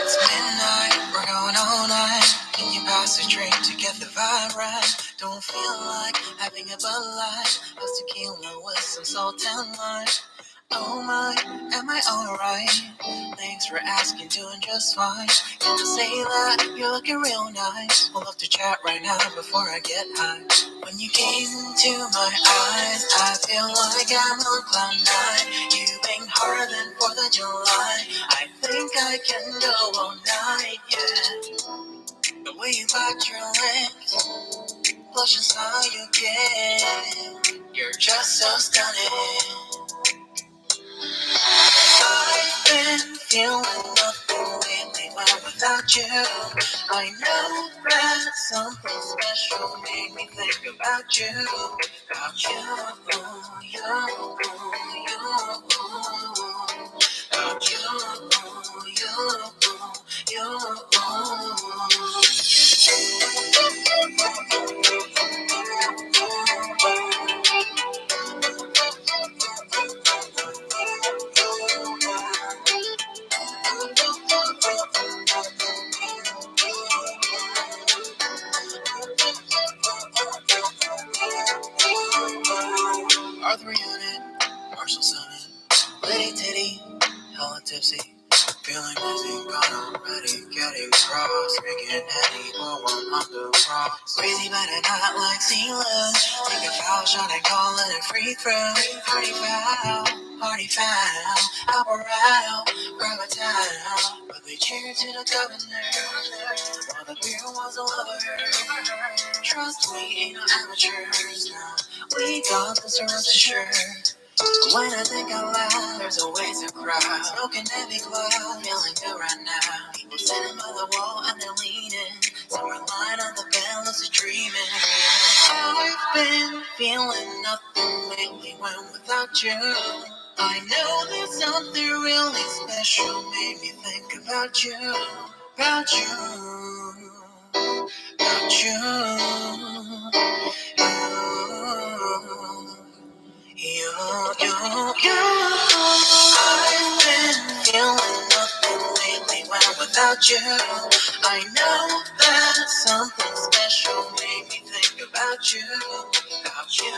It's midnight, we're going all night. Can you pass a drink to get the vibe right? Don't feel like having a Bud Light. Just tequila with some salt and lime. Oh my, am I alright? Thanks for asking, doing just fine. Can I say that you're looking real nice? We'll love to chat right now before I get high. When you gaze into my eyes, I feel like I'm on cloud nine. You bang harder than 4th of July. I think I can go all night, yeah. The way you bite your lips, blush and smile you get. You're just so stunning. I've been feeling nothing lately when without you. I know that something special made me think about you. About you, you, about Arthur Unit, Marshall Summit, Lady Titty, hella tipsy. Feeling dizzy, gone already, getting cross, drinking heavy, pour one on the rocks. Crazy but not like sealers. Take a foul shot and call it a free throw. Party foul, alright, grab a towel. But they cheered to the governor, while the beer was a lover. Trust me, ain't no amateurs now. We got this around the shirt. When I think out loud, there's always a crowd. Smoking heavy cloud, feeling good right now. People sitting by the wall and they're leaning. Somewhere lying on the bed, lucid dreaming. I've been feeling nothing lately when without you. I know there's something really special made me think about you. About you. About you. I've been feeling nothing lately when without you. I know that something special made me think about you. About you,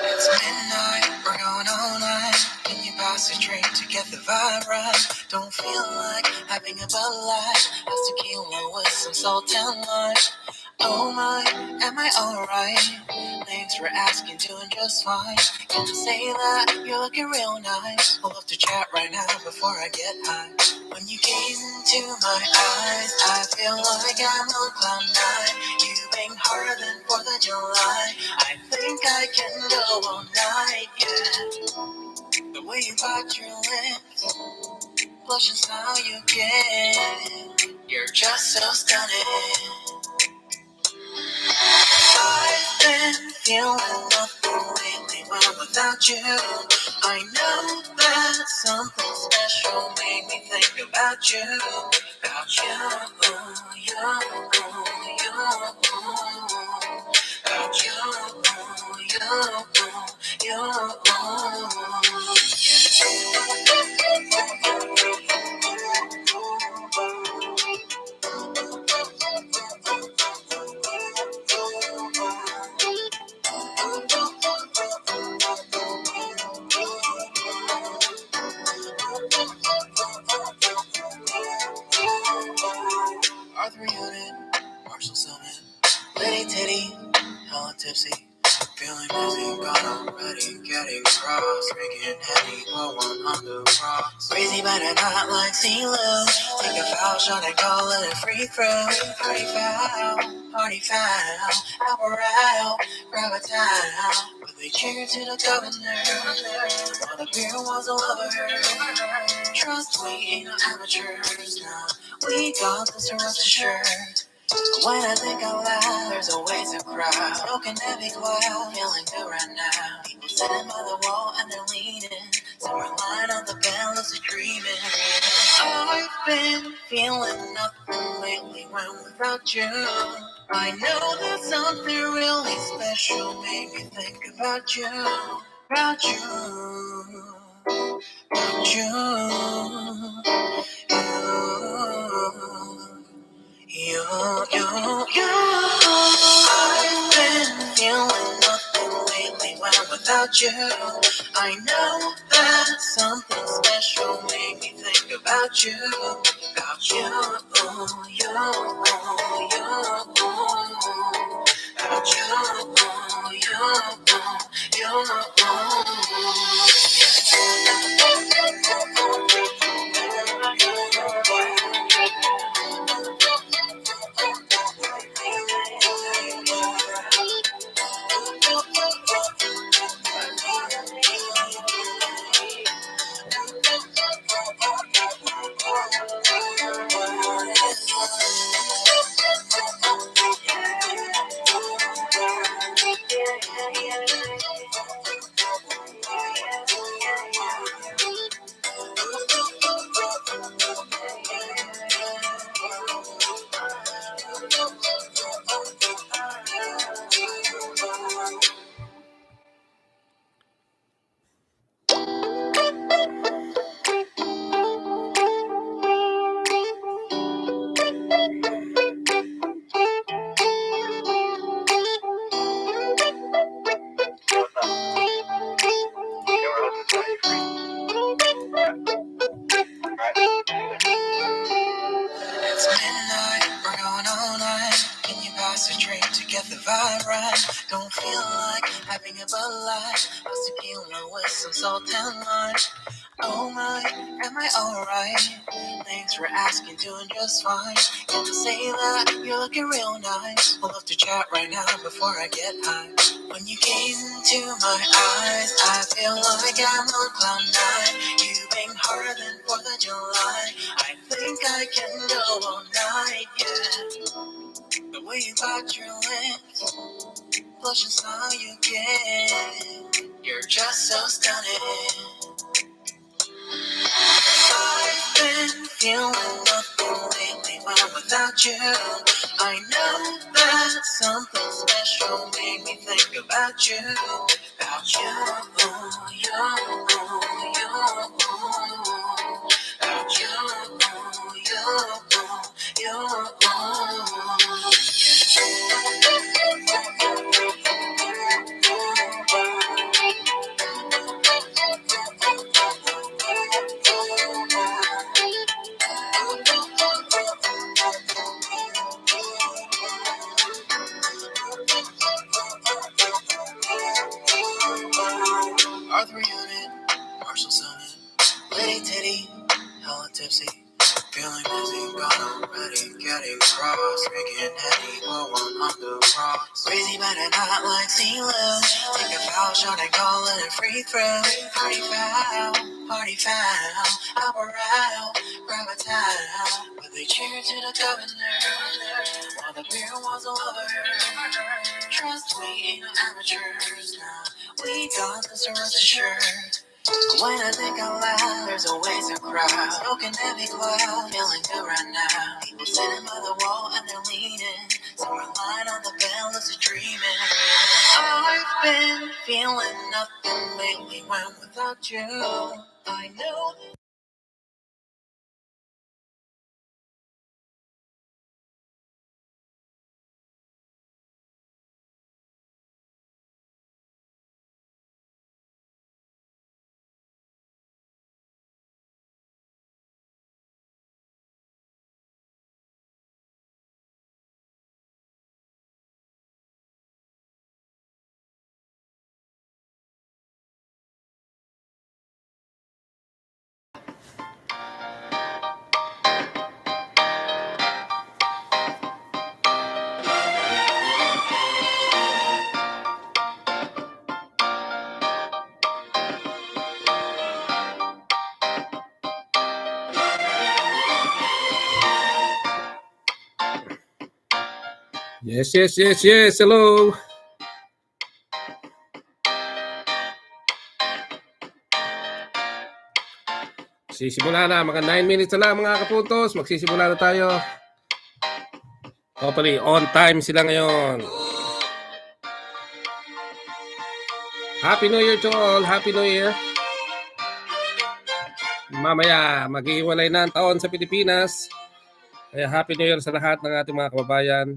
It's midnight, we're going all night. Can you pass a drink to get the vibe right? Don't feel like having a Bud Light. Just tequila with some salt and lime. Oh my, am I alright? Thanks for asking, doing just fine. Can I say that you're looking real nice? We'll love to chat right now before I get high. When you gaze into my eyes, I feel like I'm on cloud nine. You bang harder than 4th of July. I think I can go all night, yeah. The way you bite your lips, blush and smile you get. You're just so stunning. I've been feeling nothing lately when without you. I know that something special made me think about you. About you, you, about Arthur Unit, Marshall Summit, Liddy Titty, hella tipsy. Feeling dizzy, gone already, getting cross, making heavy, low on the rocks. Crazy, but I'm not like CeeLo. Take a foul shot and call it a free throw. Party foul, hour out, grab a towel. But they cheered to the governor, while the beer was a lover. Trust we ain't no amateurs now. We got this to rest assured. When I think out loud, there's always a crowd. Smoking heavy cloud, feeling good right now. People sitting by the wall and they're leaning. Some are lying on the bed, lucid dreaming. I've been feeling nothing lately when without you. I know that something really special made me think about you. About you. About you. You. I've been feeling nothing lately when without you. I know that something special made me think about you. About you. It's midnight, we're going all night. Can you pass a drink to get the vibe right? Don't feel like having a Bud Light. A tequila with some salt and lime. Oh my, am I alright? Thanks for asking, doing just fine. Can I say that you're looking real nice? We'll love to chat right now before I get high. When you gaze into my eyes, I feel like I'm on cloud nine. You bang harder than 4th of July. I think I can go all night, yeah. The way you bite your lips, blush and smile you get. You're just so stunning. I've been feeling nothing lately when without you. I know that something special made me think about you. About you, about Arthur Unit, Marshall Summit, Liddy Titty, hella tipsy. Feeling dizzy, gone already, getting cross, making heavy, low on the rocks. Crazy, but I'm not like CeeLo. Take a foul shot and call it a free throw. Party foul, hour out, grab a towel. But they cheered to the governor, while the beer was a lover. Trust we ain't no amateurs now. We got this rest assured. When I think out loud, there's always a crowd. Smoking heavy cloud, feeling good right now. People sitting by the wall and they're leaning. Some are lying on the bed, lucid dreaming. I've been feeling nothing lately when without you. I know. Yes. Hello. Sisimula na. Mga 9 minutes na lang mga kapuntos. Magsisimula na tayo. Hopefully, on time sila ngayon. Happy New Year to all. Happy New Year. Mamaya, maghihiwalay na ang taon sa Pilipinas. Kaya Happy New Year sa lahat ng ating mga kababayan.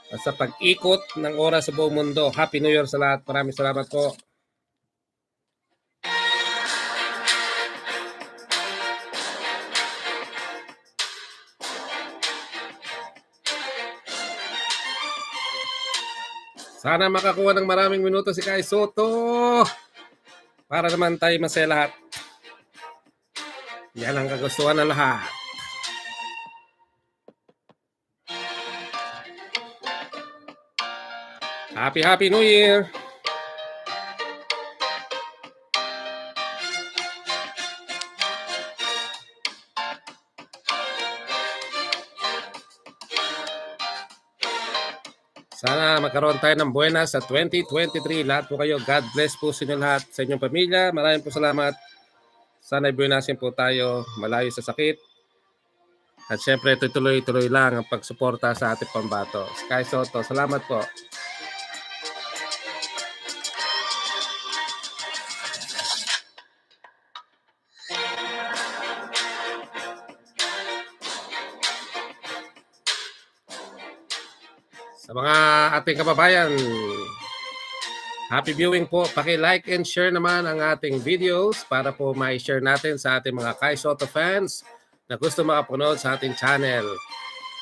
At sa pag-ikot ng oras sa buong mundo. Happy New Year sa lahat. Maraming salamat po. Sana makakuha ng maraming minuto si Kai Sotto. Para naman tayo masaya lahat. Yan ang kagustuhan ng lahat. Happy New Year! Sana magkaroon tayo ng buenas sa 2023. Lahat po kayo. God bless po sa inyo lahat, sa inyong pamilya. Maraming po salamat. Sana buenasin po tayo, malayo sa sakit. At syempre, tuloy-tuloy lang ang pagsuporta sa ating pambato. Sky Sotto, salamat po. Sa mga ating kababayan, happy viewing po. Paki-like and share naman ang ating videos para po ma-share natin sa ating mga Kai Sotto fans na gusto makapanood sa ating channel.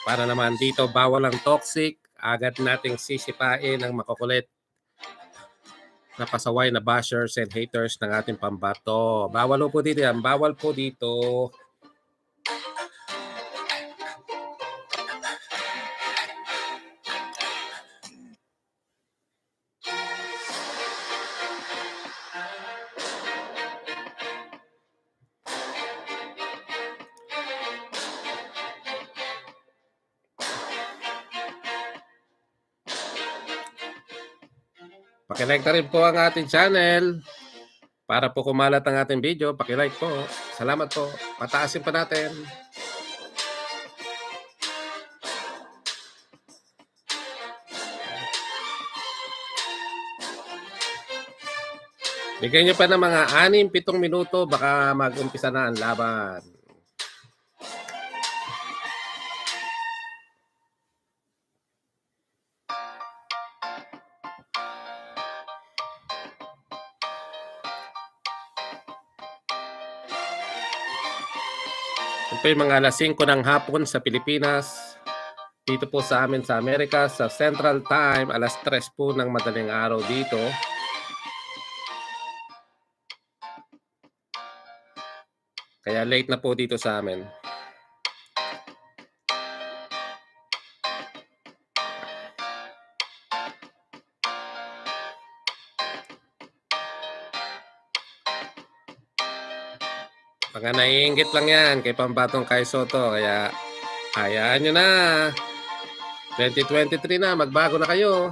Para naman dito, bawal ang toxic. Agad nating sisipain ang makukulit na pasaway na bashers and haters ng ating pambato. Bawal po dito yan. Bawal po dito. Pakilike na rin po ang ating channel. Para po kumalat ang ating video, pakilike po. Salamat po. Pataasin pa natin. Bigyan nyo pa ng mga 6-7 minuto, baka mag-umpisa na ang laban. Ito yung mga alas 5 ng hapon sa Pilipinas. Dito po sa amin sa Amerika, sa Central Time, alas 3 po ng madaling araw dito. Kaya late na po dito sa amin. Baka naiinggit lang yan kay pambatong Kai Sotto. Kaya hayaan nyo na. 2023 na, magbago na kayo.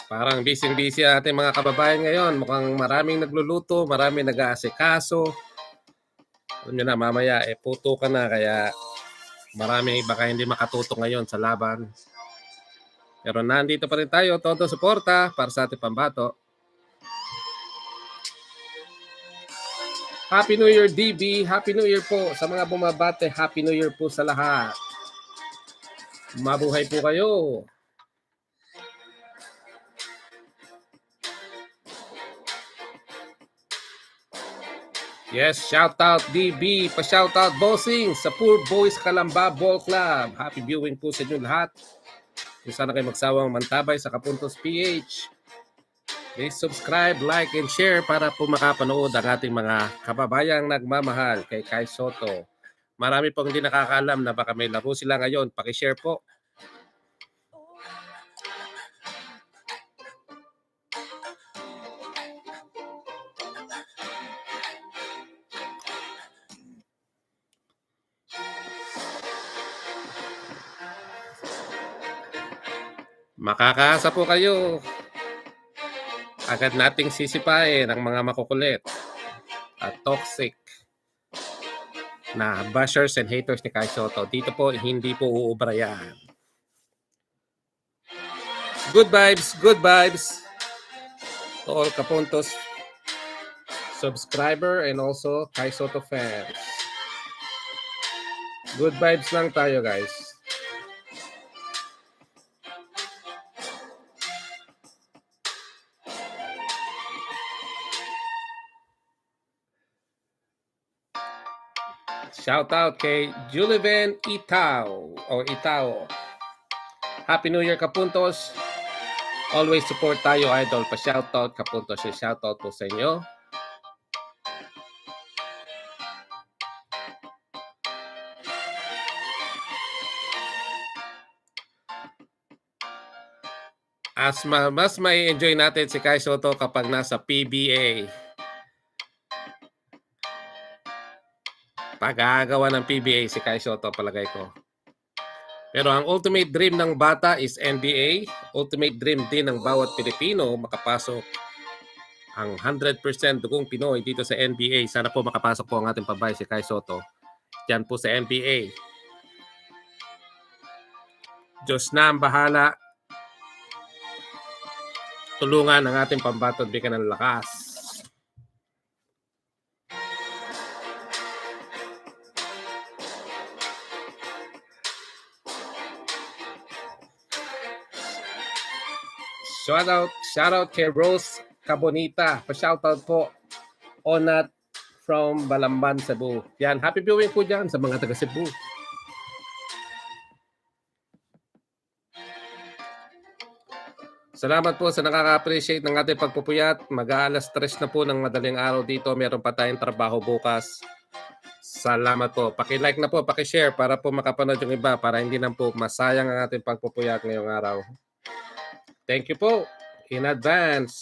Parang busy-busy ating mga kababayan ngayon. Mukhang maraming nagluluto, maraming nag-aasikaso. Alam nyo na, mamaya puto ka na, kaya maraming baka hindi makatuto ngayon sa laban. Pero nandito pa rin tayo, todo suporta para sa ating pambato. Happy New Year, DB. Happy New Year po sa mga bumabate. Happy New Year po sa lahat. Mabuhay po kayo. Yes, shout out DB, pa-shout out bossing sa Poor Boys Kalamba Ball Club. Happy viewing po sa inyo lahat. Kung sana kayo magsawang mantabay sa Kapuntos PH. Please subscribe, like, and share para po makapanood ang ating mga kababayang nagmamahal kay Kai Sotto. Marami pong hindi nakakaalam na baka may laro sila ngayon. Paki-share po. Makakaasa po kayo. Agad nating sisipain ang mga makukulit at toxic na bashers and haters ni Kai Sotto. Dito po, hindi po uubra yan. Good vibes to all Kapuntos subscriber and also Kai Sotto fans. Good vibes lang tayo, guys. Shout out kay Juliven Itao o Itao. Happy New Year, Kapuntos. Always support tayo, idol. Pa-shout out, Kapuntos. Shout out po sa inyo. Mas may enjoy natin si Kai Sotto kapag nasa PBA. Pag-aagawa ng PBA si Kai Sotto, palagay ko. Pero ang ultimate dream ng bata is NBA. Ultimate dream din ng bawat Pilipino makapasok ang 100% dugong Pinoy dito sa NBA. Sana po makapasok po ang ating pabay si Kai Sotto. Diyan po sa NBA. Diyos na ang bahala. Tulungan ang ating pambato at bigyan ng lakas. Shout out kay Rose Cabonita. Pa-shout out po. Onat from Balamban, Cebu. Yan, happy viewing po dyan sa mga taga Cebu. Salamat po sa nakaka-appreciate ng ating pagpupuyat. Mag-aalas 3 na po ng madaling araw dito. Meron pa tayong trabaho bukas. Salamat po. Paki-like na po, paki-share para po makapanood yung iba para hindi na po masayang ang ating pagpupuyat ngayong araw. Thank you po in advance.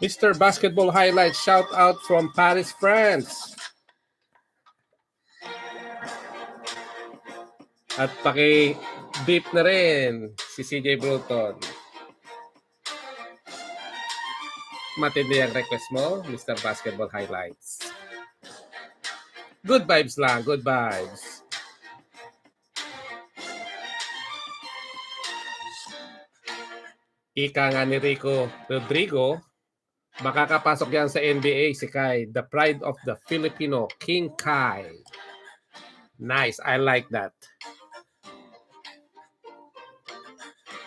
Mr. Basketball Highlights, shout out from Paris, France. At paki-beep na rin si CJ Bruton. Matindi ang request mo, Mr. Basketball Highlights. Good vibes lang, good vibes. Ika nga ni Rico Rodrigo, makakapasok yan sa NBA si Kai, the pride of the Filipino, King Kai. Nice, I like that.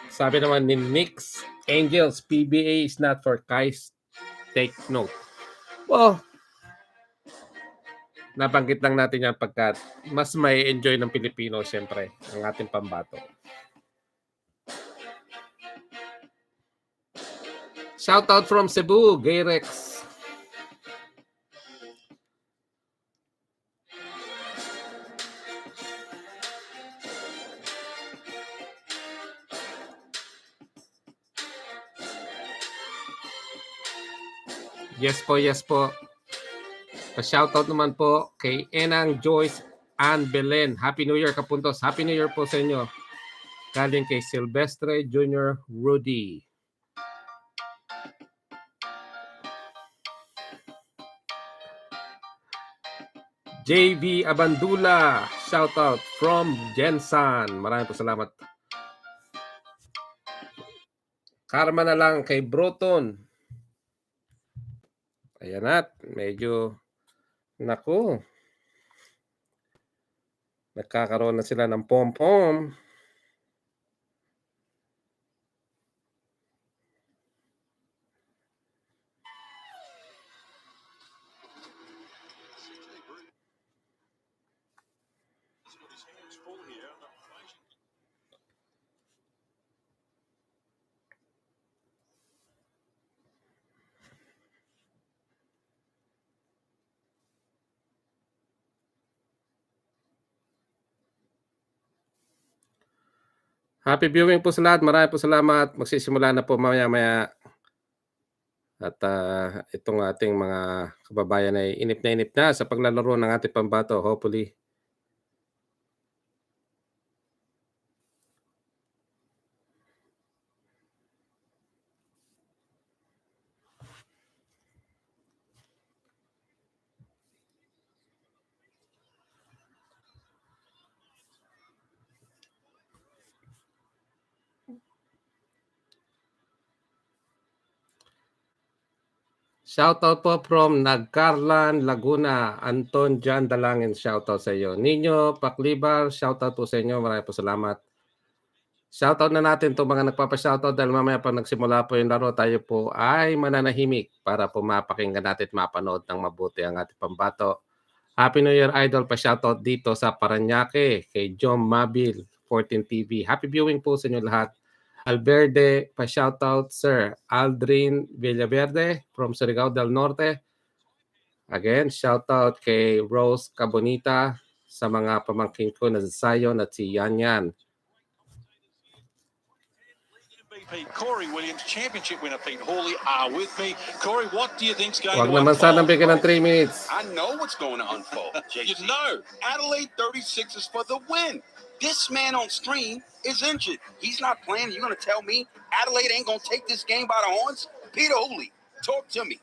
Sabi naman ni Nix, Angels, PBA is not for Kai's. Take note. Well, nabanggit lang natin yan pagkat mas may enjoy ng Pilipino, siyempre, ang ating pambato. Shout out from Cebu, Gayrex. Yes po, yes po. Pa-shoutout naman po kay Enang Joyce Ann Belen. Happy New Year, Kapuntos. Happy New Year po sa inyo. Galing kay Silvestre Jr. Rudy. JV Abandula. Shoutout from Jensan. Maraming po salamat. Karma na lang kay Broton. Ayan at, medyo, naku, nagkakaroon na sila ng pom-pom. Happy viewing po sa lahat. Maraming po salamat. Magsisimula na po maya-maya. At itong ating mga kababayan ay inip na sa paglalaro ng ating pambato. Hopefully. Shoutout po from Nagcarlan, Laguna. Anton Jan Dalangin, shoutout sa iyo. Ninyo Paklibar, shoutout po sa inyo. Maraming po salamat. Shoutout na natin itong mga nagpapa-shoutout dahil mamaya pag nagsimula po yung laro, tayo po ay mananahimik para po mapakinggan natin at mapanood ng mabuti ang ating pambato. Happy New Year, Idol. Pa-shoutout dito sa Paranaque kay John Mabil, 14 TV. Happy viewing po sa inyo lahat. Alberde, pa-shoutout Sir Aldrin Villaverde from Surigao del Norte. Again, shoutout kay Rose Cabonita sa mga pamangkin ko na si Zion at si Yan. Corey Williams, championship winner Pete Hawley are with me. Corey, what do you think's going Wag to naman unfold? sana bigyan ng 3 minutes. I know what's going to unfold. You know. Adelaide 36 is for the win. This man on screen is injured. He's not playing. You're going to tell me Adelaide ain't going to take this game by the horns? Peter Hooley, talk to me.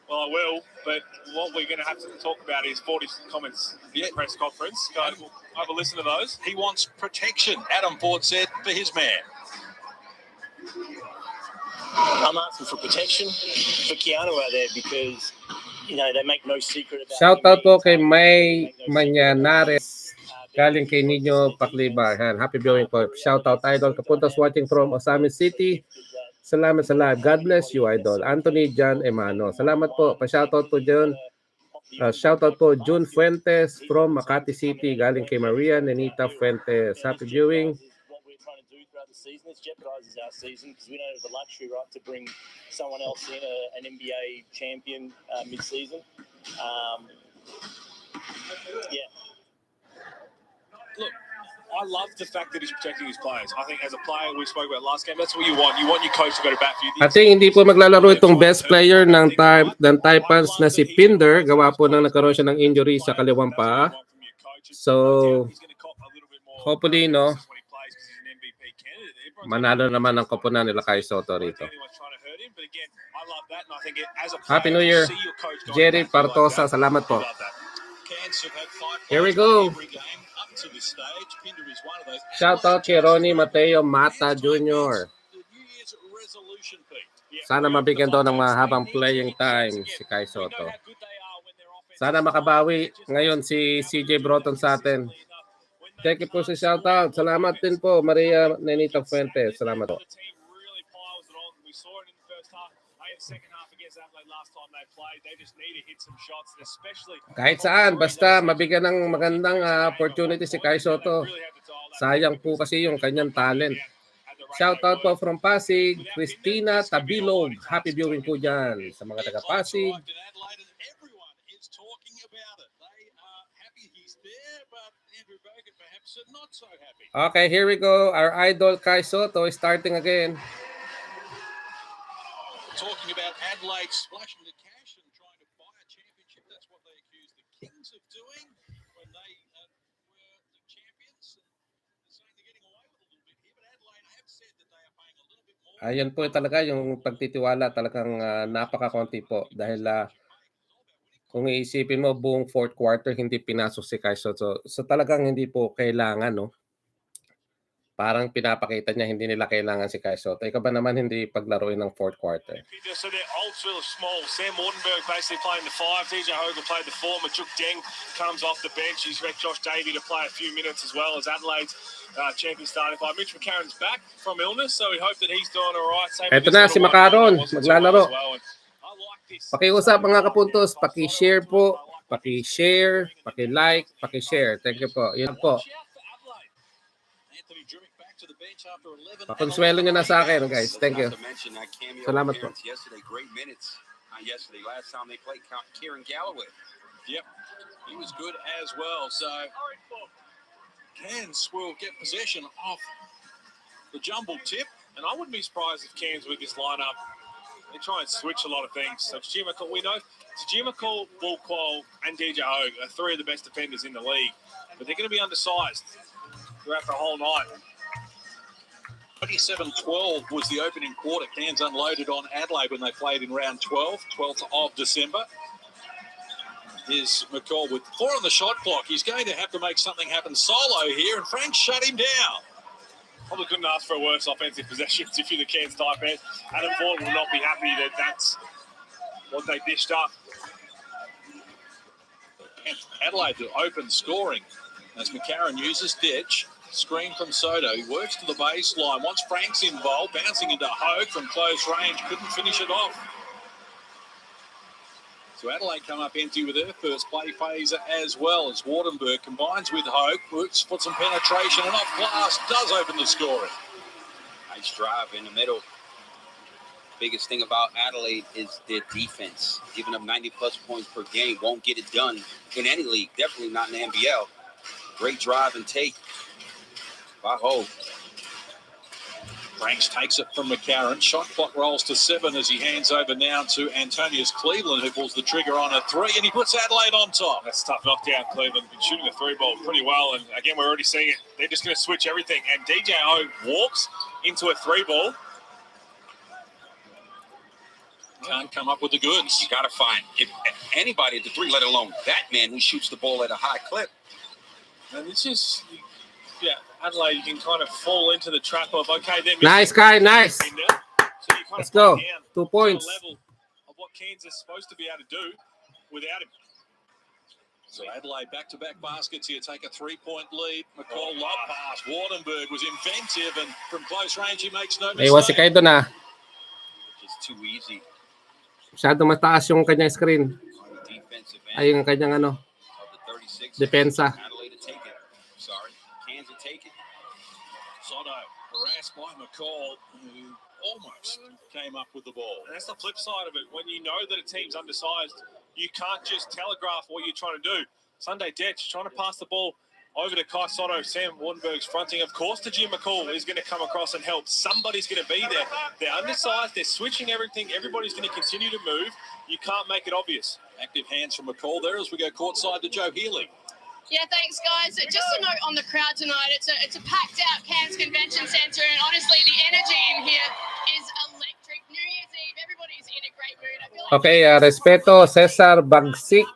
Well, I will, but what we're going to have to talk about is 40's comments in the press conference. Guys, we'll have a listen to those. He wants protection, Adam Ford said, for his man. I'm asking for protection for Keanu out there because, you know, they make no secret about. Shoutout po kay May Manyanares. Galing kay Ninyo Paklibar. Happy viewing po. Shoutout Idol. Kapuntas watching from Osamis City. Salamat sa live. God bless you, Idol. Anthony John Emano. Salamat po. Pa-shoutout po dyan. Shoutout po June Fuentes from Makati City. Galing kay Maria Nenita Fuentes. Happy viewing. The season, it jeopardizes our season because we don't have the luxury, right, to bring someone else in, an NBA champion mid-season. Yeah. Look, I love the fact that he's protecting his players. I think as a player, we spoke about last game, that's what you want. You want your coach to go to bat for you. I think hindi po maglalaro itong best player ng Taipans na si Pinder. Gawa po nang nagkaroon siya ng injury sa kaliwang paa. So, hopefully, no, manalo naman ang koponan nila kay Sotto rito. Happy New Year, Jerry Partosa. Salamat po. Here we go. Shout out kay Ronnie Mateo Mata Jr. Sana mabigyan daw ng mahabang playing time si Kai Sotto. Sana makabawi ngayon si CJ Broton sa atin. Thank you po sa shoutout. Salamat din po, Maria Nenita Fuentes. Salamat po. Kahit saan, basta mabigyan ng magandang opportunity si Kai Sotto. Sayang po kasi yung kanyang talent. Shoutout po from Pasig, Christina Tabilog. Happy viewing po dyan sa mga taga Pasig. Okay, here we go. Our idol Kai Sotto is starting again. Talking about Adelaide splashing the Ayan po talaga yung pagtitiwala talagang napakakonti po dahil kung iisipin mo buong fourth quarter hindi pinasok si Kai Sotto. So talagang hindi po kailangan, no? Parang pinapakita niya hindi nila kailangan si Kai Sotto. Ikaw ba naman hindi paglaruin ng fourth quarter? So they're Oldsville small. Sam Wardenberg basically playing the 5. DJ Hogan played the 4. Majuk Deng comes off the bench. He's wrecked Josh Davey to play a few minutes as well as Adelaide's champion starting 5. Mitch McCarron's back from illness, so we hope that he's doing all right. Ito na si Macaron, maglalaro. Pakiusap mga kapuntos, paki-share po, paki-share, paki-like, paki-share. Thank you po. Yun po. Pakonsuelo nyo na sa akin, guys. Thank you. Salamat po. Yesterday, great minutes. Yesterday, last time they played Kieran Galloway. Yep, he was good as well. So Cairns will get possession of the jumble tip, and I wouldn't be surprised if Cairns with this lineup they try and switch a lot of things. So we know Tajimako, Bullquall, and DJ Hogue are 3 of the best defenders in the league, but they're going to be undersized throughout the whole night. 27-12 was the opening quarter. Cairns unloaded on Adelaide when they played in round 12th of December. Here's McCall with 4 on the shot clock. He's going to have to make something happen solo here, and Frank shut him down. Probably couldn't ask for a worse offensive possessions if you're the Cairns Taipans. Adam Ford will not be happy that that's what they dished up. Adelaide to open scoring as McCarron uses ditch. Screen from Sotto. He works to the baseline. Once Frank's involved, bouncing into Hogue from close range. Couldn't finish it off. So Adelaide come up empty with their first play phase as well as Wardenberg combines with Hogue. Puts some penetration and off glass. Does open the scoring. Nice drive in the middle. Biggest thing about Adelaide is their defense. Giving up 90-plus points per game. Won't get it done in any league. Definitely not in the NBL. Great drive and take by Hogue. Franks takes it from McCarron. Shot clock rolls to 7 as he hands over now to Antonius Cleveland, who pulls the trigger on a 3, and he puts Adelaide on top. That's tough knockdown, Cleveland. Been shooting the 3-ball pretty well, and again, we're already seeing it. They're just going to switch everything, and DJ Hogue walks into a 3-ball. Can't come up with the goods. You got to find anybody at the 3, let alone that man who shoots the ball at a high clip. And this is... Yeah, Adelaide, you can kind of fall into the trap of, okay, then... Nice, Kai, nice. So you kind Let's of go. down 2 points. To the level of what Cairns is supposed to be able to do without him. So Adelaide back-to-back baskets here, take a 3-point lead. McCall lob pass. Wardenberg was inventive, and from close range, he makes no mistake. Iwan si Kai doon Just too easy. Masyadong mataas yung kanyang screen. Defensive Ay, yung kanyang depensa. Adelaide to take it. Sorry. Cairns to take it. Sotto harassed by McCall, who almost came up with the ball. And that's the flip side of it. When you know that a team's undersized, you can't just telegraph what you're trying to do. Sunday Detch trying to pass the ball over to Kai Sotto. Sam Wardenberg's fronting. Of course, Tajim McCall is going to come across and help. Somebody's going to be there. They're undersized. They're switching everything. Everybody's going to continue to move. You can't make it obvious. Active hands from McCall there as we go courtside to Joe Healy. Yeah, thanks, guys. Just a note on the crowd tonight. It's a packed-out Cairns Convention Centre, and honestly, the energy in here is electric. New Year's Eve, everybody's in a great mood. I feel like Okay, respeto, Cesar Bagsik.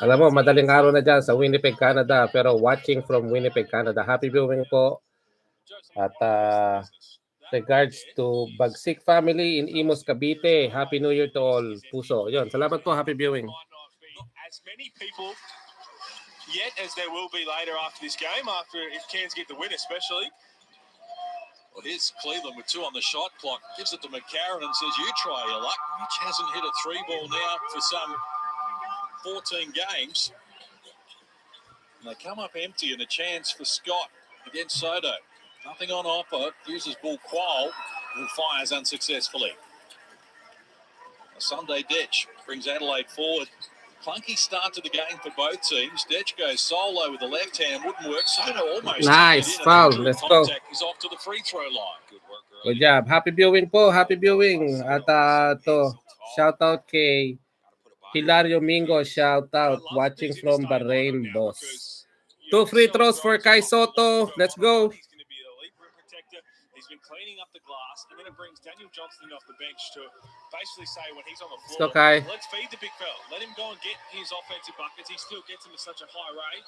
Alam mo, madaling araw na dyan sa Winnipeg, Canada. Pero watching from Winnipeg, Canada. Happy viewing po. At regards to Bagsik family in Imos, Cavite. Happy New Year to all. Puso. Yun, salamat po. Happy viewing. As many people yet as there will be later after this game, if Cairns get the win especially. Well, here's Cleveland with 2 on the shot clock. Gives it to McCarron and says, you try your luck. Mitch hasn't hit a 3-ball now for some 14 games. And they come up empty, and a chance for Scott against Sotto. Nothing on offer. Uses Bullquall, who fires unsuccessfully. A Sunday Detch brings Adelaide forward. Clunky start to the game for both teams. Detch goes solo with the left hand. Wouldn't work. Sotto almost. Nice foul. Let's go. He's off to the free throw line. Good work. Good job. Happy viewing po. Happy viewing. At to shout out kay Hilario Mingo. Shout out. Watching from Bahrain, boss. 2 free throws for Kai Sotto. Let's go. He's going to be a elite rim protector. He's been cleaning up the glass, and then it brings Daniel Johnston off the bench to basically say when he's on the Let's go, floor, Kai. let's feed the big fella. Let him go and get his offensive buckets. He still gets them at such a high rate.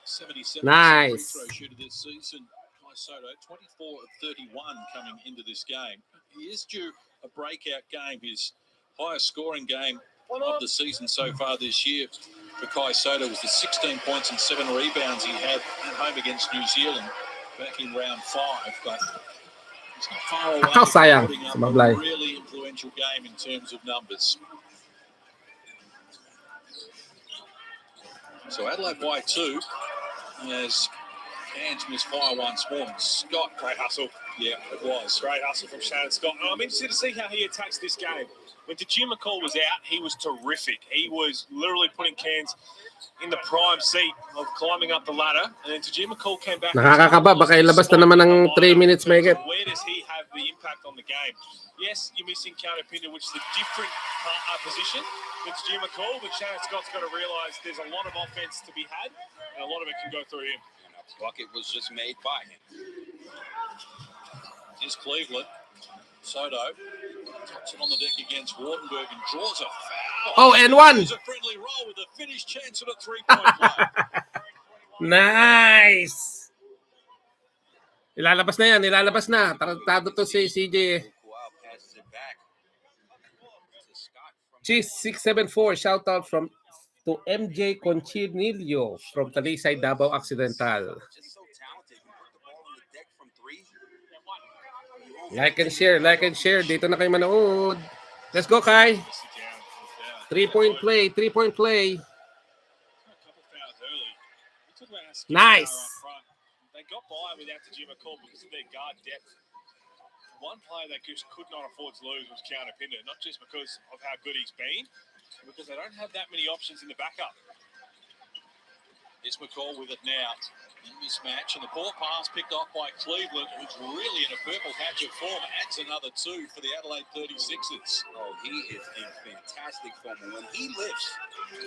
77% Nice. free throw shooter this season. Kai Sotto, 24 of 31 coming into this game. He is due a breakout game, his highest scoring game of the season so far this year. For Kai Sotto was the 16 points and 7 rebounds he had at home against New Zealand back in round 5. But he's not far away Akaw, sayang. from putting up Sumablay. a really influential game in terms of numbers. So Adelaide by 2 as Cairns misfire once more. Scott, Great hustle. yeah, it was. Great hustle from Shannon Scott. I'm interested to see how he attacks this game. When Tajir McCall was out, he was terrific. He was literally putting Cairns in the prime seat of climbing up the ladder. And then Tajir McCall came back. Nakakakaba, baka ilabas na naman ng 3 minutes may get. Where does he have the impact on the game? Yes, you're missing Counter Pinder, which is a different position than Tajir McCall, but Shannon Scott's got to realise there's a lot of offense to be had, and a lot of it can go through him. And a bucket was just made by him. Is Cleveland. Sotto drops it on the deck against Wardenberg and draws a foul. Oh, and one. There's a friendly roll with a finished chance at a 3-point play. Nice. Ilalabas na yan, ilalabas na. Tarantado to si CJ. Wow, passes it back to Scott from Cheese 674, shout out to MJ Conchinilio from Talisay, Davao Occidental. just so talented. He put the ball on the deck from 3. Like and share. Dito na kayo manood. Let's go, Kai. 3-point play. A couple fouls early. We talk about how skilled Nice. they are up front. They got by without Tajir McCall because of their guard depth. One player they just could not afford to lose was Counter Pinder, not just because of how good he's been, but because they don't have that many options in the backup. It's McCall with it now. Mismatch, and the ball pass picked off by Cleveland, who's really in a purple patch of form, adds another 2 for the Adelaide 36ers. Oh, he is in fantastic form. And when he lifts,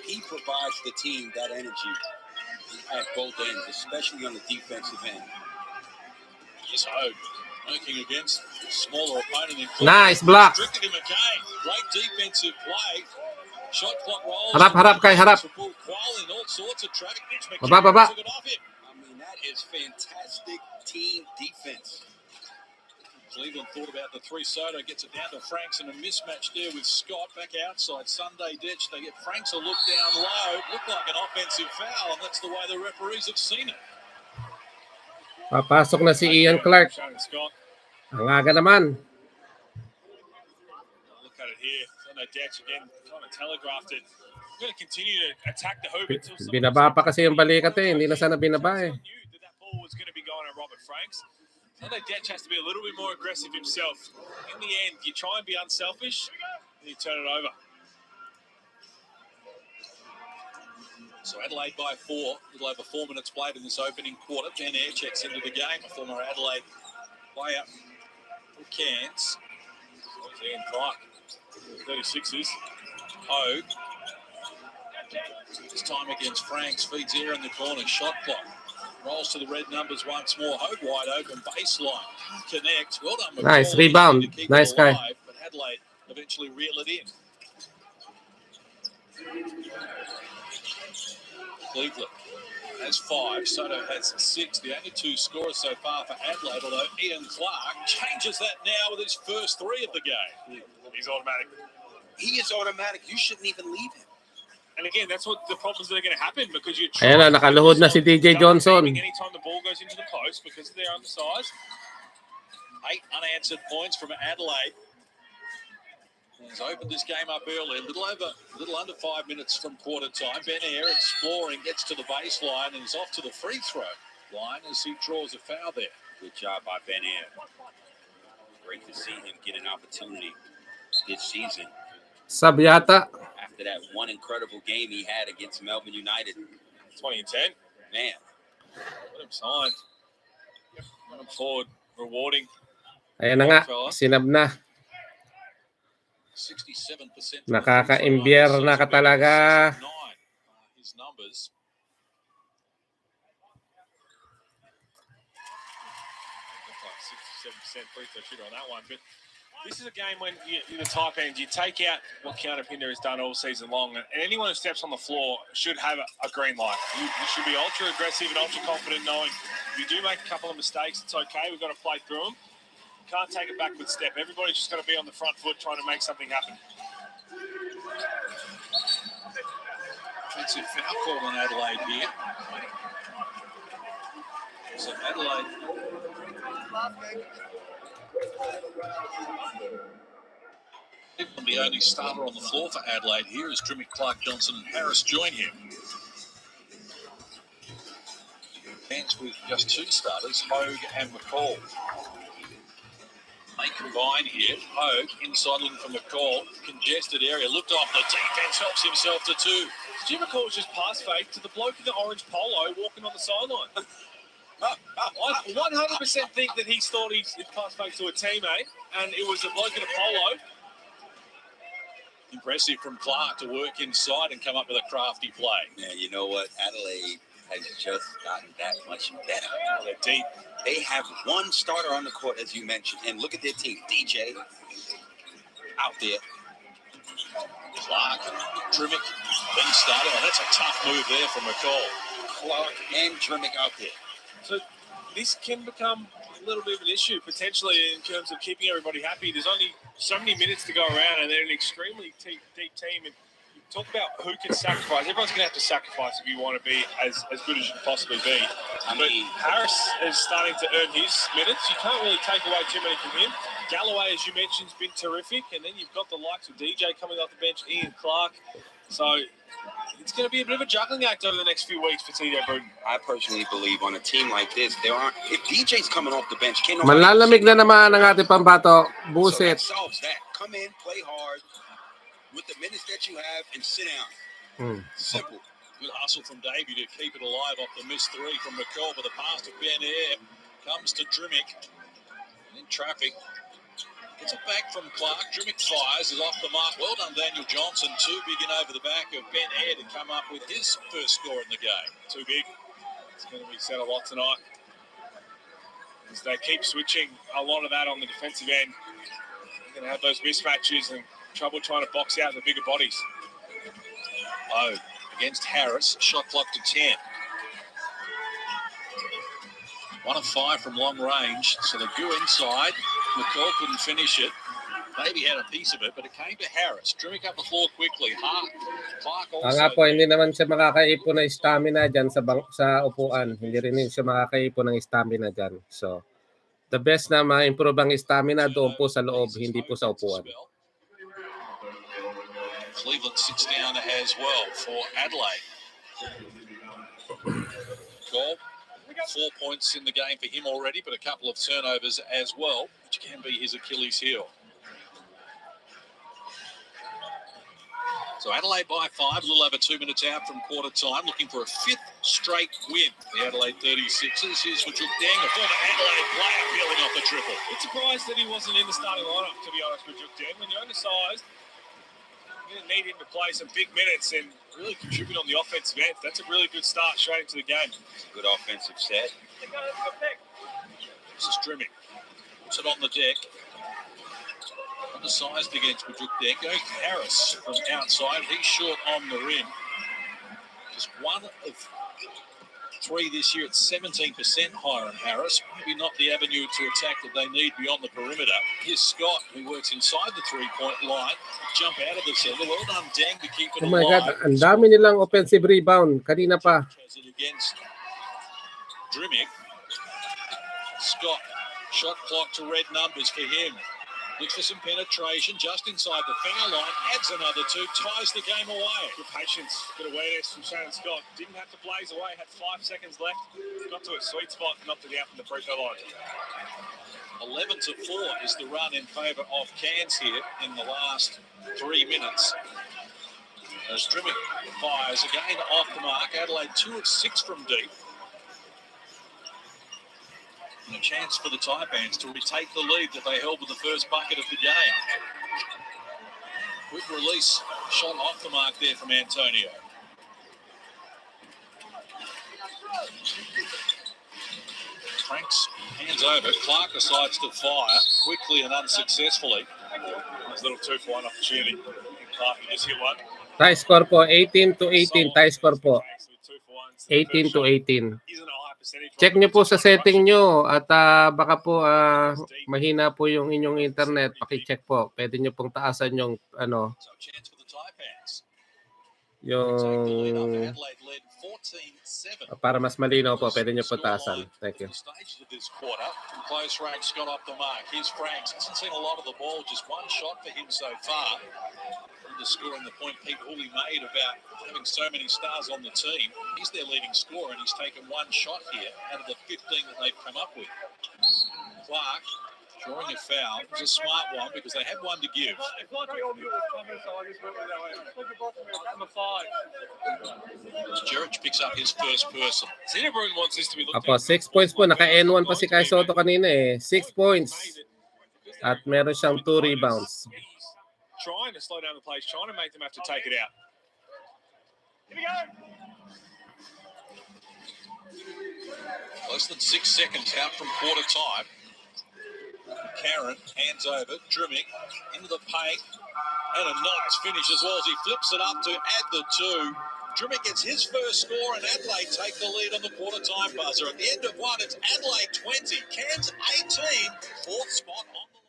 he provides the team that energy at both ends, especially on the defensive end. Here's Hogue, working against a smaller opponent in Cleveland. Nice block. Restricted him again. Great defensive play. Shot clock rolls. Harap, Kai, harap. In all sorts of traffic. Mitch Baba. took it off him. I mean, that is fantastic team defense. Cleveland thought about the 3. Sotto gets it down to Franks, and a mismatch there with Scott back outside. Sunday ditch. They get Franks a look down low. Looked like an offensive foul, and that's the way the referees have seen it. Papasok na si Ian Clark. Shannon Scott. Ang aga naman. Look at it here. Sunday Detch again, kind of telegraphed it. We're going to continue to attack the hoop until Binaba pa kasi yung balikat eh. Hindi na sana binaba eh. knew that ball was going to be going to Robert Franks. Sunday Detch has to be a little bit more aggressive himself. In the end, you try and be unselfish, and you turn it over. So Adelaide by 4, a little over 4 minutes played in this opening quarter. Ben Air checks into the game, a former Adelaide player for Cairns. Ian Clark, 36ers. Hogue. This time against Franks, feeds here in the corner, shot clock. Rolls to the red numbers once more. Hogue wide open, baseline. Can't connect. Well done, McCall. Nice rebound. To keep it Nice guy. alive, but Adelaide eventually reel it in. Cleveland has 5. Sotto has 6. The only 2 scorers so far for Adelaide, although Ian Clark changes that now with his first 3 of the game. He's automatic. He is automatic. You shouldn't even leave him. And again, that's what the problems that are going to happen because you're Ayan na, nakaluhod na si DJ Johnson. Anytime the ball goes into the post because they're undersized. 8 unanswered points from Adelaide. He's opened this game up early, a little under 5 minutes from quarter time. Ben Air exploring, gets to the baseline and is off to the free throw line as he draws a foul there. Good job by Ben Air. Great to see him get an opportunity this season. Sub yata. After that one incredible game he had against Melbourne United. 2010. Man, Put him signed. Put him forward. Rewarding. Ayan na nga, sinab na. 67%. Nakaka-imbier na ka talaga. His numbers. 67% free throw shooter on that one. But this is a game when the Taipans, you take out what Counterpinder has done all season long, and anyone who steps on the floor should have a green light. You should be ultra aggressive and ultra confident, knowing if you do make a couple of mistakes, it's okay. We've got to play through them. Can't take a backward step. Everybody's just got to be on the front foot trying to make something happen. Offensive foul call on Adelaide here. So Adelaide. The only starter on the floor for Adelaide here is Trimmick, Clark, Johnson and Harris join him. Cairns with just two starters, Hogue and McCall. They combine here. Hogue inside looking for McCall. Congested area. Looked off the defense. Helps himself to two. Jim McCall's just pass fake to the bloke in the orange polo walking on the sideline. I 100% think that he thought he pass fake to a teammate, and it was a bloke in a polo. Impressive from Clark to work inside and come up with a crafty play. Yeah, you know what? Adelaide has just gotten that much better. Oh, they're deep. They have one starter on the court, as you mentioned, and look at their team. DJ out there. Clark, Trimmick, then started. Oh, that's a tough move there from McCall. Clark and Trimmick out there. So this can become a little bit of an issue, potentially, in terms of keeping everybody happy. There's only so many minutes to go around, and they're an extremely deep team. And you talk about who can sacrifice. Everyone's going to have to sacrifice if you want to be as good as you can possibly be. But Harris is starting to earn his minutes. You can't really take away too many from him. Galloway, as you mentioned, has been terrific. And then you've got the likes of DJ coming off the bench, Ian Clark. So it's going to be a bit of a juggling act over the next few weeks for TJ Bruton. I personally believe on a team like this, if DJ's coming off the bench, can't Malalamig na naman ang ating pambato. So that Buset. solves that. Come in, play hard with the minutes that you have, and sit down. Simple. Good hustle from Davey to keep it alive off the missed three from McCall, but the pass to Ben Air comes to Trimmick. In traffic. Gets it back from Clark. Trimmick fires, is off the mark. Well done, Daniel Johnson. Too big and over the back of Ben Air to come up with his first score in the game. Too big. It's going to be said a lot tonight. As they keep switching a lot of that on the defensive end. They're going to have those mismatches and trouble trying to box out the bigger bodies. Oh, against Harris. Shot clock to 10. 1 of 5 from long range. So they go inside. McCall couldn't finish it. Davey had a piece of it, but it came to Harris. Trimmick up the floor quickly. Clark also. Nga po, hindi naman siya makakaipon ng stamina dyan sa upuan. Hindi rin siya makakaipon ng stamina dyan. So, the best na ma-improve ang stamina doon po sa loob, hindi po sa upuan. Cleveland sits down as well for Adelaide. Goal. 4 points in the game for him already, but a couple of turnovers as well, which can be his Achilles heel. So Adelaide by 5, a little over 2 minutes out from quarter time, looking for a 5th straight win. The Adelaide 36ers. Here's Majuk Deng, a former Adelaide player, peeling off the triple. It's surprised that he wasn't in the starting lineup, to be honest with Majuk Deng. When you're undersized, you're going to need him to play some big minutes and really contribute on the offensive end. That's a really good start straight into the game. Good offensive set. This is Trimmick. Puts it on the deck. Undersized against Majuk Deng. Goes Harris from outside. He's short on the rim. Just 1 of 3 this year at 17% higher on Harris. Maybe not the avenue to attack that they need beyond the perimeter. Here's Scott, who works inside the 3-point line. Jump out of the center. Well done, Deng, to keep it Oh my alive. God, ang dami nilang offensive rebound. Kanina pa. Has it against Trimmick. Scott, shot clock to red numbers for him. Looks for some penetration just inside the foul line. Adds another 2, ties the game away. Good patience, good awareness from Shannon Scott. Didn't have to blaze away, had 5 seconds left. Got to a sweet spot, knocked it out from the free throw line. 11-4 is the run in favour of Cairns here in the last 3 minutes. As Trimmick fires again off the mark. Adelaide 2 of 6 from deep. And a chance for the Taipans to retake the lead that they held with the first bucket of the game. Quick release, shot off the mark there from Antonio. Franks hands over. Clark decides to fire quickly and unsuccessfully. There's a little 2-for-1 opportunity. Clark just hit one. Tie score po, 18-18. Tie score po, 18-18. Check nyo po sa setting nyo at baka po mahina po yung inyong internet. Paki-check po. Pwede nyo pong taasan yung yung para mas malinaw po. Pwede nyo po taasan. Thank you. Close ranks got off the mark. Here's Franks. Hasn't seen a lot of the ball. Just one shot for him so far. Underscoring the point Pete Hooley made about having so many stars on the team. He's their leading scorer, and he's taken one shot here out of the 15 that they've come up with. Clark drawing a foul. It was a smart one because they had one to give. Jeric picks up his first person. Zinnebrun wants this to be looked Apo, 6 points po. Naka-N1 pa si Kai Sotto kanina eh. 6 points. At meron siyang 2 rebounds. Trying to slow down the plays, trying to make them have to take it out. Here we go. Less than 6 seconds out from quarter time. Karen hands over, Drumming into the paint, and a nice finish as well as he flips it up to add the 2. Drumming gets his first score, and Adelaide take the lead on the quarter time buzzer. At the end of one, it's Adelaide 20, Cairns 18, fourth spot on the line.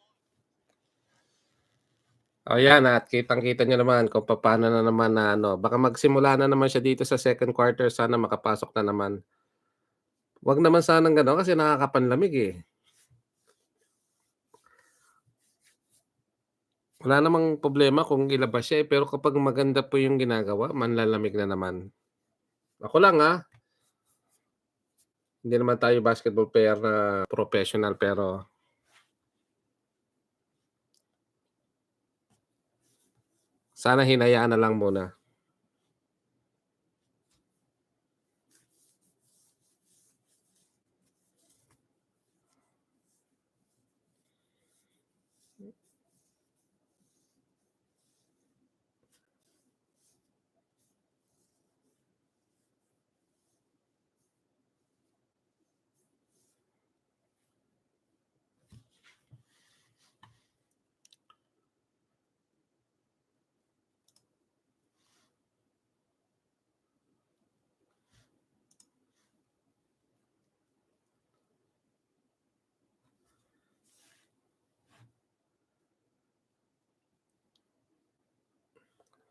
O yan, at kitang-kita nyo naman kung paano na naman na baka magsimula na naman siya dito sa second quarter. Sana makapasok na naman. Wag naman sanang gano'n kasi nakakapanlamig eh. Wala namang problema kung ilabas siya eh, pero kapag maganda po yung ginagawa, manlalamig na naman. Ako lang hindi naman tayo basketball player na professional pero sana hinayaan na lang muna.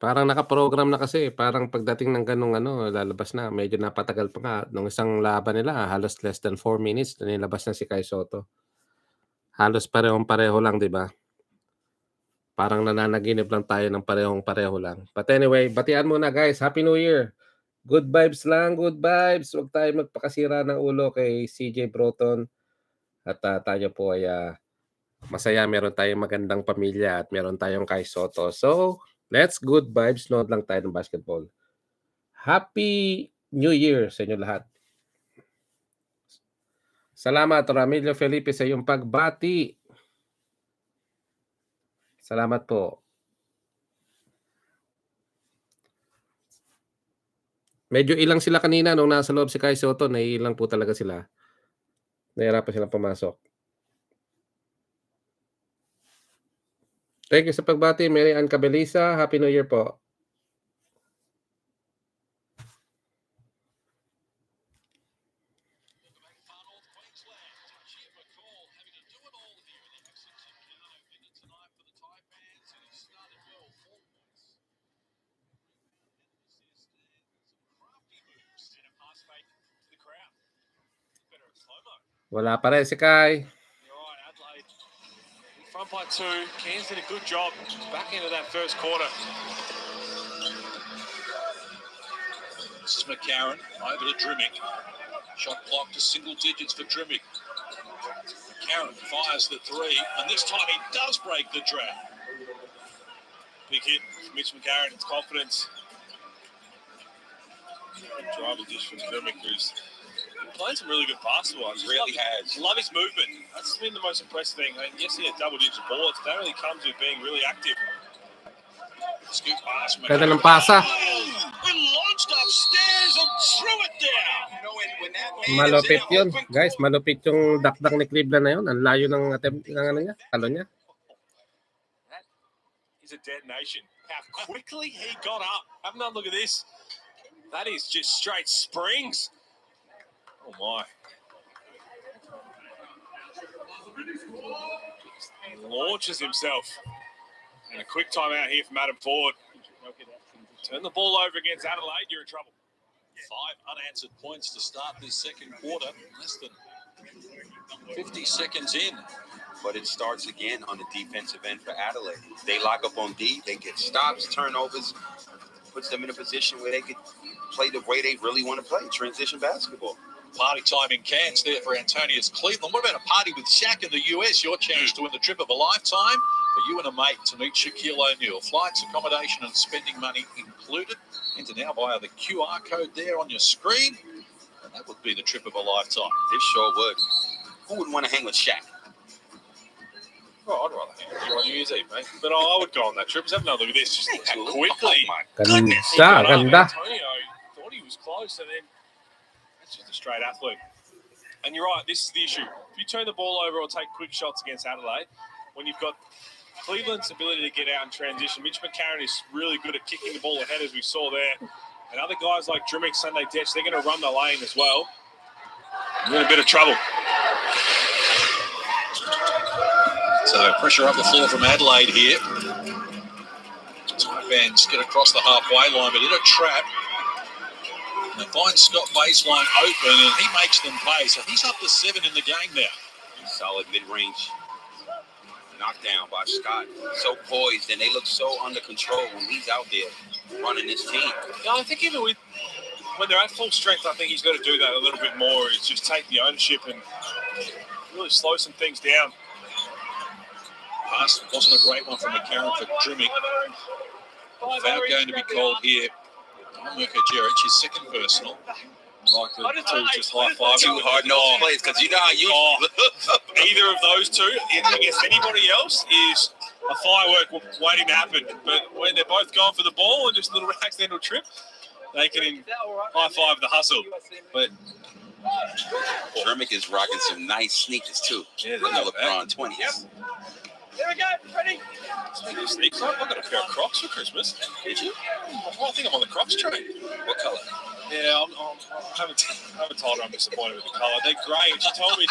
Parang nakaprogram na kasi, parang pagdating ng ganung lalabas na. Medyo napatagal pa nga. Nung isang laban nila, halos less than 4 minutes na nilabas na si Kai Sotto. Halos parehong-pareho lang, di ba? Parang nananaginip lang tayo ng parehong-pareho lang. But anyway, batian muna guys. Happy New Year! Good vibes lang, good vibes. Huwag tayo magpakasira ng ulo kay CJ Broton. At tayo po ay masaya. Meron tayong magandang pamilya at meron tayong Kai Sotto. So, let's good vibes. Nood lang tayo ng basketball. Happy New Year sa inyo lahat. Salamat, Ramilio Felipe, sa iyong pagbati. Salamat po. Medyo ilang sila kanina nung nasa loob si Kai Sotto. Naiilang po talaga sila. Nahirapan silang pumasok. Thank you sa pagbati, Mary Ann Cabelisa. Happy New Year po. Wala pa rin si Kai. Front by 2. Cairns did a good job back into that first quarter. This is McCarron over to Drumming. Shot clock to single digits for Drumming. McCarron fires the 3, and this time he does break the drought. Big hit from Mitch McCarron. It's confidence. Driver dish from Drumming, who's playing some really good basketball. He really has. Love his movement. That's been the most impressive thing. I mean, yes, he had double-digit boards. That really comes with being really active. Scoop pass. Ganda ng pasa. And launched upstairs and threw it down. Malupit yun. Guys, malupit yung dakdak ni Cleveland na yun. Ang layo ng attempt ng ano niya, talon niya. That is a detonation. How quickly he got up. Have another look at this. That is just straight springs. Oh my. He launches himself. And a quick time out here from Adam Ford. Turn the ball over against Adelaide, you're in trouble. 5 unanswered points to start this second quarter. Less than 50 seconds in. But it starts again on the defensive end for Adelaide. They lock up on D, they get stops, turnovers, puts them in a position where they could play the way they really want to play, transition basketball. Party time in Cairns there for Antonius Cleveland. What about a party with Shaq in the US? Your chance to win the trip of a lifetime for you and a mate to meet Shaquille O'Neal. Flights, accommodation and spending money included. Enter now via the QR code there on your screen. And that would be the trip of a lifetime. This sure would. Who wouldn't want to hang with Shaq? Oh, I'd rather hang with you on New Year's Eve, mate. But I would go on that trip. Let's have another look at this. Just how quickly. Oh my He Ganda, got up. ganda. Antonio thought he was close, and then that's just a straight athlete. And you're right, this is the issue. If you turn the ball over or take quick shots against Adelaide, when you've got Cleveland's ability to get out and transition, Mitch McCarron is really good at kicking the ball ahead, as we saw there. And other guys like Drimmick, Sunday Detch, they're going to run the lane as well. You're in a bit of trouble. So pressure up the floor from Adelaide here. Taipans get across the halfway line, but in a trap. They find Scott baseline open, and he makes them pay. So he's up to 7 in the game now. Solid mid-range knockdown by Scott. So poised, and they look so under control when he's out there running his team. Yeah, I think even when they're at full strength, I think he's got to do that a little bit more. Is just take the ownership and really slow some things down. Pass wasn't a great one from McCarron for Drimmick. Foul going to be called here. Mirko Jeric, his second personal. Like the two just high five. Two hard-nosed plays, because you know how you... Either of those two against anybody else is a firework waiting to happen. But when they're both going for the ball and just a little accidental trip, they can high five the hustle. But Drimmick is rocking some nice sneakers, too. Yeah, the LeBron 20s. Yep. There we go, ready? Sneaks up. I got a pair of Crocs for Christmas. Did you? I think I'm on the Crocs train. What colour? Yeah, I haven't told her I'm disappointed with the colour. They're grey, and she told me,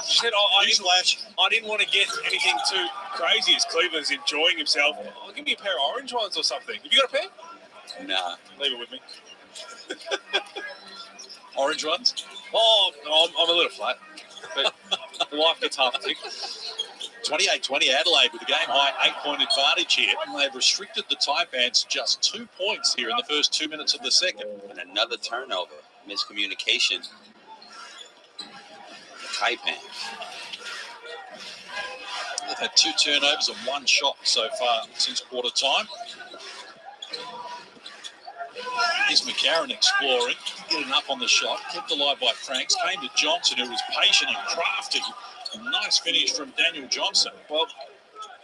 she said, I didn't want to get anything too crazy as Cleveland's enjoying himself. Oh, give me a pair of orange ones or something. Have you got a pair? Nah. Leave it with me. Orange ones? Oh, no, I'm a little flat, but life gets half a tick. 28-20 Adelaide with a game-high 8-point advantage here. And they've restricted the Taipans just 2 points here in the first 2 minutes of the second. And another turnover. Miscommunication. The Taipans. They've had 2 turnovers and 1 shot so far since quarter time. Here's McCarron exploring, getting up on the shot, kept alive by Franks, came to Johnson, who was patient and crafty. A nice finish from Daniel Johnson. Well,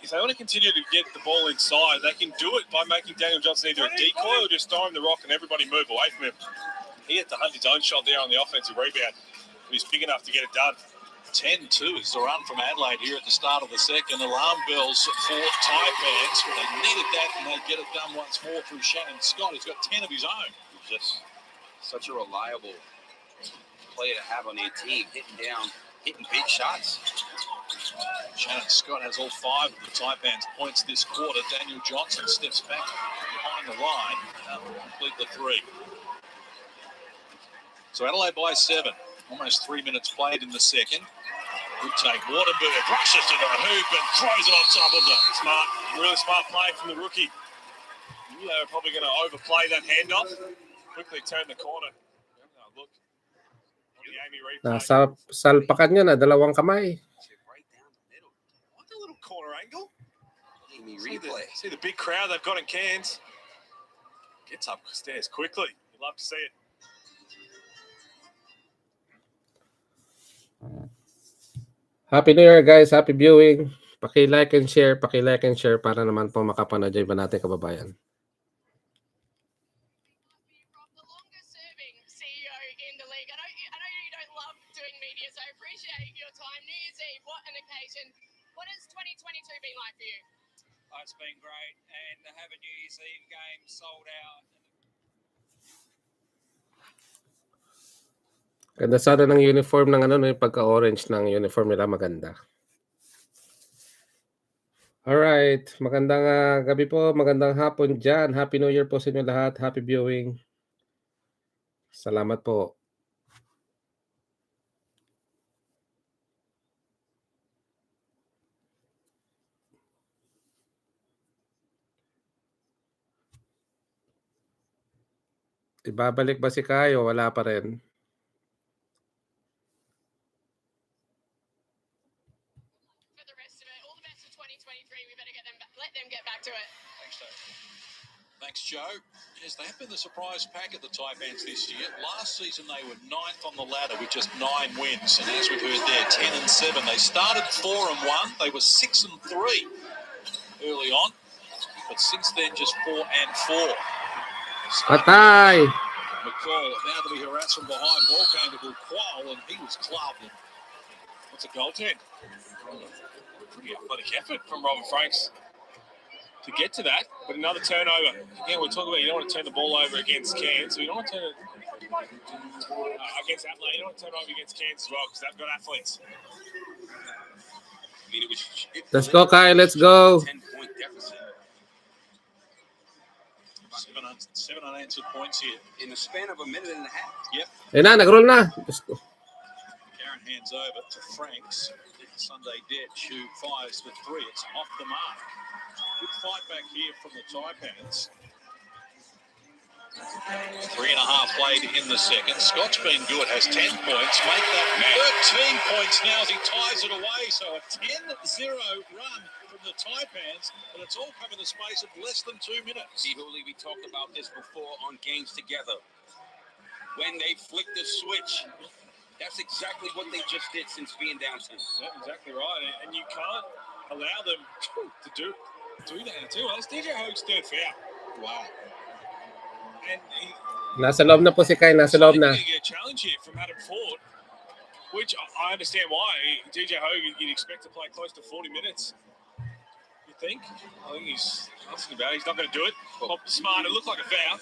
if they want to continue to get the ball inside, they can do it by making Daniel Johnson either a decoy or just throw him the rock and everybody move away from him. He had to hunt his own shot there on the offensive rebound. He's big enough to get it done. 10-2 is the run from Adelaide here at the start of the second. Alarm bells for Taipans, but they needed that, and they get it done once more through Shannon Scott. He's got 10 of his own. He's just such a reliable player to have on their team, hitting big shots. Shannon Scott has all 5 of the Taipans points this quarter. Daniel Johnson steps back behind the line and will complete the 3. So Adelaide by 7. Almost 3 minutes played in the second. Good take. Waterberg rushes to the hoop and throws it on top of them. Smart, really smart play from the rookie. Knew they were probably going to overplay that handoff. Quickly turn the corner. Look. Salpakan niya na dalawang kamay. What a little corner angle. Replay. See the big crowd they've got in Cairns. Gets up the stairs quickly. You'd love to see it. Happy New Year, guys. Happy viewing. Paki-like and share para naman po makapanood yung iba natin kababayan. The longest serving CEO in the league. doing media, so I appreciate your time. New Year's Eve, what an occasion. What has 2022 been like for you? It's been great, and to have a New Year's Eve game sold out. Ganda sana ng uniform ng ano, no, yung pagka-orange ng uniform nila maganda. Alright, magandang gabi po, magandang hapon dyan. Happy New Year po sa inyo lahat. Happy viewing. Salamat po. Ibabalik ba si Kayo? Wala pa rin. For the rest of it, all the best for 2023. We better let them get back to it. Thanks, Dave. Thanks, Joe. Yes, they have been the surprise pack at the Taipans this year. Last season they were 9th on the ladder with just 9 wins, and as we've heard there, 10-7. They started 4-1. They were 6-3 early on, but since then just 4-4. Patay! McCall now to be harassed from behind. Ball came to Bukwal, and he was clubbed. What's a goaltend? Pretty athletic effort from Robert Franks to get to that, but another turnover. Again, we're talking about you don't want to turn the ball over against Cairns, so you don't want to turn it against Adelaide. You don't want to turn it over against Cairns as well, because they've got athletes. I mean, Let's go, Kyle. Let's go. 10-point deficit. 7 unanswered points here. In the span of a minute and a half. Yep. Ayun na, nag-roll na. Karen hands over to Franks. Sunday Detch, who fires for 3. It's off the mark. Good fight back here from the Taipans. 3.5 played in the second. Scott's been good, has 10 points. Make that 13 points now as he ties it away. So a 10-0 run from the Taipans, and it's all come in the space of less than 2 minutes. See, Hooley, we talked about this before on Games Together. When they flick the switch, that's exactly what they just did since being down 10. Yeah, exactly right. And you can't allow them to do that too. That's DJ Hoag's third foul. Wow. And Nasa loob na po si Kai, nasa loob na. He's going to get a challenge here from Adam Ford, which I understand why. DJ Hoag, you'd expect to play close to 40 minutes. You think? I think he's asking about it. He's not going to do it. Smart. It looked like a foul.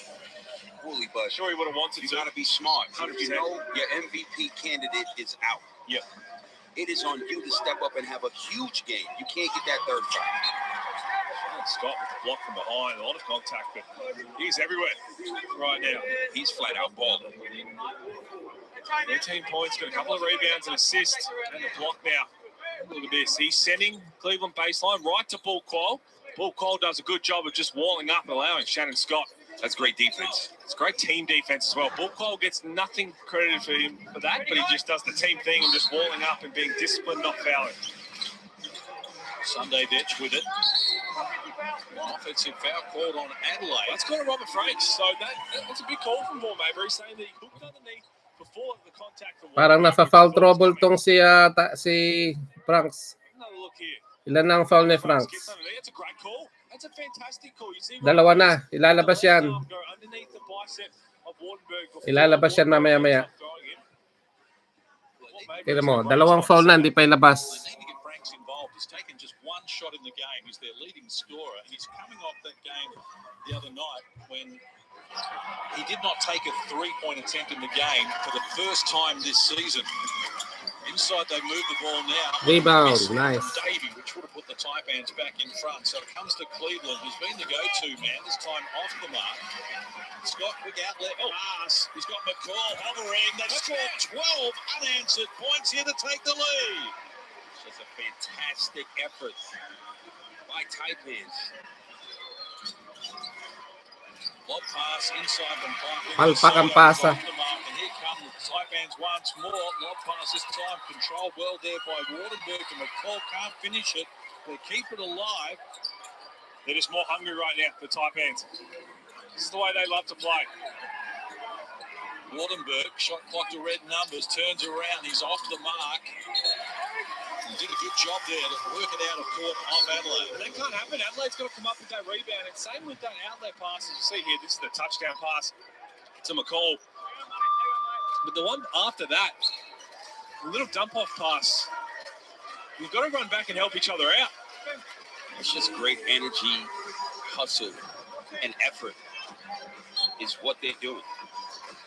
Hooley, but Sure, he would have wanted to. You got to be smart. 100%. You know your MVP candidate is out. Yep. It is on you to step up and have a huge game. You can't get that third foul. Scott with the block from behind, a lot of contact, but he's everywhere right now. He's flat out balling. 13 points, got a couple of rebounds and assists, and a block now. Look at this. He's sending Cleveland baseline right to Bukwal. Bukwal does a good job of just walling up and allowing Shannon Scott. That's great defense. It's great team defense as well. Bukwal gets nothing credited for him for that, but he just does the team thing and just walling up and being disciplined, not fouling. Sunday Detch with it. Offensive foul called on Adelaide. That's called a Robert Franks. So that's a big call from Paul Mabry, saying that he hooked underneath before the contact. Parang nasa-foul trouble tong si Franks. Another look here. Ilan na ang foul ni Franks? That's a great call. That's a fantastic call. You see, Dalawa na. Ilalabas yan. Ilalabas yan mamaya-maya. Tignan mo, dalawang foul na, hindi pa ilabas. He's taken just one shot in the game. He's their leading scorer, and he's coming off that game the other night when he did not take a three-point attempt in the game for the first time this season. Inside, they move the ball now. Rebound, nice. Davey, which would have put the Taipans back in front. So it comes to Cleveland, who's been the go-to man, this time off the mark. Scott, big outlet pass. He's got McCall hovering. They've scored 12 unanswered points here to take the lead. It's a fantastic effort by Taipans. Lob pass inside from Palpak ang pasa. And here come the Taipans once more. Lob pass this time controlled well there by Wardenberg, and McCall can't finish it. They keep it alive. They're just more hungry right now, the Taipans. This is the way they love to play. Wardenberg, shot clock to red numbers, turns around, he's off the mark. He did a good job there to work it out of court off Adelaide. That can't happen. Adelaide's got to come up with that rebound. And same with that outlet pass. As you see here, this is the touchdown pass to McCall. But the one after that, A little dump-off pass. We've got to run back and help each other out. It's just great energy, hustle, and effort is what they're doing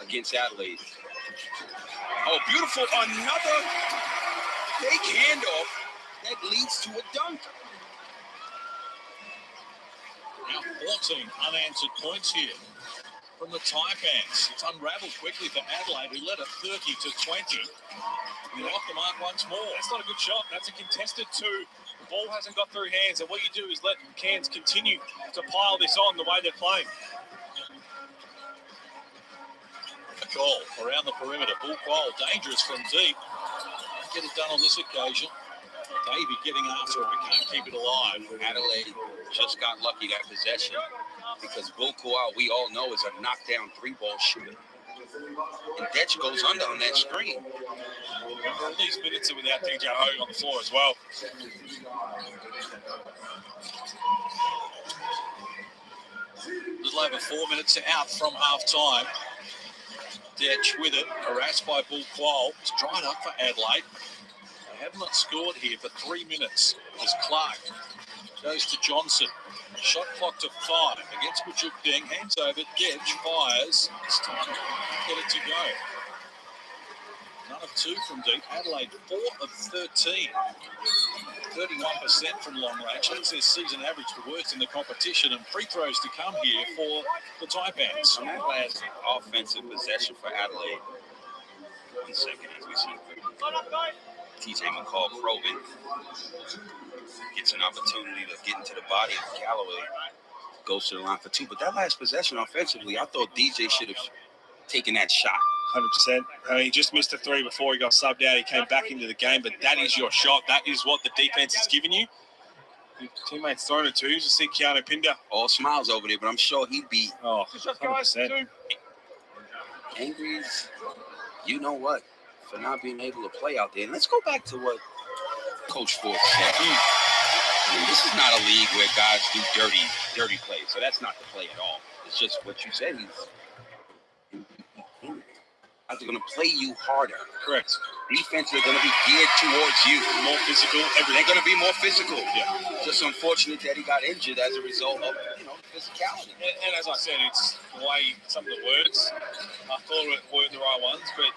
against Adelaide. Oh, beautiful. Another fake handoff that leads to a dunk. Now 14 unanswered points here from the Taipans. It's unravelled quickly for Adelaide, who led at 30-20. They off the mark once more. That's not a good shot. That's a contested two. The ball hasn't got through hands, and what you do is let Cairns continue to pile this on the way they're playing. A goal around the perimeter. Bull Quoll, dangerous from deep. Get it done on this occasion. Davey getting after it, but can't keep it alive. Adelaide just got lucky that possession because Bull Quoll, we all know, is a knockdown three-ball shooter. And Detch goes under on that screen. All these minutes are without DJ Hogue on the floor as well. Little over 4 minutes out from half-time. Detch with it, harassed by Bull Quoll. It's dried up for Adelaide. They have not scored here for 3 minutes as Clark goes to Johnson. Shot clock to 5 against Majuk Deng. Hands over, Detch fires. It's time to get it to go. None of 2 from deep. Adelaide 4 of 13. 31% from long range. That's their season average, the worst in the competition. And free throws to come here for the Taipans. On that last offensive possession for Adelaide, 1 second as we see TJ McCall probing, gets an opportunity to get into the body of Callaway, goes to the line for 2. But that last possession offensively, I thought DJ should have taken that shot. 100%. He just missed a 3 before he got subbed out. He came back into the game, but that is your shot. That is what the defense is giving you. Your teammates throwing it to you. Just see Keanu Pinder. All smiles over there, but I'm sure he'd be 100%. angry as you know what for not being able to play out there. And let's go back to what Coach Ford said. I mean, this is not a league where guys do dirty plays. So that's not the play at all. It's just what you said. He's going to play you harder. Correct. Defense are going to be geared towards you. More physical. They're going to be more physical. Yeah. Just unfortunate that he got injured as a result of, physicality. And as I said, it's the way some of the words, I thought weren't the right ones, but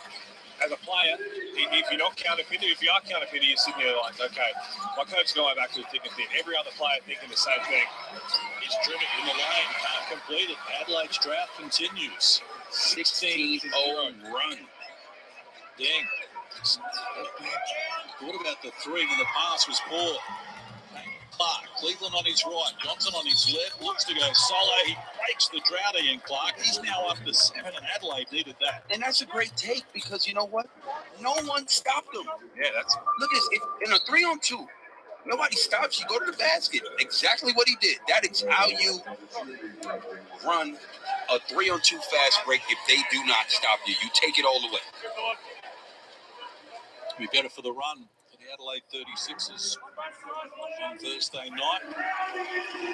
as a player, if you're not counter-pinder, if you are counter-pinder, you're sitting there like, okay, my coach going back to the thick and thin. Every other player thinking the same thing. He's driven in the lane, can't complete it. Adelaide's drought continues. 16-0 run. Dang. What about the 3 when the pass was poor? Clark, Cleveland on his right, Johnson on his left, looks to go solo. He breaks the drought, Ian Clark. He's now up to 7, and Adelaide needed that. And that's a great take because you know what? No one stopped him. Yeah, that's... Look at this. In a 3-on-2, nobody stops you. Go to the basket. Exactly what he did. That is how you run a 3-on-2 fast break. If they do not stop you, you take it all the way. Be better for the run for the Adelaide 36ers on Thursday night.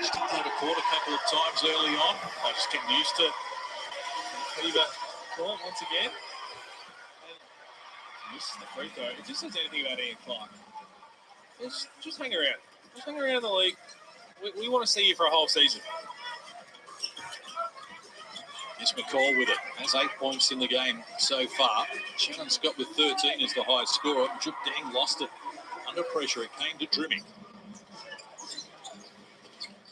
Stepped out of court a couple of times early on. I just getting used to fever court once again. And this is the free throw. It just says anything about Ian Clark. Just hang around. Just hang around the league. We want to see you for a whole season. It's McCall with it. Has 8 points in the game so far. Shannon Scott with 13 is the highest scorer. Juk Deng lost it under pressure. It came to Drimmy.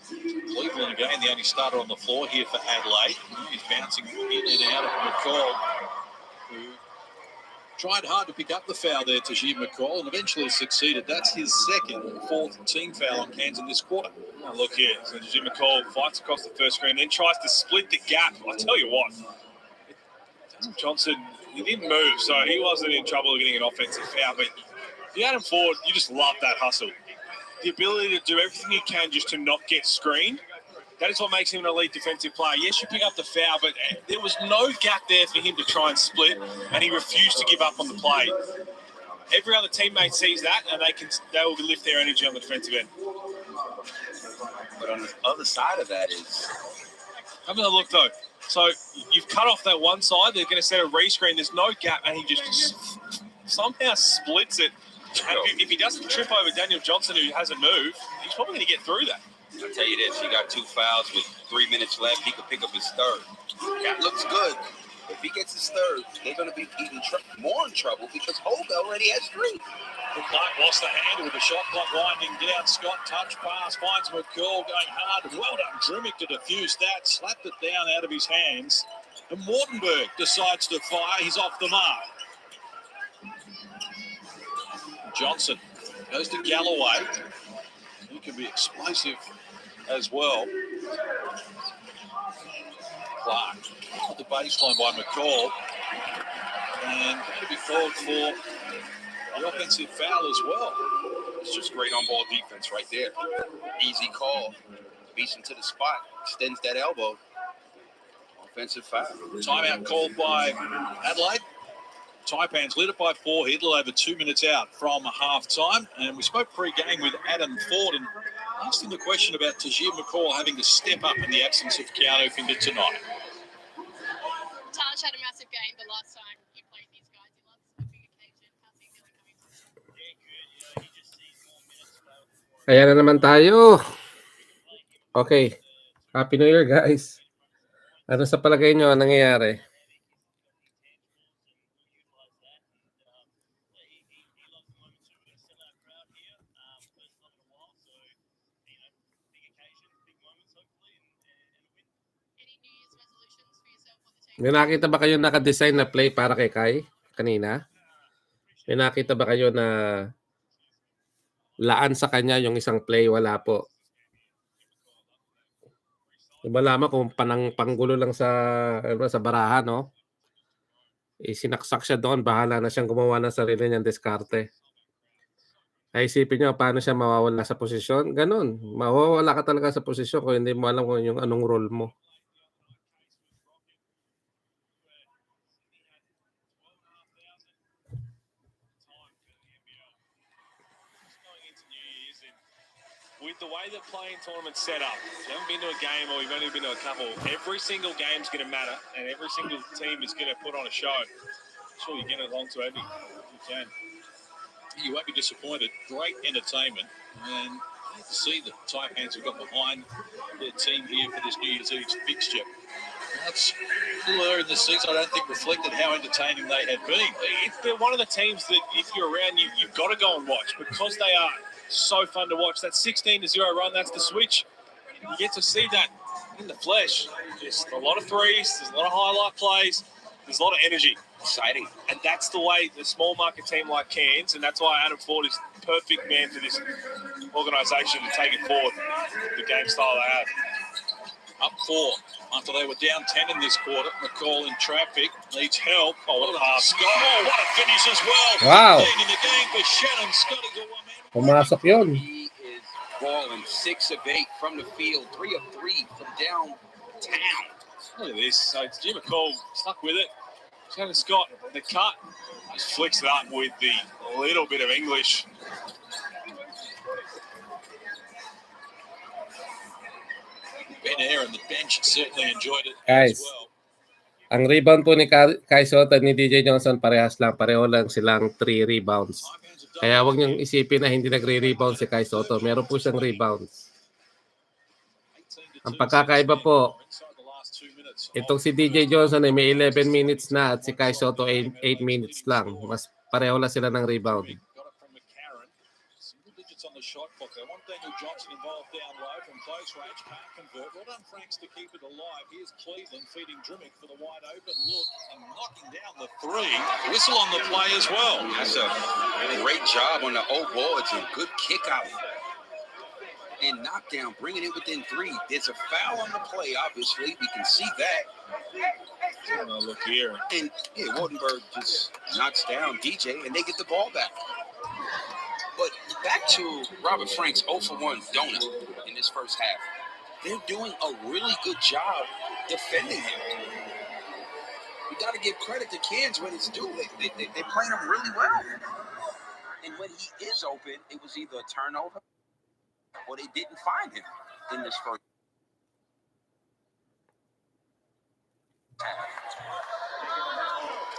Cleveland again, the only starter on the floor here for Adelaide. He's bouncing in and out of McCall, who tried hard to pick up the foul there to Tajib McCall and eventually succeeded. That's his second and 4th team foul on Cairns in this quarter. Oh, look here. So Jim McCall fights across the first screen, then tries to split the gap. I tell you what, Johnson, he didn't move, so he wasn't in trouble getting an offensive foul. But if you had him forward, you just love that hustle. The ability to do everything you can just to not get screened. That is what makes him an elite defensive player. Yes, you pick up the foul, but there was no gap there for him to try and split, and he refused to give up on the play. Every other teammate sees that, and they will lift their energy on the defensive end. But on the other side of that is... Have a look, though. So you've cut off that one side. They're going to set a rescreen. There's no gap, and he just somehow splits it. And if he doesn't trip over Daniel Johnson, who hasn't moved, he's probably going to get through that. I'll tell you this, he got 2 fouls with 3 minutes left. He could pick up his third. That looks good. If he gets his third, they're going to be even more in trouble because Hoga already has 3. Clark lost the handle with the shot clock winding down. Scott touch pass, finds McCall going hard. Well done, Drimmick to defuse that. Slapped it down out of his hands. And Wartenberg decides to fire. He's off the mark. Johnson goes to Galloway. He can be explosive as well. Clark at the baseline by McCall. And going to be called for the offensive foul as well. It's just great on-ball defense right there. Easy call. Beats him to the spot. Extends that elbow. Offensive foul. Timeout called by Adelaide. Taipans led it by 4, a little over 2 minutes out from half-time. And we spoke pre-game with Adam Ford and asked him the question about Tajir McCall having to step up in the absence of Keanu Pinder tonight. Taj had a massive game the last time he played these guys. He loves a big occasion. How's he feeling coming to? Ayan na naman tayo. Okay. Happy New Year, guys. Ano sa palagay nyo ang nangyayari? May nakita ba kayo naka-design na play para kay Kai kanina? May nakita ba kayo na laan sa kanya yung isang play? Wala po. Iba lamang kung panggulo lang sa barahan, no? Sinaksak siya doon, bahala na siyang gumawa ng sarili niyang diskarte. Ay isipin niyo paano siya mawawala sa posisyon? Ganun. Mawawala ka talaga sa posisyon kung hindi mo alam kung yung anong role mo. With the way the playing tournament's set up, if you haven't been to a game or you've only been to a couple, every single game's going to matter and every single team is going to put on a show. Sure, you get along to it if you can. You won't be disappointed. Great entertainment. And I hate to see the Taipans have got behind their team here for this New Year's Eve fixture. That's a little earlier in the season, I don't think reflected how entertaining they had been. They're one of the teams that if you're around, you've got to go and watch because they are so fun to watch. That 16-0 run, that's the switch. You get to see that in the flesh. Just a lot of threes, there's a lot of highlight plays, there's a lot of energy. Exciting. And that's the way the small market team like Cairns, and that's why Adam Ford is the perfect man for this organisation to take it forward, the game style they have. Up 4 after they were down 10 in this quarter. McCall in traffic, needs help. Oh, what a pass. Oh, what a finish as well. Wow. 15 in the game for Shannon. Scotty's a one-man. Pumasok yun. He is balling 6 of 8 from the field, 3 of 3 from downtown. Look at this. So it's Jim McCall stuck with it. Shannon Scott, the cut, just flicks it up with the little bit of English. Ben Air and the bench certainly enjoyed it Guys, as well. ang rebound po ni Kai Sotto at ni DJ Johnson parehas lang. Pareho lang silang 3 rebounds. Kaya huwag niyong isipin na hindi nagre-rebound si Kai Sotto. Meron po siyang rebounds. Ang pagkakaiba po, itong si DJ Johnson ay may 11 minutes na at si Kai Sotto 8 minutes lang. Mas pareho lang sila ng rebound. On the shot clock. They want Daniel Johnson involved down low from close range. Can't convert. Well done, Franks, to keep it alive. Here's Cleveland feeding Drimmick for the wide open look and knocking down the 3. Whistle on the play as well. That's a great job on the whole ball. It's a good kick out. And knockdown, bringing it within 3. There's a foul on the play, obviously. We can see that. Look here. And yeah, Wartenberg just knocks down DJ, and they get the ball back. But back to Robert Frank's 0 for 1 donut in this first half. They're doing a really good job defending him. We got to give credit to Cairns when it's due. They're playing him really well. And when he is open, it was either a turnover or they didn't find him in this first half.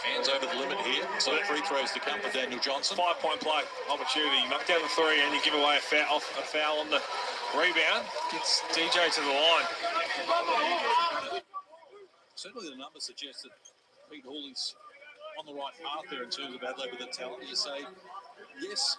Hands over the limit here. So free throws to come for Daniel Johnson. 5-point play opportunity. You knock down the three and you give away a foul on the rebound. Gets DJ to the line. Certainly the numbers suggest that Pete Hawley's on the right path there in terms of Adelaide with the talent. You say, yes,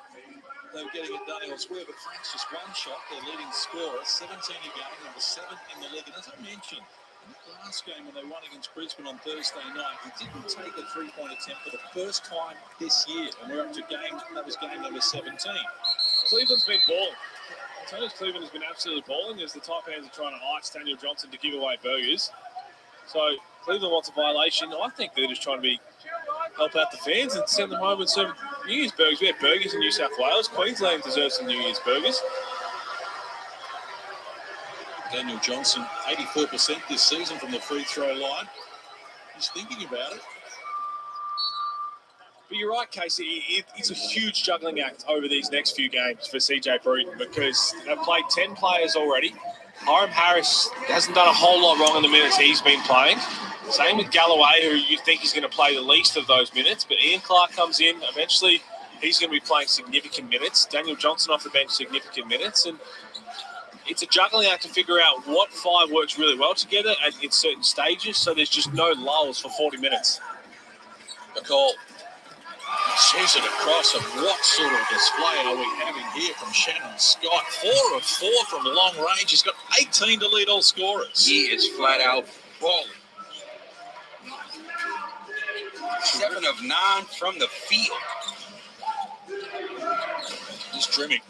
they were getting it done elsewhere, but Frank's just one shot. Their leading scorer, 17 a game, number 7 in the league. And as I mentioned, in the last game when they won against Brisbane on Thursday night, he didn't take a three-point attempt for the first time this year. And we're up to that was game number 17. Cleveland's been balling. I tell you, Cleveland has been absolutely balling as the Taipans are trying to ice Daniel Johnson to give away burgers. So Cleveland wants a violation. I think they're just trying to help out the fans and send them home with some New Year's burgers. We have burgers in New South Wales. Queensland deserves some New Year's burgers. Daniel Johnson, 84% this season from the free throw line. He's thinking about it. But you're right, Casey. It's a huge juggling act over these next few games for CJ Bruton because they've played 10 players already. Hiram Harris hasn't done a whole lot wrong in the minutes he's been playing. Same with Galloway, who you think is going to play the least of those minutes. But Ian Clark comes in. Eventually, he's going to be playing significant minutes. Daniel Johnson off the bench, significant minutes. And it's a juggling act to figure out what five works really well together in certain stages, so there's just no lulls for 40 minutes. McCall sees it across, and what sort of display are we having here from Shannon Scott? 4 of 4 from long range. He's got 18 to lead all scorers. He is flat out balling. 7 of 9 from the field. He's trimming.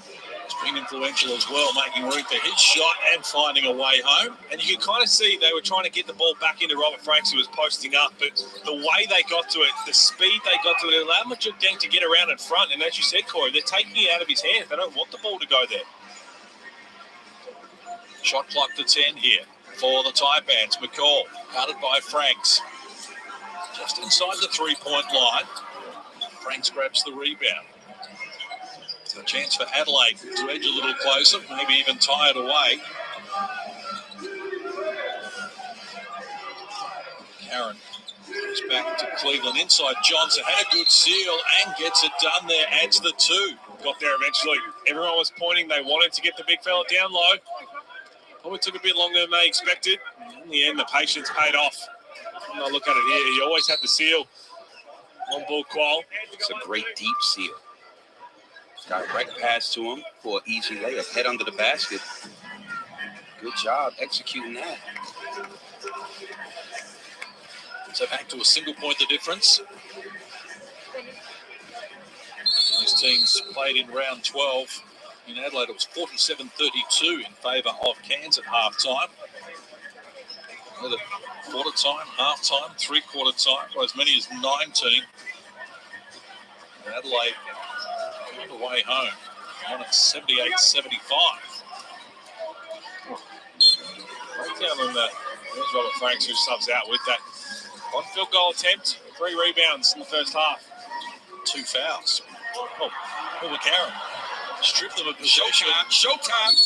He's been influential as well, making room for his shot and finding a way home. And you can kind of see they were trying to get the ball back into Robert Franks, who was posting up, but the way they got to it, the speed they got to it, it allowed Majok to get around in front. And as you said, Corey, they're taking it out of his hands. They don't want the ball to go there. Shot clock to 10 here for the Taipans. McCall, guarded by Franks. Just inside the three-point line. Franks grabs the rebound. It's a chance for Adelaide to edge a little closer, maybe even tie it away. Aaron goes back to Cleveland. Inside Johnson had a good seal and gets it done there. Adds the 2. Got there eventually. Everyone was pointing. They wanted to get the big fella down low. Probably took a bit longer than they expected. In the end, the patience paid off. I'll look at it here. You always have the seal on ball qual. It's a great deep seal. Direct pass to him for an easy layup. Head under the basket. Good job executing that. So back to a single point the difference. These teams played in round 12. In Adelaide, it was 47-32 in favour of Cairns at half-time. Another quarter time, half-time, three-quarter time, or as many as 19. And Adelaide on the way home, on at 78-75. Right down on the, there's Robert Franks who subs out with that one field goal attempt, 3 rebounds in the first half. 2 fouls. Oh, McCarron stripped them of possession. Showtime.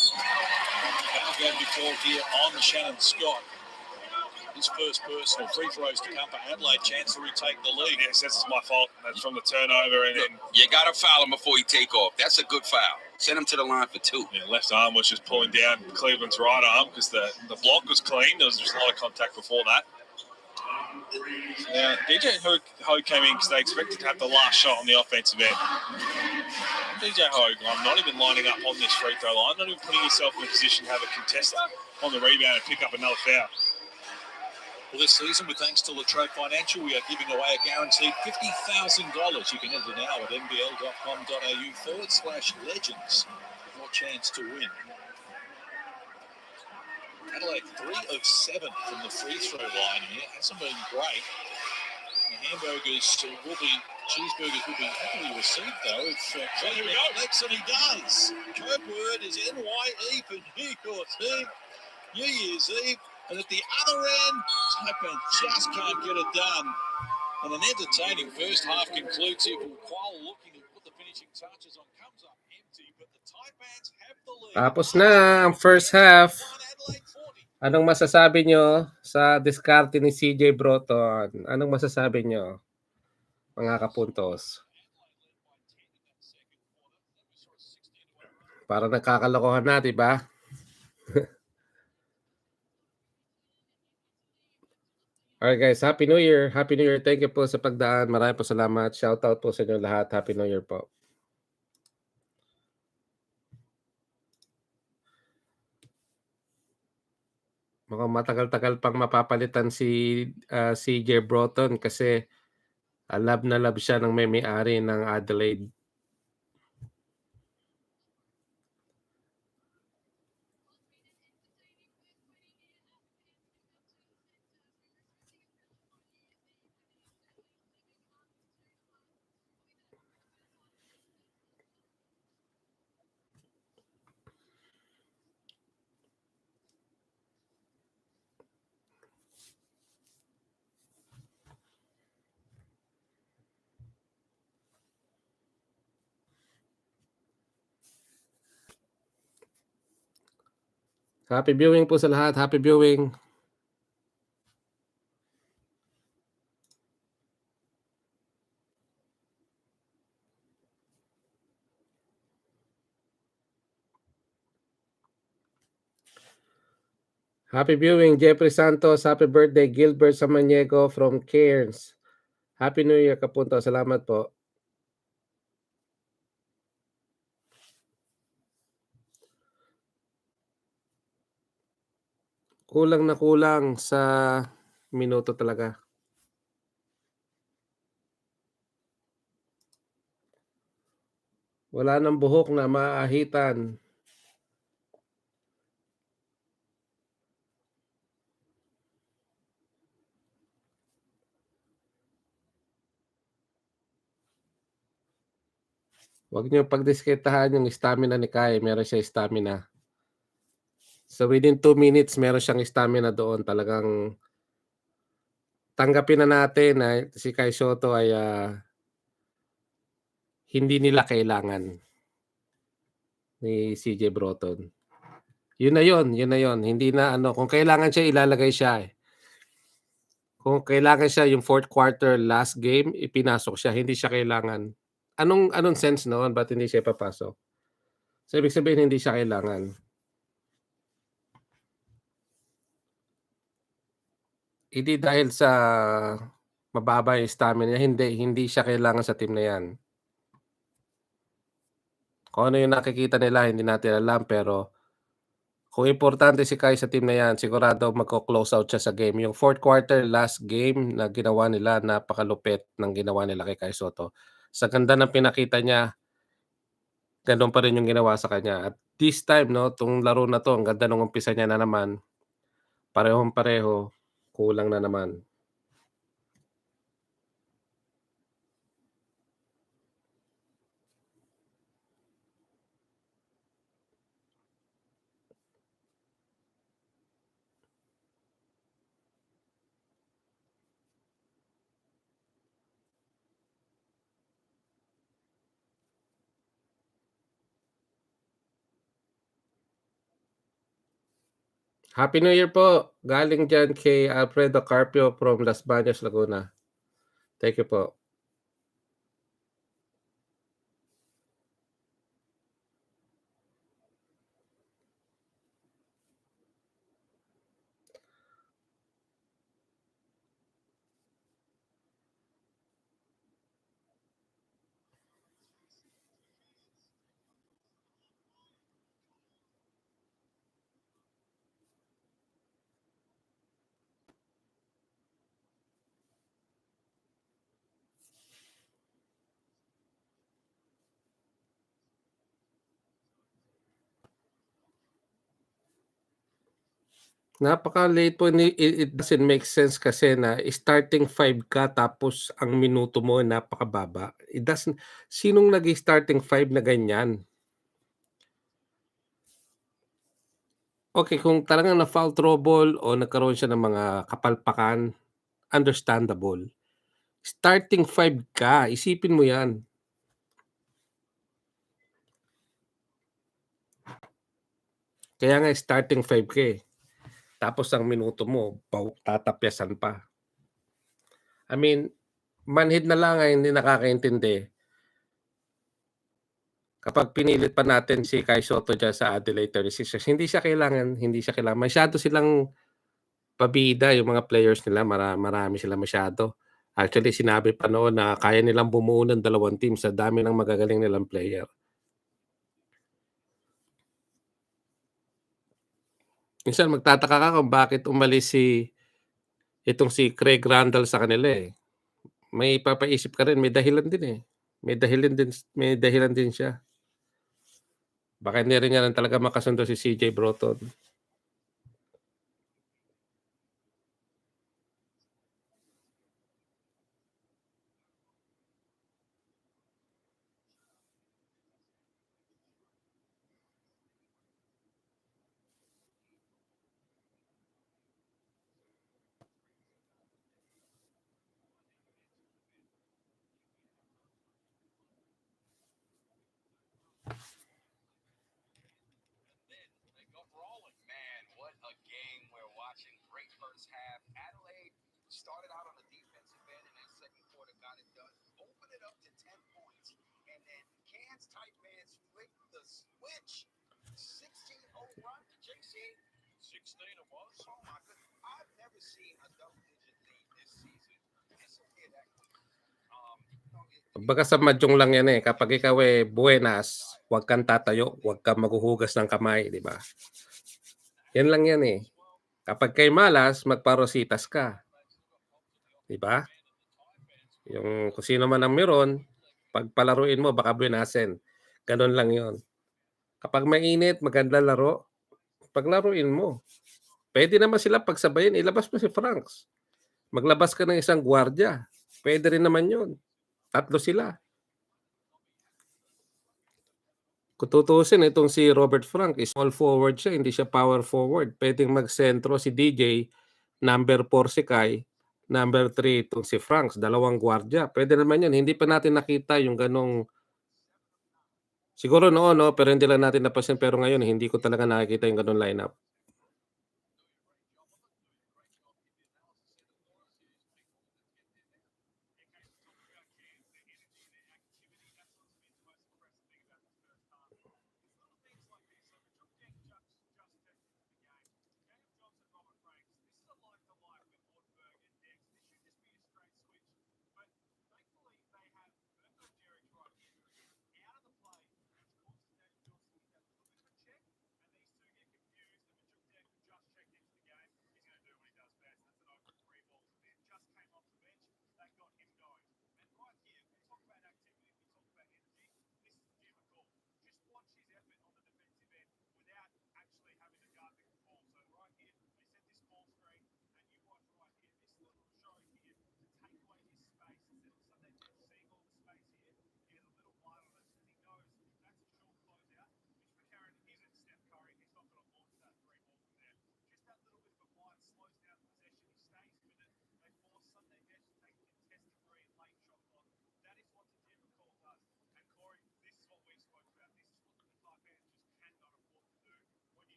Foul game before here on the Shannon Scott. His first personal. Free throws to come for Adelaide. Chance to retake the lead. Yes, that's my fault. That's from the turnover. And You got to foul him before you take off. That's a good foul. Send him to the line for 2. yeah, left arm was just pulling down Cleveland's right arm because the block was clean. There was just a lot of contact before that. Now, DJ Ho came in because they expected to have the last shot on the offensive end. DJ Ho, I'm not even lining up on this free throw line, not even putting yourself in a position to have a contest on the rebound and pick up another foul. Well, this season, with thanks to Latrobe Financial, we are giving away a guaranteed $50,000. You can enter now at nbl.com.au/legends. Your chance to win. Adelaide 3 of 7 from the free throw line here. Hasn't been great. The cheeseburgers will be happily received though. If Johnny reflects, and he does. Code word is NYE for New Year's Eve. New Year's Eve. And at the other end, Taipans just can't get it done. And an entertaining first half concludes here. Qual looking to put the finishing touches on. Comes up empty, but the Taipans have the lead. Tapos na ang first half. Anong masasabi nyo sa diskarte ni CJ Bruton? Anong masasabi nyo? mga kapuntos. Para nagkakalokohan na, di ba? Alright guys, Happy New Year. Happy New Year. Thank you po sa pagdaan. Maraming po salamat. Shout out po sa inyo lahat. Happy New Year po. Mukhang matagal-tagal pang mapapalitan si CJ Broughton kasi love na love siya ng may-ari ng Adelaide. Happy viewing po sa lahat. Happy viewing. Happy viewing, Jeffrey Santos. Happy birthday, Gilbert Samaniego from Cairns. Happy New Year, kapunto. Salamat po. Kulang na kulang sa minuto talaga. Wala nang buhok na maahitan. Huwag niyo pagdisketahan yung stamina ni Kai. Meron siya stamina. So within 2 minutes, meron siyang stamina doon. Talagang tanggapin na natin na si Kai Sotto ay hindi nila kailangan ni CJ Broughton. Yun na yun. Hindi na kung kailangan siya, ilalagay siya eh. Kung kailangan siya yung fourth quarter last game, ipinasok siya. Hindi siya kailangan. Anong sense noon? Ba't hindi siya papasok? So ibig sabihin, hindi siya kailangan. Hindi dahil sa mababa yung stamina niya. Hindi siya kailangan sa team na yan. Kung ano yung nakikita nila, hindi natin alam. Pero kung importante si Kai sa team na yan, sigurado magko-close out siya sa game. Yung fourth quarter last game na ginawa nila, napakalupit ng ginawa nila kay Kai Sotto. Sa ganda ng pinakita niya, ganoon pa rin yung ginawa sa kanya. At this time, itong laro na to, ang ganda nung umpisa niya na naman. Parehong-pareho, kulang na naman. Happy New Year po. Galing dyan kay Alfredo Carpio from Las Bañas, Laguna. Thank you po. Napaka-late po. It doesn't make sense kasi na starting 5 ka tapos ang minuto mo napakababa. It doesn't. Sinong nag-starting 5 na ganyan? Okay, kung talagang na-foul trouble o nagkaroon siya ng mga kapalpakan, understandable. Starting 5 ka, isipin mo yan. Kaya nga starting 5 ka eh. Tapos ang minuto mo, tatapyasan pa. I mean, manhid na lang ay hindi nakakaintindi. Kapag pinilit pa natin si Kai Sotto diyan sa Adelaide 36ers, hindi siya kailangan. Masyado silang pabida yung mga players nila, marami sila masyado. Actually, sinabi pa noon na kaya nilang bumuo ng 2 team sa dami ng magagaling nilang player. Minsan magtataka ka kung bakit umalis itong si Craig Randall sa kanila, eh. May papaisip ka rin, may dahilan din, eh. May dahilan din siya. Baka hindi rin niya talaga makasundo si CJ Broughton. They got rolling. Man, what a game we're watching. Great first half. Adelaide started out on the defensive end and then second quarter got it done. Opened it up to 10 points. And then Cairns Taipans flicked the switch. 16-0 run to JC. 16 it was. Oh my goodness. I've never seen a double-digit lead this season. Disappear that quick. Kumbaga sa madyong lang yan, eh. Kapag ikaw buenas, huwag kang tatayo, huwag kang maghuhugas ng kamay, di ba? Yan lang yan, eh. Kapag kay malas, magparositas ka. Di ba? Yung kung sino man ang meron, pagpalaruin mo, baka buenasin. Ganon lang yon. Kapag mainit, maganda laro, paglaruin mo. Pwede naman sila pagsabayin, ilabas mo si Franks. Maglabas ka ng isang gwardiya. Pwede rin naman yon. 3 sila. Kung tutuusin, itong si Robert Frank is small forward siya, hindi siya power forward. Pwedeng magsentro si DJ, number 4 si Kai, number 3 itong si Franks, 2 gwardiya. Pwede naman yun. Hindi pa natin nakita yung ganong, siguro noon, no, pero hindi lang natin napansin. Pero ngayon, hindi ko talaga nakikita yung ganong lineup.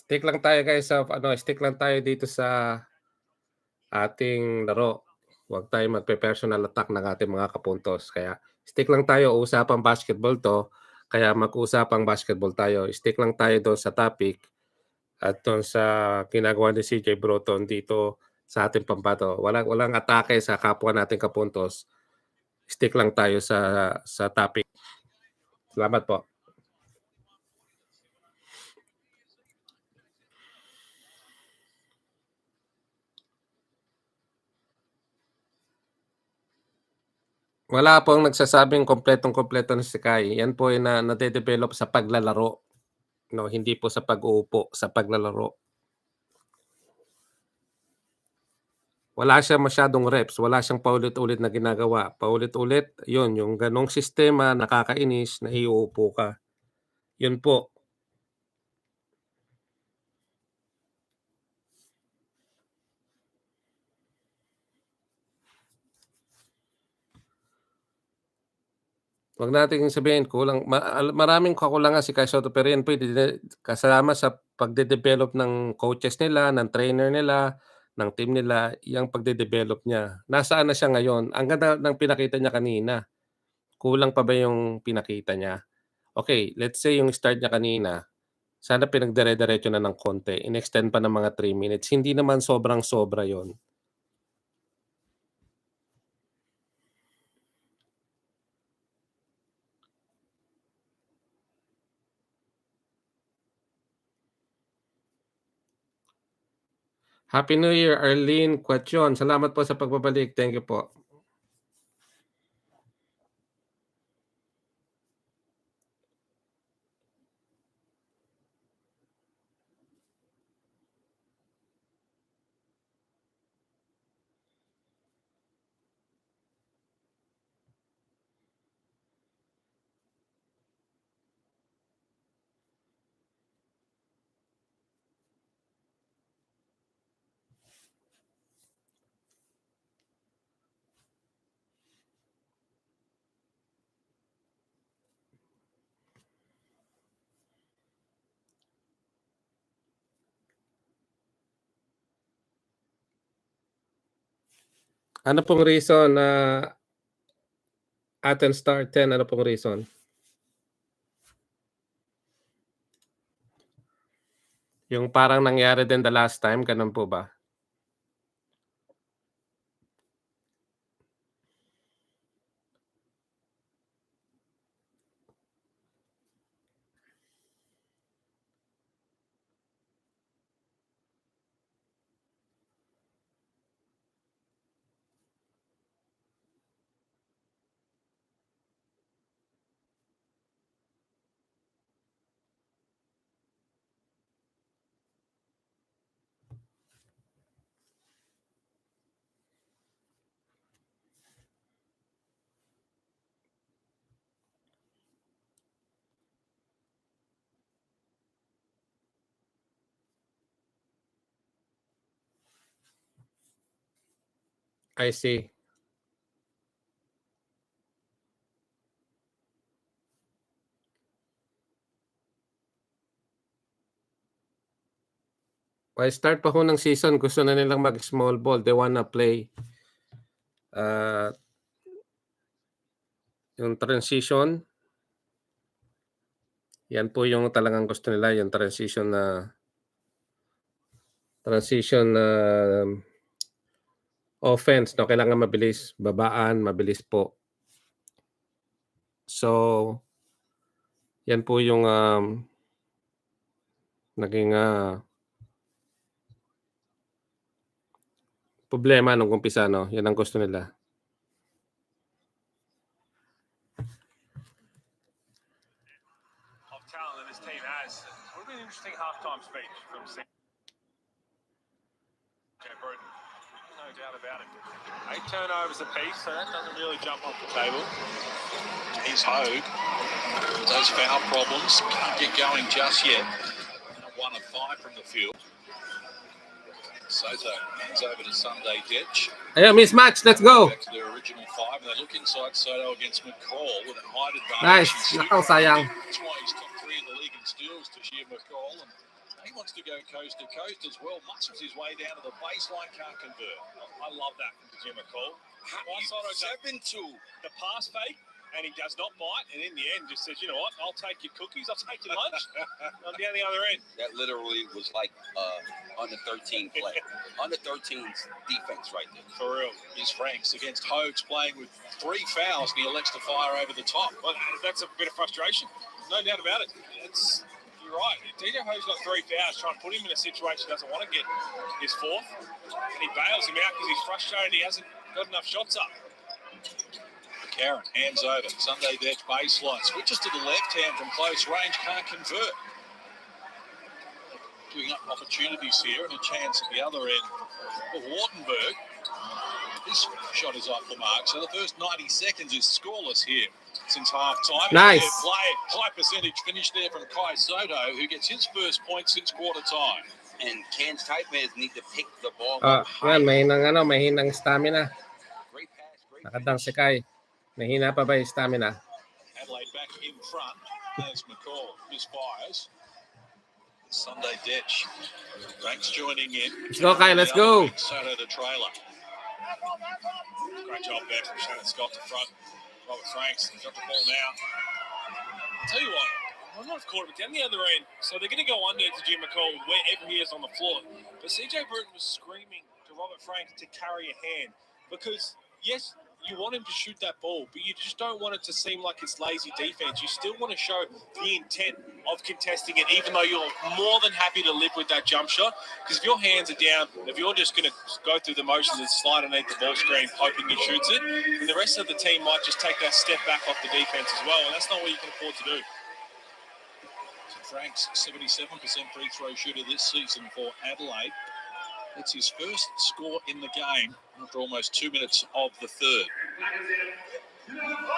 Stick lang tayo guys sa stick lang tayo dito sa ating laro. Huwag tayo magpe-personal attack ng ating mga kapuntos. Kaya stick lang tayo, usapang basketball to. Kaya mag-usapang basketball tayo. Stick lang tayo doon sa topic at doon sa ginagawa ni CJ Broughton dito sa ating pambato. Walang atake sa kapwa nating kapuntos. Stick lang tayo sa topic. Salamat po. Wala pong nagsasabing kompletong-kompleto na si Kai. Yan po ay nade-develop sa paglalaro. No, hindi po sa pag-uupo, sa paglalaro. Wala siya masyadong reps, wala siyang paulit-ulit na ginagawa. Paulit-ulit, yun, yung ganong sistema, nakakainis, naiuupo ka. Yun po. Huwag nating sabihin kulang, maraming kakulangan si Sotto, pero yan po kasama sa pagde-develop ng coaches nila, ng trainer nila, ng team nila, yang pagde-develop niya. Nasaan na siya ngayon? Ang ganda ng pinakita niya kanina. Kulang pa ba yung pinakita niya? Okay, let's say yung start niya kanina, sana pinagdire-diretso na ng konti, in-extend pa ng mga 3 minutes. Hindi naman sobrang-sobra yon. Happy New Year, Arlene Quachon. Salamat po sa pagbabalik. Thank you po. Ano pong reason na Athens Star 10? Ano pong reason? Yung parang nangyari din the last time, ganun po ba? I see. Well, start pa ho ng season, gusto na nilang mag-small ball. They wanna play yung transition. Yan po yung talagang gusto nila, yung transition offense, no? Kailangan mabilis, babaan, mabilis po. So, yan po yung naging problema nung umpisa, no? Yan ang gusto nila. Of talent that this team has. Would have been an interesting halftime speech from CJ Bruton. No doubt about it. 8 turnovers apiece, so that doesn't really jump off the table. Here's Hogue. Those foul problems can't get going just yet. 1 of 5 from the field. Sotto hands over to Sunday Ditch. Ayan, mismatch. Let's go. Back to their original 5, and they look inside Sotto against McCall with a height Nice. advantage. Nakaw, sayang. That's why he's top 3 in the league in steals to sheer McCall, and he wants to go coast to coast as well. Muscles his way down to the baseline, can't convert. I love that from Jim McCall. Sotto 7-2. the pass fake, and he does not bite, and in the end just says, you know what, I'll take your cookies, I'll take your lunch. I'm down the other end. That literally was like under 13 play. Under 13's defense right there. For real. His Franks against Hogues playing with 3 fouls, and he elects to fire over the top. Well, that's a bit of frustration, no doubt about it. You're right. DJ Hogue's got 3 fouls, trying to put him in a situation he doesn't want to get his 4th, and he bails him out because he's frustrated he hasn't got enough shots up. Karen hands over. Sunday Ditch baseline. Switches to the left hand from close range. Can't convert. Giving up opportunities here and a chance at the other end for Wartenberg. His shot is off the mark. So the first 90 seconds is scoreless here since half time. Nice. High percentage finish there from Sotto, who gets his first point since quarter time. And Cairns Taipans need to pick the ball Yan, up high. mahinang stamina. Great pass, great Nakadang finish. si Kai. Mahina pa ba yung stamina? Adelaide back in front as McCall misfires. Sunday Detch. Franks joining in. Let's go, Kai. Let's go. Sotto to trailer. Great job there from Shannon Scott to front. Robert Franks got the ball now. I'll tell you what, I'm not caught it down the other end. So they're going to go under to Jim McCall wherever he is on the floor. But CJ Bruton was screaming to Robert Franks to carry a hand because, yes, you want him to shoot that ball, but you just don't want it to seem like it's lazy defense. You still want to show the intent of contesting it, even though you're more than happy to live with that jump shot. Because if your hands are down, if you're just going to go through the motions and slide underneath the ball screen, hoping he shoots it, then the rest of the team might just take that step back off the defense as well, and that's not what you can afford to do. So Franks, 77% free throw shooter this season for Adelaide. It's his first score in the game after almost 2 minutes of the third.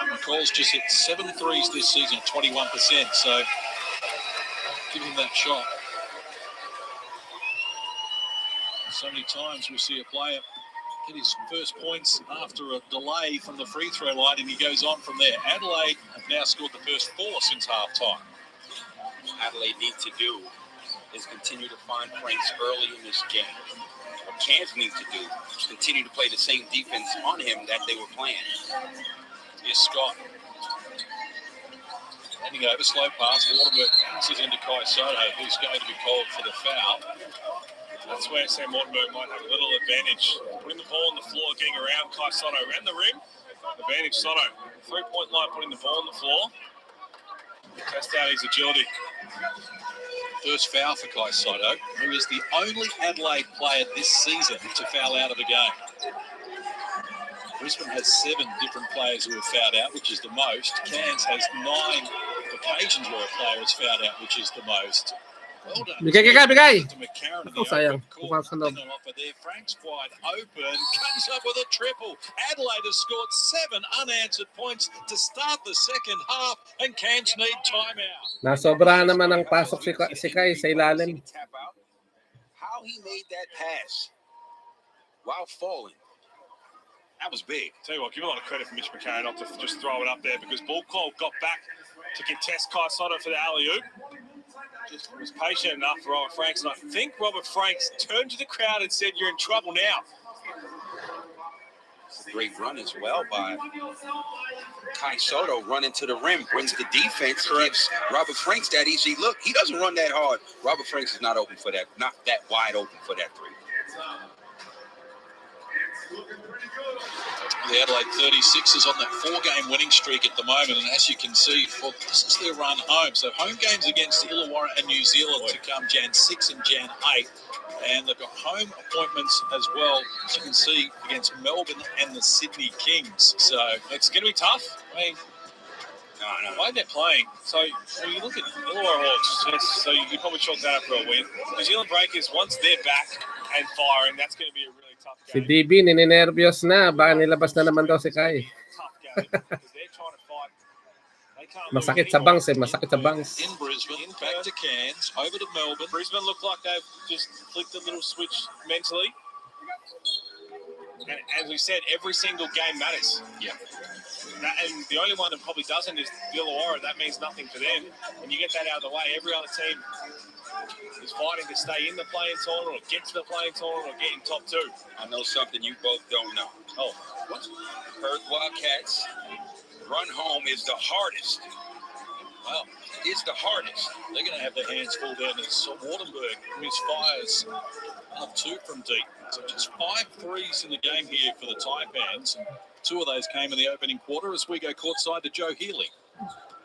McCall's just hit 7 threes this season at 21%, so give him that shot. So many times we see a player get his first points after a delay from the free throw line, and he goes on from there. Adelaide have now scored the first 4 since halftime. Adelaide needs to do is continue to find Franks early in this game. What Cairns needs to do is continue to play the same defense on him that they were playing. Here's Scott. Handing over, slow pass. Waterberg bounces into Kai Sotto, who's going to be called for the foul. That's where Sam Waterberg might have a little advantage. Putting the ball on the floor, getting around Kai Sotto around the rim. Advantage Sotto. 3-point line, putting the ball on the floor. Test out his agility. First foul for Kai Sotto, who is the only Adelaide player this season to foul out of a game. Brisbane has 7 different players who have fouled out, which is the most. Cairns has 9 occasions where a player has fouled out, which is the most. Well done. Bigay. To McCarron in Oh, the sayang. open court. Mukhang sa loob. Nothing on offer there. Frank's wide open. Comes up with a triple. Adelaide has scored 7 unanswered points to start the second half, and Cairns need timeout. Nasobrahan naman ang pasok si Kai sa ilalim. How he made that pass while falling. That was big. Tell you what, give a lot of credit for Mitch McCarron not to just throw it up there because Ball Cole got back to contest Kai Sotto for the alley-oop. Just was patient enough for Robert Franks, and I think Robert Franks turned to the crowd and said, "You're in trouble now." Great run as well by Kai Sotto, running to the rim, brings the defense, gives Robert Franks that easy look. He doesn't run that hard. Robert Franks is not open for that, not that wide open for that three. The Adelaide 36ers on that 4-game winning streak at the moment, and as you can see, well, this is their run home. So home games against Illawarra and New Zealand to come Jan 6 and Jan 8, and they've got home appointments as well, as you can see, against Melbourne and the Sydney Kings. So It's going to be tough. I mean, the way they're playing. So when you look at Illawarra Hawks, yes, so you could probably chalk that up for a win. New Zealand Breakers, once they're back and firing, that's going to be a really tough Si game. DB, nininervyos na. Baka nilabas na naman daw si Kai. Tough game because they're trying to fight. They can't lose Masakit sa anymore. bangs masakit sa bangs. in Brisbane, back to Cairns, over to Melbourne. Brisbane look like they've just flicked a little switch mentally. And as we said, every single game matters. Yeah. And the only one that probably doesn't is Illawarra. That means nothing for them. When you get that out of the way, every other team is fighting to stay in the playing tournament or get to the playing tournament or get in top 2. I know something you both don't know. Oh, what? Perth Wildcats run home is the hardest. Well, It's the hardest. they're going to have their hands full down as Waterberg misfires 2 from deep. So just 5 threes in the game here for the Taipans. And 2 of those came in the opening quarter as we go courtside to Joe Healy.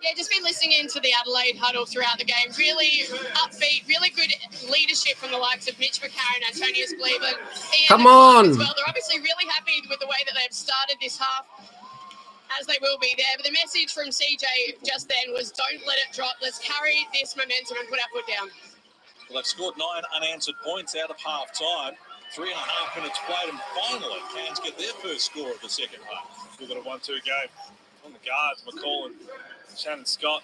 Yeah, just been listening into the Adelaide huddle throughout the game. Really upbeat, really good leadership from the likes of Mitch McCarron, Antonius Cleveland. Come on! As well. They're obviously really happy with the way that they've started this half, as they will be there. But the message from CJ just then was, don't let it drop. Let's carry this momentum and put our foot down. Well, they've scored 9 unanswered points out of half time. 3.5 minutes played, and finally, Cairns get their first score of the second half. We've got a 1-2 game. On the guards, McCall and Shannon Scott.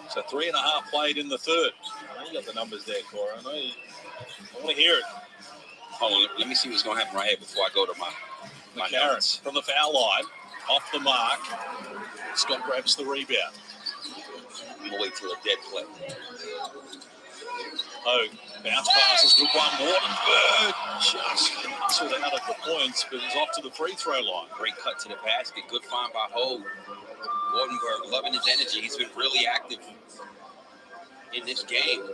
So 3.5 played in the third. You got the numbers there, Cora. I want to hear it. Hold on, let me see what's going to happen right here before I go to McCarron from the foul line, off the mark. Scott grabs the rebound. I'm gonna wait till a dead play. Oh, bounce passes, good one. Wardenberg just hustled out of the points, but is off to the free throw line. Great cut to the basket. Good find by Ho. Wardenberg loving his energy. He's been really active in this game.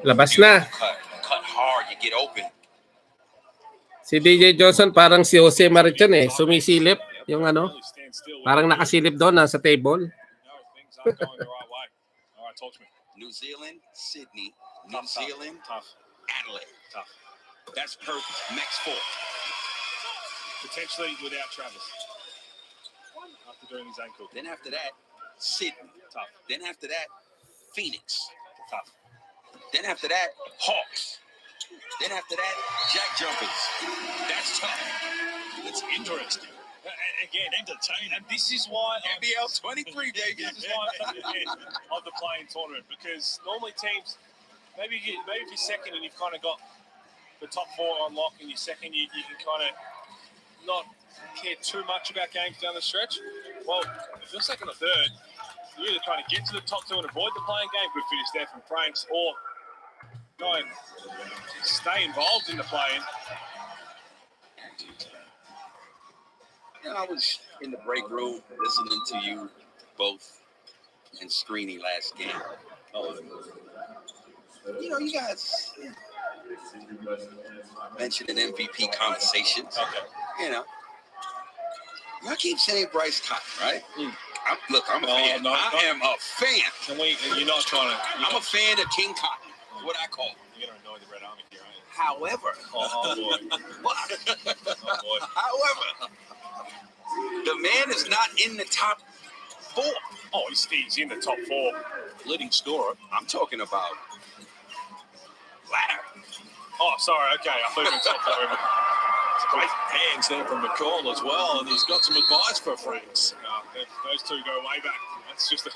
Labas na. Cut hard, you get open. Si DJ Johnson parang si Jose Marichan eh. Sumisilip. Yung ano. Parang nakasilip doon sa table. Things aren't going the right way. All right, talk to me. New Zealand, Sydney. New Tough. Zealand, Adelaide. Tough. That's Perth next 4. Potentially without Travis. After doing his ankle. Then after that, Sydney. Tough. Then after that, Phoenix. Tough. Then after that, Hawks. Then after that, Jack Jumpers. That's tough. It's interesting. Again, entertaining. And this is why NBL 23, baby. This is why I'm at the end of the playing tournament, because normally teams, maybe if you're second and you've kind of got the top 4 on lock, and you're second, you can kind of not care too much about games down the stretch. Well, if you're second or third, you're either trying to get to the top 2 and avoid the playing game, good finish there from Franks, or go and stay involved in the playing. I was in the break room listening to you both and Screeny last game. You know, you guys mentioned an MVP conversation. Okay. You know, I keep saying Bryce Cotton, right? I'm a fan. No, I am a fan. And you're not trying to. I'm a fan of King Cotton, what I call him. You're going to annoy the Red Army here, aren't you? However, Oh, boy. Oh, boy. however, the man is not in the top 4. Oh, he's in the top 4 leading scorer. I'm talking about ladder. Oh, sorry. Okay, I thought you were top 4. Great hands there from McCall as well, and he's got some advice for Franks. Those two go way back. That's just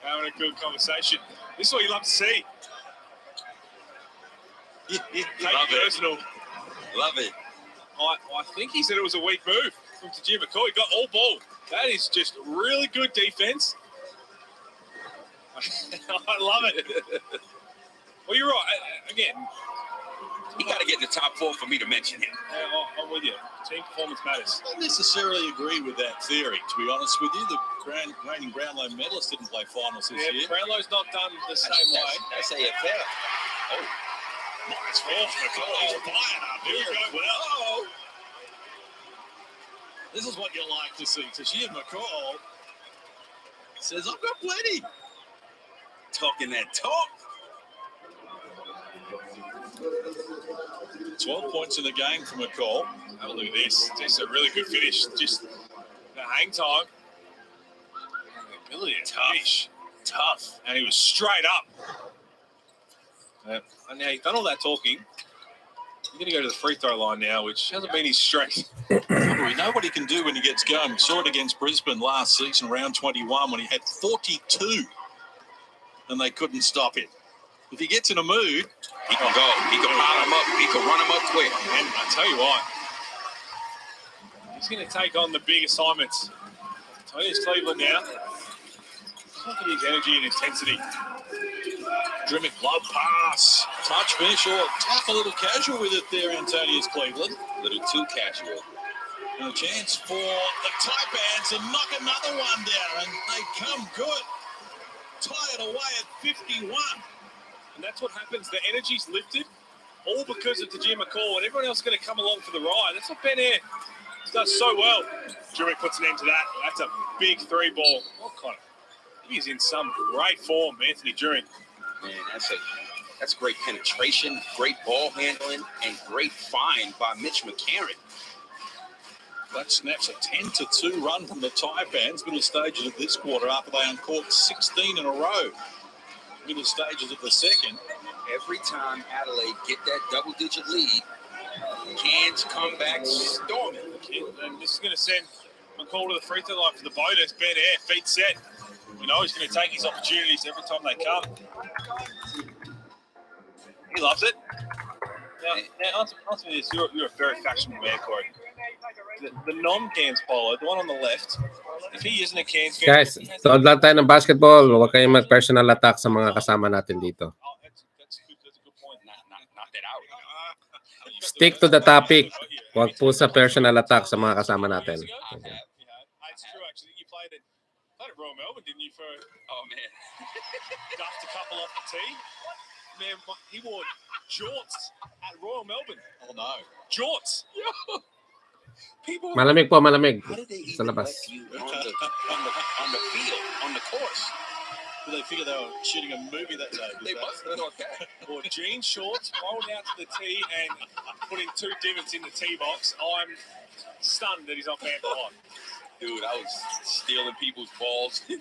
having a good conversation. This is what you love to see. Love Take personal. Love it. I think he said it was a weak move from Tajir McCall. He got all ball. That is just really good defense. I love it. Well, you're right. Again, He got to get in the top 4 for me to mention him. I'm with you. Team performance matters. I don't necessarily agree with that theory, to be honest with you. The reigning Brownlow medalist didn't play finals this year. Brownlow's not done the same way. That's AFL. Oh, Nice force, McCall. He's fired up. Here we go. Well, This is what you like to see. Tajir McCall says, I've got plenty. talking that talk. 12 points in the game from McCall. Oh, look at this. Just a really good finish. Just the hang time. The ability to finish. Tough. And he was straight up. And now he's done all that talking. He's going to go to the free throw line now, which hasn't been his strength. We know what he can do when he gets going. We saw it against Brisbane last season, round 21, when he had 42 and they couldn't stop him. If he gets in a mood, He can go. He can pile him up. He can run him up quick. And I tell you what, he's going to take on the big assignments. Tony's Cleveland now. Look at his energy and intensity. Drimmick, love pass, touch finish, or tough, a little casual with it there, Antonius Cleveland. A little too casual. And a chance for the Taipans to knock another one down, and they come good. Tie it away at 51. And that's what happens. The energy's lifted, all because of Tajir McCall, and everyone else is going to come along for the ride. That's what Ben Air does so well. Drury puts an end to that. That's a big 3-ball. What kind of? He's in some great form, Anthony Drury. Man, that's great penetration, great ball handling, and great find by Mitch McCarron. That snaps a 10-2 run from the Taipans, middle stages of this quarter, after they uncorked 16 in a row. Middle stages of the second. Every time Adelaide get that double-digit lead, Cairns come back storming. And this is going to send McCall to the free throw line for the bonus. Ben Air, feet set. You know he's going to take his opportunities every time they come. He loves it. Now answer me this. You're a very fashionable man, Corey. The non-Cairns bowler, the one on the left, if he isn't a Cairns fan... Guys, tuod lang tayo ng basketball. Huwag kayong mag-personal attack sa mga kasama natin dito. That's a good point. Knock that out. Stick to the topic. Huwag po sa personal attack sa mga kasama natin. Okay. It's true, actually. You played at Royal Melbourne, didn't you? Oh, man. Duffed a couple off the tee. Man, he wore jorts at Royal Melbourne. Oh, no. Jorts. Malamig po, malamig. How did they Sa even labas. let you on the field, on the course? Well, they figured they were shooting a movie that day. They must have thought that. Wore jean shorts, rolled out to the tee, and put in 2 divots in the tee box. I'm stunned that he's not banned for life. Dude, I was stealing people's balls. He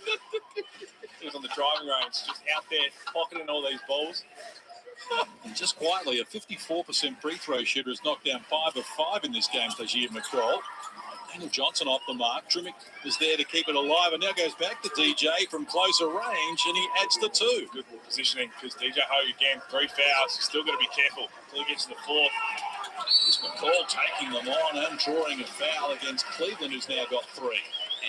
was on the driving range, just out there pocketing all these balls. And just quietly, a 54% free throw shooter has knocked down 5 of 5 in this game, Tajir McCall. Daniel Johnson off the mark. Trimmick is there to keep it alive and now goes back to DJ from closer range and he adds the 2. Good positioning because DJ Ho, again, 3 fouls. Still got to be careful until he gets to the 4th. Is McCall taking them on and drawing a foul against Cleveland, who's now got 3.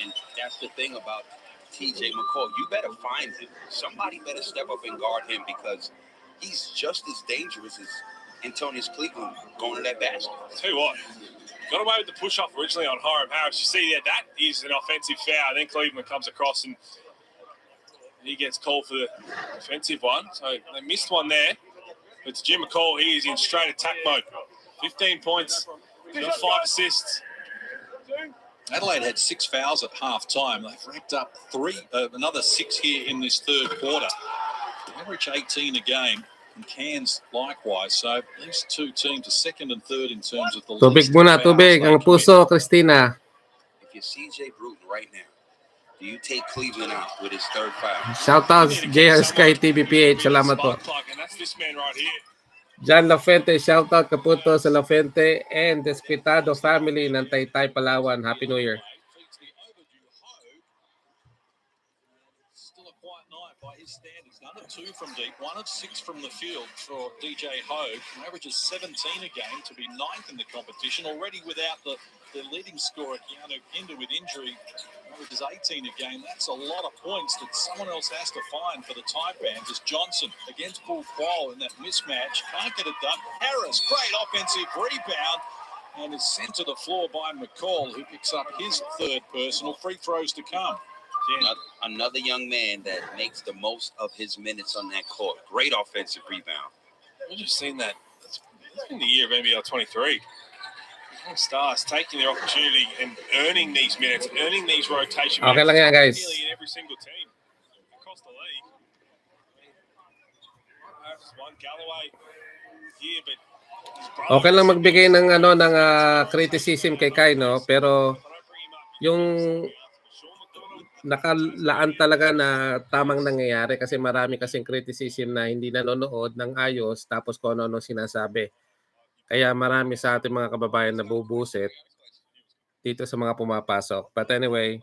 And that's the thing about TJ McCall. You better find him. Somebody better step up and guard him because he's just as dangerous as Antonius Cleveland going to that basket. Tell you what, got away with the push-off originally on Hiram Harris. You see there, that is an offensive foul. Then Cleveland comes across and he gets called for the defensive one. So they missed one there. But to Jim McCall, he is in straight attack mode. 15 points, got 5 assists. Adelaide had 6 fouls at half-time. They've racked up another 6 here in this third quarter. Average 18 a game. And Cairns likewise. So these 2 teams are second and third in terms of the Tubig muna, tubig. Ang puso, Christina. If you're CJ Bruton right now, do you take Cleveland out with his 3rd foul? Shout out JR Sky TVPH. Salamat po. And that's this man right here. John Lafente, shout out kapunto sa Lafente and Despitado family ng Taytay, Palawan. Happy New Year. Still a quiet night by his standards. None of 2 from deep, 1 of 6 from the field for DJ Hogue, who averages 17 a game to be 9th in the competition, already without the leading scorer, Keanu Kinda, with injury. Averages 18 a game. That's a lot of points that someone else has to find for the Taipans. As Johnson against Paul Quall in that mismatch. Can't get it done. Harris, great offensive rebound. And is sent to the floor by McCall, who picks up his 3rd personal. Free throws to come. Another young man that makes the most of his minutes on that court. Great offensive rebound. We've just seen that. It's been the year of NBL 23. Stars taking their opportunity and earning these minutes, earning these rotation minutes. Okay lang yan, guys. Nearly in every single team across the league. Perhaps one Galloway here, but his brother... Okay lang magbigay ng criticism kay Kai, no? Pero yung nakalaan talaga na tamang nangyayari kasi marami kasing criticism na hindi nanonood ng ayos tapos kung ano sinasabi. Kaya marami sa ating mga kababayan na bubusit dito sa mga pumapasok. But anyway,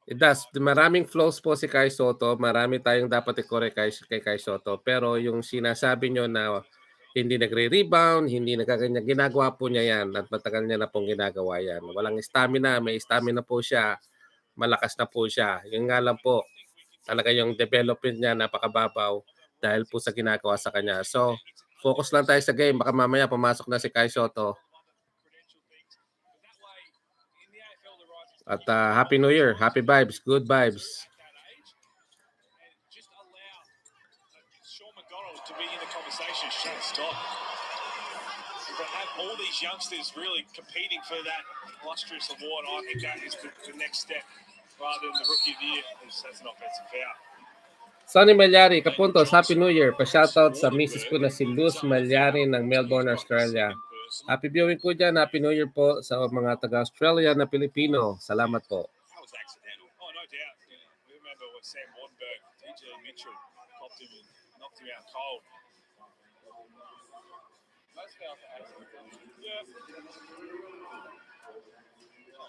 it does. Maraming flaws po si Kai Sotto. Marami tayong dapat i-correct kay Kai Sotto. Pero yung sinasabi nyo na hindi nagre-rebound, hindi nagkaganyan, ginagawa po niya yan at matagal niya na pong ginagawa yan. Walang stamina, may stamina po siya. Malakas na po siya. Yung nga lang po, talaga yung development niya napakababaw dahil po sa ginagawa sa kanya. So, focus lang tayo sa game. Baka mamaya pumasok na si Kai Sotto. At Happy New Year. Happy vibes. Good vibes. To be in the conversation, shut stop. To have all these youngsters really competing for that illustrious award, I think that is the next step rather than the Rookie of the Year. That's an offensive foul. Sonny Malyari, Kapuntos, Happy New Year. Pa-shoutout sa misis ko na si Luz Malyari ng Melbourne, Australia. Happy viewing po dyan. Happy New Year po sa mga taga-Australia na Pilipino. Salamat po. Oh, no doubt. We remember when Sam Wardenberg, DJ Mitchell, popped him and knocked him out cold. Most fouls are accidents. Yeah.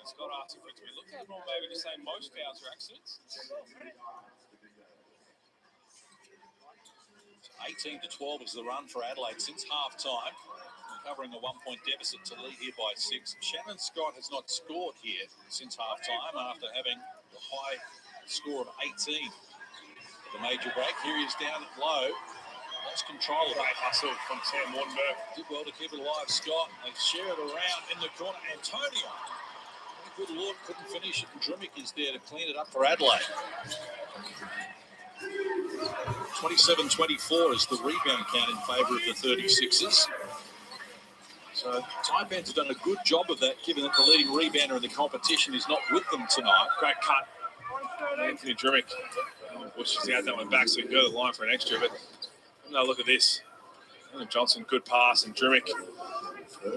Scott asked if it to be looked at, or maybe to say most fouls are accidents. 18-12 is the run for Adelaide since half-time. Covering a 1-point deficit to lead here by 6. Shannon Scott has not scored here since half-time after having a high score of 18. The major break. Here he is down low. Lost control of it. Great hustle from Sam Wardenberg. Did well to keep it alive, Scott. They share it around in the corner. Antonio. Good look. Couldn't finish it. And Drimmick is there to clean it up for Adelaide. 27-24 is the rebound count in favour of the 36ers. So Taipans have done a good job of that, given that the leading rebounder in the competition is not with them tonight. Great cut. Anthony Drimmick pushes out that one back so he can go to the line for an extra. But no, look at this. Johnson, good pass, and Drimmick,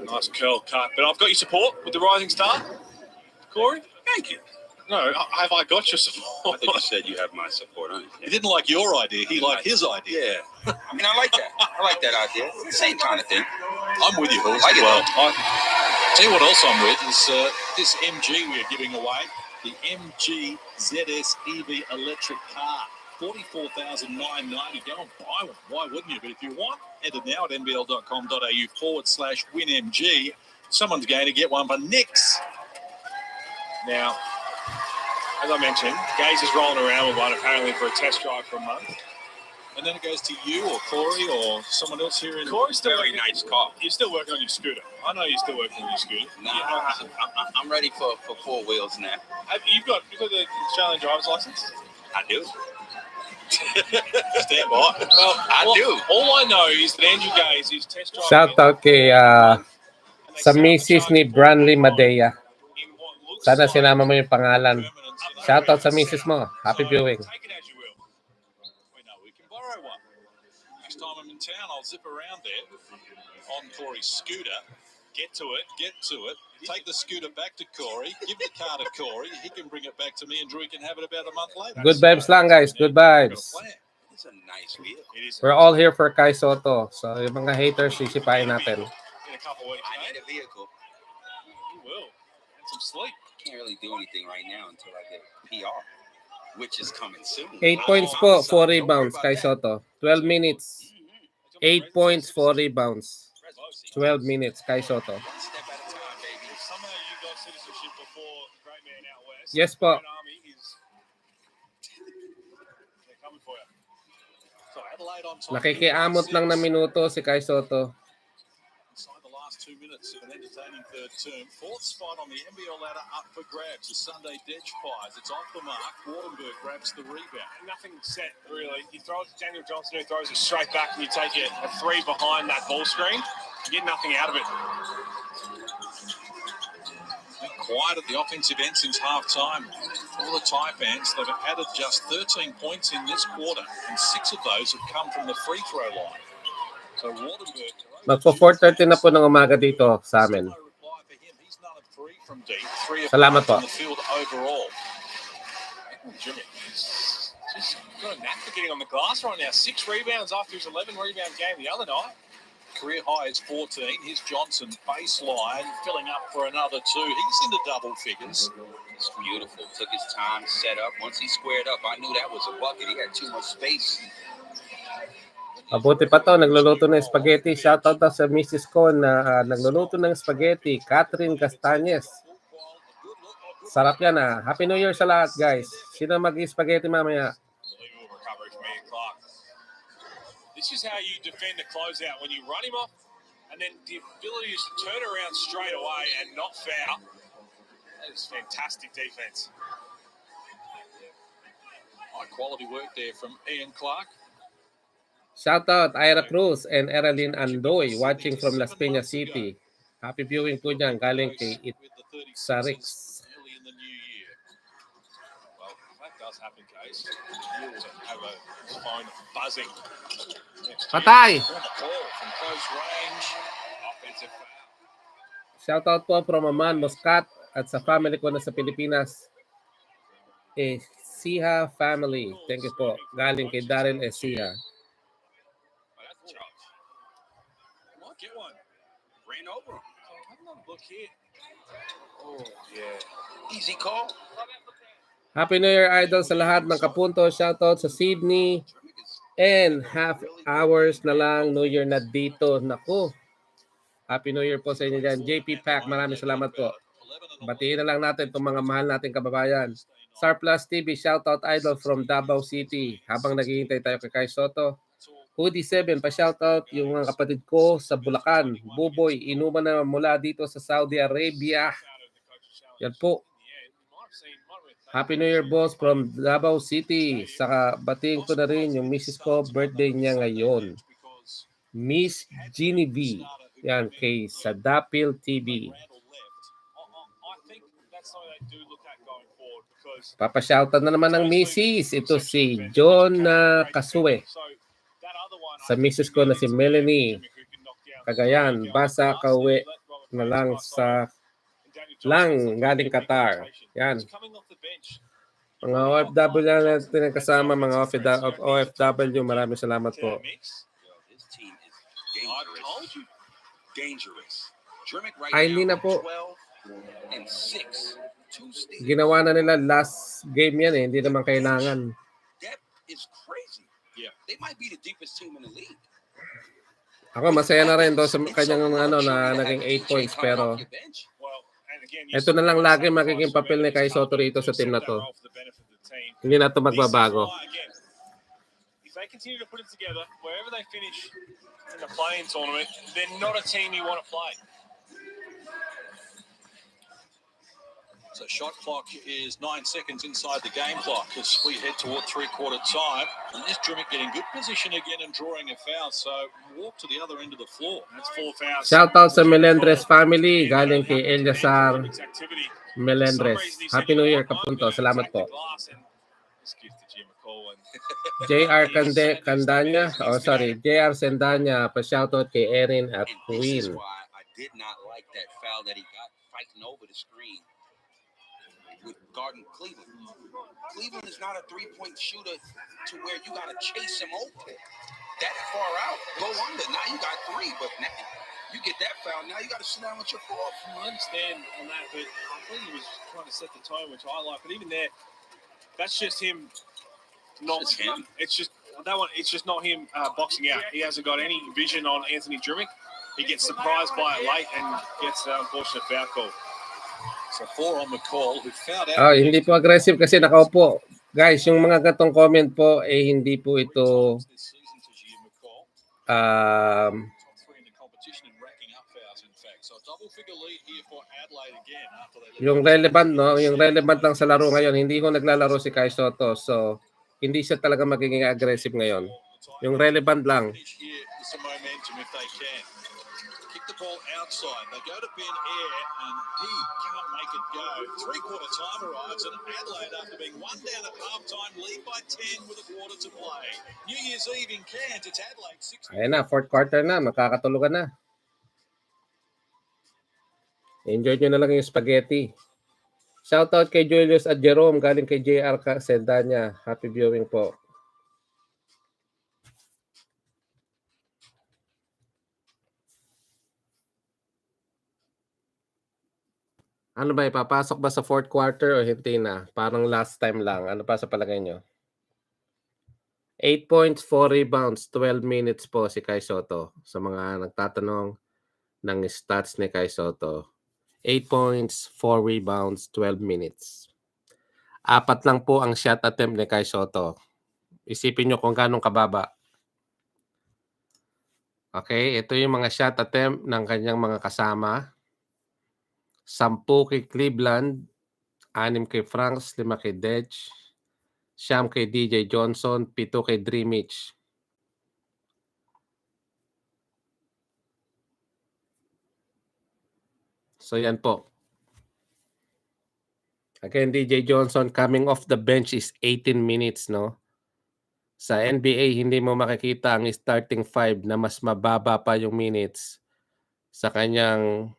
nice curl cut. But I've got your support with the Rising Star, Corey. Thank you. No, have I got your support? I think you said you have my support, huh? He didn't like your idea. He liked his idea. Yeah. I mean, I like that. I like that idea. Same kind of thing. I'm with you, Horse. Like it, well, tell you what else I'm with is this MG we are giving away. The MG ZS EV electric car. $44,990. Go and buy one. Why wouldn't you? But if you want, enter now at nbl.com.au/winmg. Someone's going to get one for Nix. Now, as I mentioned, Gaze is rolling around with one apparently for a test drive for a month. And then it goes to you or Corey or someone else here in Corey's still Very nice car. You're still working on your scooter. I know you're still working on your scooter. Nah, I'm ready for 4 wheels now. You've got the Australian driver's license? I do. Stand by. Well, I do. All I know is that Andrew Gaze is test driving. Shout out kay sa misis ni Branley Madea. Sana sinama mo yung pangalan. Shout out sa misis mo. Happy viewing. Take it as you will. We know we can borrow one. Next time I'm in town, I'll zip around there on Corey's scooter. Get to it. Take the scooter back to Corey. Give the car to Corey. He can bring it back to me and Drew can have it about a month later. Good vibes lang guys. Good vibes. It's a nice wheel. It is. We're all here for Kai Sotto. So yung mga haters, sisipain natin. In a couple of weeks, I mate. need a vehicle. You will. And some sleep. Can't really do anything right now until I get PR, which is coming soon. 8 points po, 4 rebounds Kai Sotto. 12 minutes. 8 points, 4 rebounds. 12 minutes Kai Sotto. One step at a time, baby. Somehow you got citizenship before the great man out west. Yes po. The Army is they're coming for you. So Adelaide on top. Nakikiamot lang na minuto si Kai Sotto. Inside the last 2 minutes of an entertaining third term. Fourth spot on the NBL ladder up for grabs. The Sunday Dedge Pies. It's off the mark. Wardenberg grabs the rebound. Nothing set, really. You throw it to Daniel Johnson, who throws it straight back, and you take it a 3 behind that ball screen. You get nothing out of it. Been quiet at the offensive end since half-time. For the Taipans, they've added just 13 points in this quarter, and 6 of those have come from the free throw line. So Wardenberg... Magpo 4:30 na po ng umaga dito sa amin. He's none of 3 from deep. 3 Salamat po. on the field overall. Jimmy, he's just got a knack for getting on the glass right now. 6 rebounds after his 11-rebound game the other night. Career high is 14. Here's Johnson, baseline, filling up for another 2. He's into double figures. It's beautiful. Took his time, set up. Once he squared up, I knew that was a bucket. He had too much space. Mabuti pa to, nagluluto ng spaghetti. Shoutout daw sa Mrs. ko na nagluluto ng spaghetti, Catherine Castañez. Sarap yan ah. Happy New Year sa lahat guys. Sino mag-spaghetti mamaya? Unbelievable recovery from Ian Clark. This is how you defend a closeout, when you run him off and then the ability is to turn around straight away and not foul. That is fantastic defense. High quality work there from Ian Clark. Shout out Ira Cruz and Eralyn Andoy watching from Las Peñas City. Happy viewing po dyan galing kay Sarix. Early in the new year. Well, that does happen, Case. You have a phone buzzing. Patay! On the ball from close range. Offensive foul. Shout out po from Aman Muscat at sa family ko na sa Pilipinas. Siha family. Thank you po. Galing kay Darren Siha. Might get one. Ran over him. Have another look here. Oh, yeah. Easy call. Happy New Year Idol sa lahat ng kapunto. Shoutout sa Sydney, And half hours na lang, New Year na dito. Naku, Happy New Year po sa inyo dyan. JP Pack, maraming salamat po. Batiin na lang natin itong mga mahal nating kababayan. Star Plus TV, shoutout idol from Davao City. Habang naghihintay tayo kay Sotto. Hoodie 7, pa-shoutout yung mga kapatid ko sa Bulacan. Buboy, inuman na mula dito sa Saudi Arabia. Yan po. Happy New Year, boss, from Davao City. Saka batiin ko na rin yung Mrs. ko, birthday niya ngayon. Miss Genevieve. Yan, kay Sadapil TV. Papashoutout na naman ng Mrs. Ito si John Kasue. Sa Mrs. ko na si Melanie Cagayan. Basa kauwi na lang sa galing Qatar. Yan. Mga OFW natin kasama, mga OFW, maraming salamat po. Ay, hindi na po. Ginawa na nila last game yan eh. Hindi naman kailangan. Ako masaya na rin doon sa kanyang na naging 8 points, pero ito na lang lagi magiging papel ni Kai Sotto rito sa team na to. Hindi na to magbabago. If they continue to put it together, wherever they finish in the play-in tournament, they're not a team you want to play. So shot clock is 9 seconds inside the game clock as we head toward three-quarter time. And this Drimmick getting good position again and drawing a foul. So walk to the other end of the floor. That's 4 fouls. Shout out sa Melendres family. Galing kay Eliasar Melendres. Happy New Year, Kapunto. Salamat po. JR Candanya. Oh, sorry. JR Sendanya. Pa-shoutout kay Erin at Queen. I did not like that foul that he got fighting over the screen with guarding Cleveland. Cleveland is not a three-point shooter to where you got to chase him open that far out. Go under. Now you got 3, but now you get that foul. Now you got to sit down with your 4. I understand on that, but I think he was trying to set the tone, which I like. But even there, that's just him. It's just that one. It's just not him boxing out. He hasn't got any vision on Anthony Drimmick. He gets surprised by it late and gets the unfortunate foul call. So 4 on the call who fouled out. Hindi po aggressive kasi nakaupo. Guys, yung mga gatong comment po hindi po ito yung relevant, no? Yung relevant lang sa laro ngayon. Hindi ko naglalaro si Kai Sotto. So, hindi siya talaga magiging aggressive ngayon. Yung relevant lang. Kick the ball outside. They go to Ben Air and he can't make it go. Three-quarter time arrives and Adelaide, after being 1 down at halftime, lead by 10 with a quarter to play. New Year's Eve in Cairns. It's Adelaide 6. Ayan na, fourth quarter na. Makakatulugan na. Enjoy nyo na lang yung spaghetti. Shoutout kay Julius at Jerome. Galing kay JR Sendanya. Happy viewing po. Ano ba, ipapasok ba sa fourth quarter o hindi na? Parang last time lang. Ano pa sa palagay nyo? 8 points, 4 rebounds, 12 minutes po si Kai Sotto. Sa mga nagtatanong ng stats ni Kai Sotto. 8 points, 4 rebounds, 12 minutes. 4 lang po ang shot attempt ni Kai Sotto. Isipin nyo kung ganong kababa. Okay, ito yung mga shot attempt ng kanyang mga kasama. 10 kay Cleveland, 6 kay Franks, 5 kay Dedge, 9 kay DJ Johnson, 7 kay Dreamich. So yan po. Again, DJ Johnson coming off the bench is 18 minutes, no? Sa NBA, hindi mo makikita ang starting 5 na mas mababa pa yung minutes sa kanyang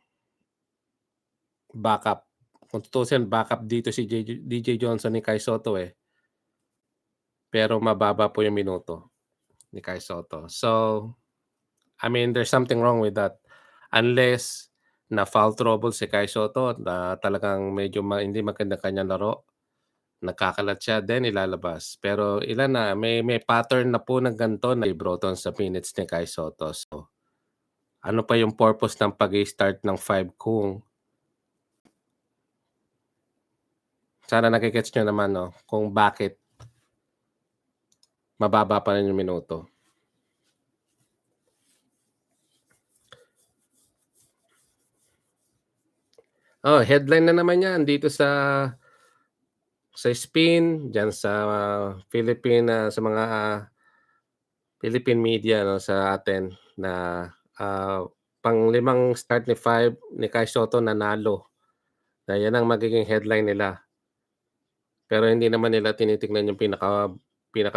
backup. Kung tutusin, backup dito si DJ Johnson ni Kai Sotto eh. Pero mababa po yung minuto ni Kai Sotto. So, I mean, there's something wrong with that. Unless na foul trouble si Kai Sotto, na talagang medyo hindi maganda kanyang laro, nagkakalat siya, then ilalabas. Pero ilan na, may pattern na po ng ganito na Broton sa minutes ni Kai Sotto. So, ano pa yung purpose ng pag-i-start ng 5 kung sana nakikets nyo naman, no, kung bakit mababa pa rin yung minuto. Oh, headline na naman yan dito sa spin, dyan sa sa mga Philippine media, no, sa atin na pang-5 start ni Kai Sotto nanalo. Na yan ang magiging headline nila. Pero hindi naman nila tinitingnan yung pinaka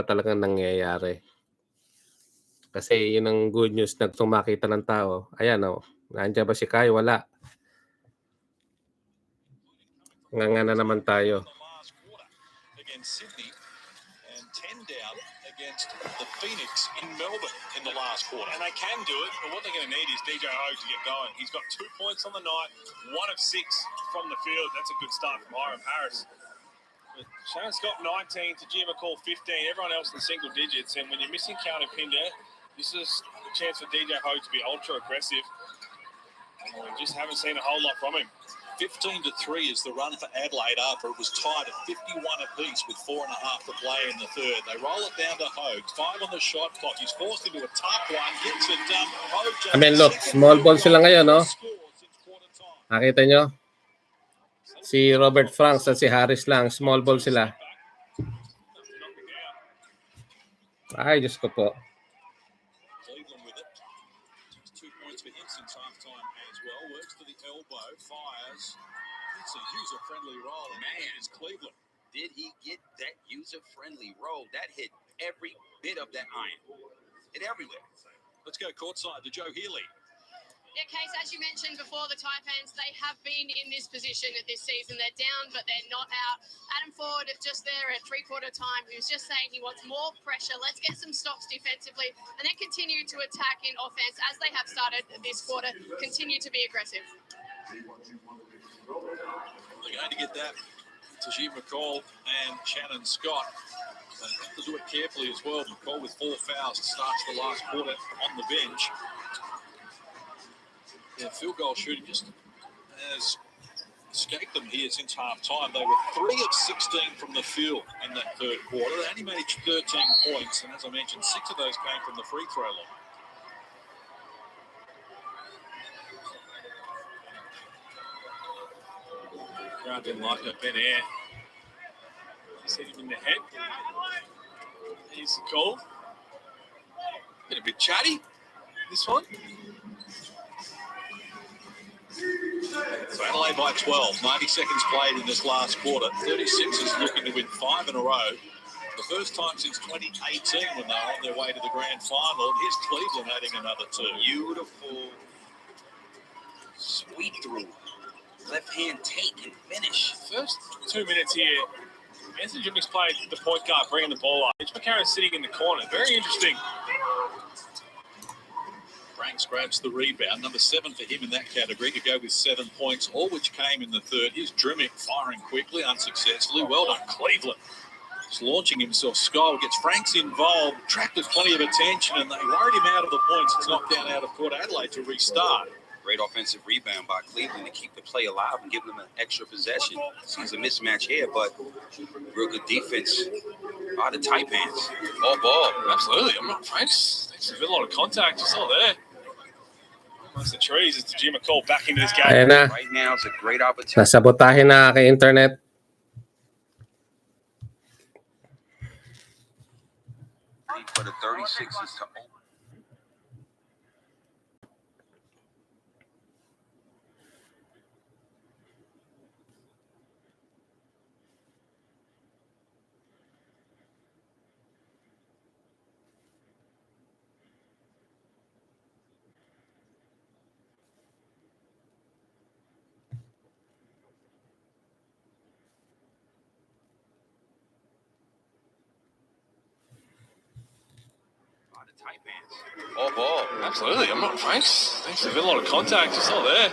talagang nangyayari. Kasi yun ang good news na kung makita ng tao. Ayan, oh, nandiyan ba si Kai? Wala. Nga na naman tayo. Against Sydney and 10 down against the Phoenix in Melbourne in the last quarter. And they can do it, but what they're going to need is DJ Hogue to get going. He's got 2 points on the night, 1 of 6 from the field. That's a good start from Hiram Harris. But Shannon Scott 19 to Jim McCall 15. Everyone else in single digits. And when you're missing County Pinder, this is a chance for DJ Hogue to be ultra aggressive. And we just haven't seen a whole lot from him. 15-3 is the run for Adelaide after it was tied at 51 apiece with 4.5 to play in the third. They roll it down to Hogue. 5 on the shot clock. He's forced into a tough one. Gets it done. I mean, look, small ball sila ngayon, no? Nakita nyo? Si Robert Franks at si Harris lang. Small ball sila. Ay, Diyos ko po. Cleveland with it. Just 2 points for him since halftime as well. Works to the elbow. Fires. It's a user-friendly roll. Man, it's Cleveland. Did he get that user-friendly roll? That hit every bit of that iron. Hit everywhere. Let's go courtside to Joe Healy. Yeah, Case, as you mentioned before, the Taipans, they have been in this position this season. They're down, but they're not out. Adam Ford, just there at three-quarter time, he was just saying he wants more pressure. Let's get some stops defensively and then continue to attack in offense as they have started this quarter. Continue to be aggressive. They're going to get that to Jim McCall and Shannon Scott. They have to do it carefully as well. McCall with 4 fouls starts the last quarter on the bench. Yeah, field goal shooting just has escaped them here since half time. They were 3 of 16 from the field in that third quarter. They only managed 13 points, and as I mentioned, 6 of those came from the free throw line. Crowd didn't like that Ben Air. Just hit him in the head. He's the call. Been a bit chatty, this one. So Adelaide by 12, 90 seconds played in this last quarter. 36 is looking to win 5 in a row. The first time since 2018 when they were on their way to the grand final. And here's Cleveland adding another 2. Beautiful sweep through. Left hand take and finish. First 2 minutes here, Anthony Jimmy's played the point guard, bringing the ball up. Mitch McCarron's sitting in the corner. Very interesting. Franks grabs the rebound. Number 7 for him in that category to go with 7 points, all which came in the third. Here's Drimmick firing quickly, unsuccessfully. Well done, Cleveland. He's launching himself. Skull gets Franks involved, attracted plenty of attention, and they worried him out of the points. It's knocked down out of court. Adelaide to restart. Great offensive rebound by Cleveland to keep the play alive and give them an extra possession. Seems a mismatch here, but real good defense by the Taipans. All ball. Absolutely. I'm not Franks. There's a lot of contact. It's all there. Amongst the trees, it's Jim McCall back into this game. Ayan na. Right now is a great opportunity. Nasabotahin na kay internet. For the 36ers to open. All ball. Absolutely. I'm not Franks. There's a lot of contact. It's all there.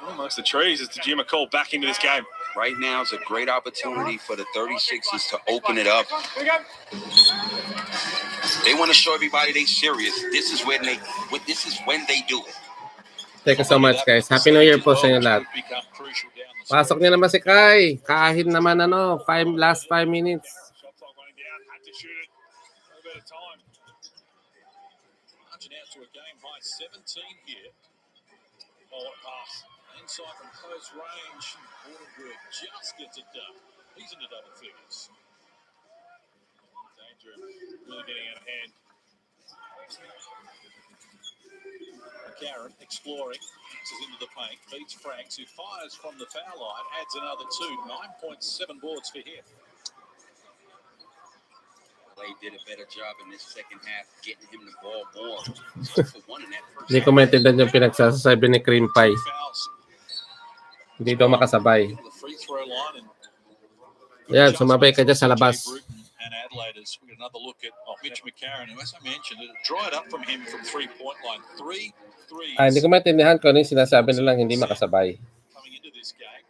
Amongst the trees, it's Jim McCall back into this game. Right now is a great opportunity for the 36ers to open it up. They want to show everybody they serious. This is when they do it. Thank you so much, guys. Happy New Year po sa inyo lahat. Pasok niyo naman si Kai. Kahit naman last 5 minutes. Shot clock running down, had to shoot it. A bit of time. Marching out to a game high 17 here. Oh, what a pass. Inside from close range. Waterberg just gets it done. He's into double figures. Danger really getting out of hand. Karen exploring, is into the paint, beats Franks, who fires from the foul line, adds another 2, 9.7 boards for him. They did a better job in this second half getting him the ball more. 2 for 1 in that first Hindi ko maintindihan yung pinagsasabi ni Cream Pie. Hindi daw makasabay. Free throw line and Yan, sumabay ka dyan sa labas. and Adelaide as we get another look at Mitch McCarron, who, as I mentioned, it dried up from him from 3-point line. 3 threes. Hindi ko maintindihan kung ano yung sinasabi nilang hindi makasabay. Coming into this game,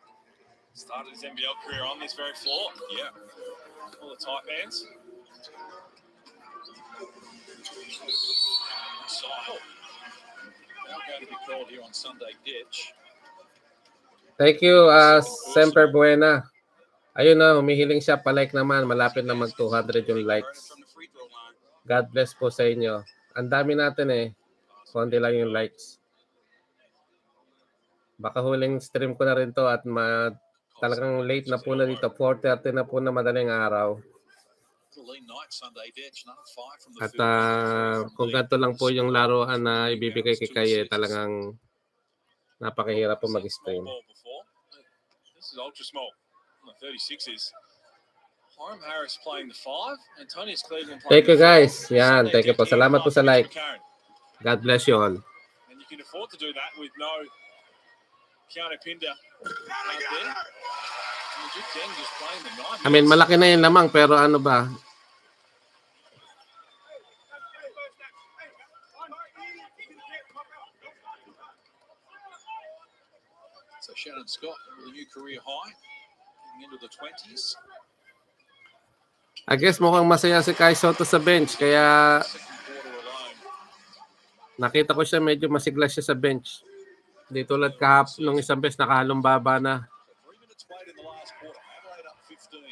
started his NBL career on this very floor. Yeah, all the Taipans. Sotto. Now going to be called here on Sunday ditch. Thank you, Semper Buena. Ayun na, humihiling siya. Palike naman. Malapit na mag 200 yung likes. God bless po sa inyo. Ang dami natin eh. Konti lang yung likes. Baka huling stream ko na rin to at talagang late na po na dito. 4:30 na po na madaling araw. At kung ganito lang po yung laruan na ibibigay kay Kaye, talagang napakahirap po mag-stream. This is ultra small. 36 Hiram Harris playing the 5. Antonius Cleveland playing. Thank you guys. Yan, thank you po. Salamat po sa like. God bless you all. And you can afford to do that with no Keanu Pinder out there. Just playing the 9. I mean, malaki na yung lamang pero ano ba? So Shannon Scott with a new career high. Into the 20s. I guess mukhang masaya si Kai Sotto sa bench kaya nakita ko siya medyo masigla siya sa bench. Hindi tulad kahapon nung isang beses nakahalong baba na. 3 minutes played in the last quarter. Adelaide up 15.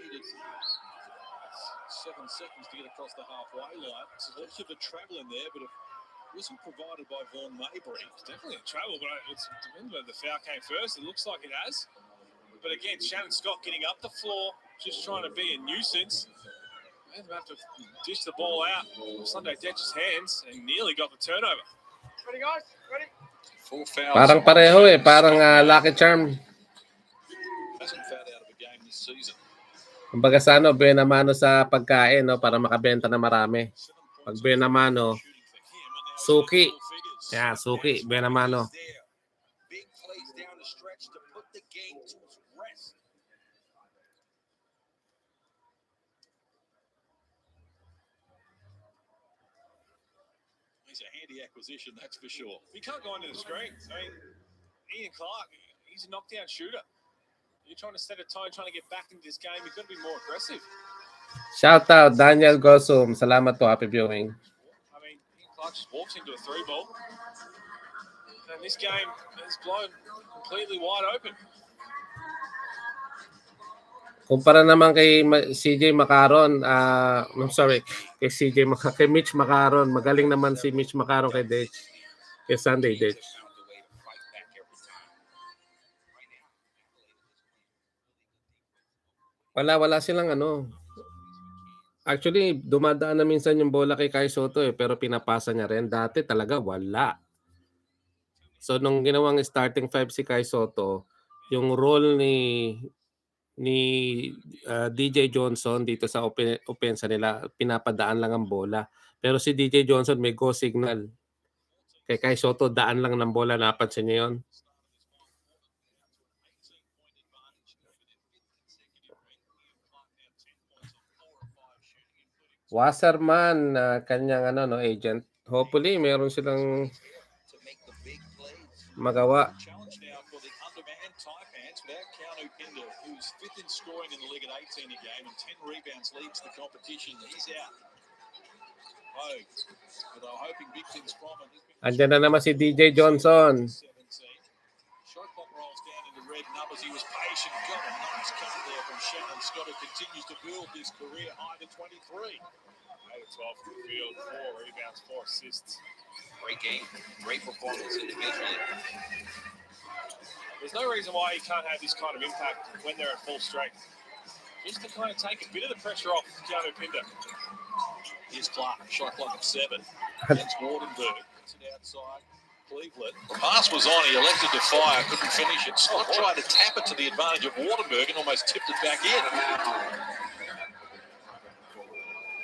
Needed 7 seconds to get across the halfway line. So there's a bit of travel in there, but it wasn't provided by Vaughn Maybury. It's definitely a travel, but it depends whether the foul came first. It looks like it has. But again, Shannon Scott getting up the floor, just trying to be a nuisance. And they have to dish the ball out. Sunday Detch's hands and nearly got the turnover. Ready, guys? Ready? 4 fouls. Parang pareho eh. Parang Lucky Charm. Hasn't fouled out of a game this season. Kumbaga sa benamano sa pagkain no, para makabenta na marami. Pag benamano, suki. Yeah, suki. Benamano. Big plays down the stretch to put the game to rest. He's a handy acquisition, that's for sure. You can't go under the screen. I mean, Ian Clark, he's a knockdown shooter. You're trying to set a tone, trying to get back into this game. You've got to be more aggressive. Shout out Daniel Gosum. Salamat po. Happy viewing. I mean, Ian Clark just walks into a 3-ball. And this game is blown completely wide open. Kumpara naman kay CJ Macaron, I'm sorry, kay Mitch Macaron. Magaling naman si Mitch Macaron kay Detch. Kay Sunday Detch. Wala silang ano. Actually, dumadaan na minsan yung bola kay Kai Sotto eh, pero pinapasa niya rin. Dati talaga wala. So nung ginawang starting 5 si Kai Sotto, yung role ni DJ Johnson dito sa opensa nila, pinapadaan lang ang bola. Pero si DJ Johnson may go signal. Kay Kai Sotto, daan lang ng bola. Napansin niyo yun? Wasserman, kanyang agent. Hopefully, meron silang magawa. the undermanned Taipans without Keanu Pinder, who's fifth in scoring in the league at 18 a game and 10 rebounds, leads the competition. He's out. Oh, but they were hoping big things from him. Andyan na naman si DJ Johnson. Shot clock rolls down into red numbers. He was patient. Got a nice cut there from Shannon Scott, who continues to build his career high to 23. 8 of 12 from the field, 4 rebounds, 4 assists. Great game. Great performance individually. There's no reason why he can't have this kind of impact when they're at full strength. Just to kind of take a bit of the pressure off Keanu Pinder. Here's Clark. Shot clock at 7. Against Wardenberg. Gets it outside. Cleveland. The pass was on. He elected to fire. Couldn't finish it. Scott tried to tap it to the advantage of Wardenberg and almost tipped it back in.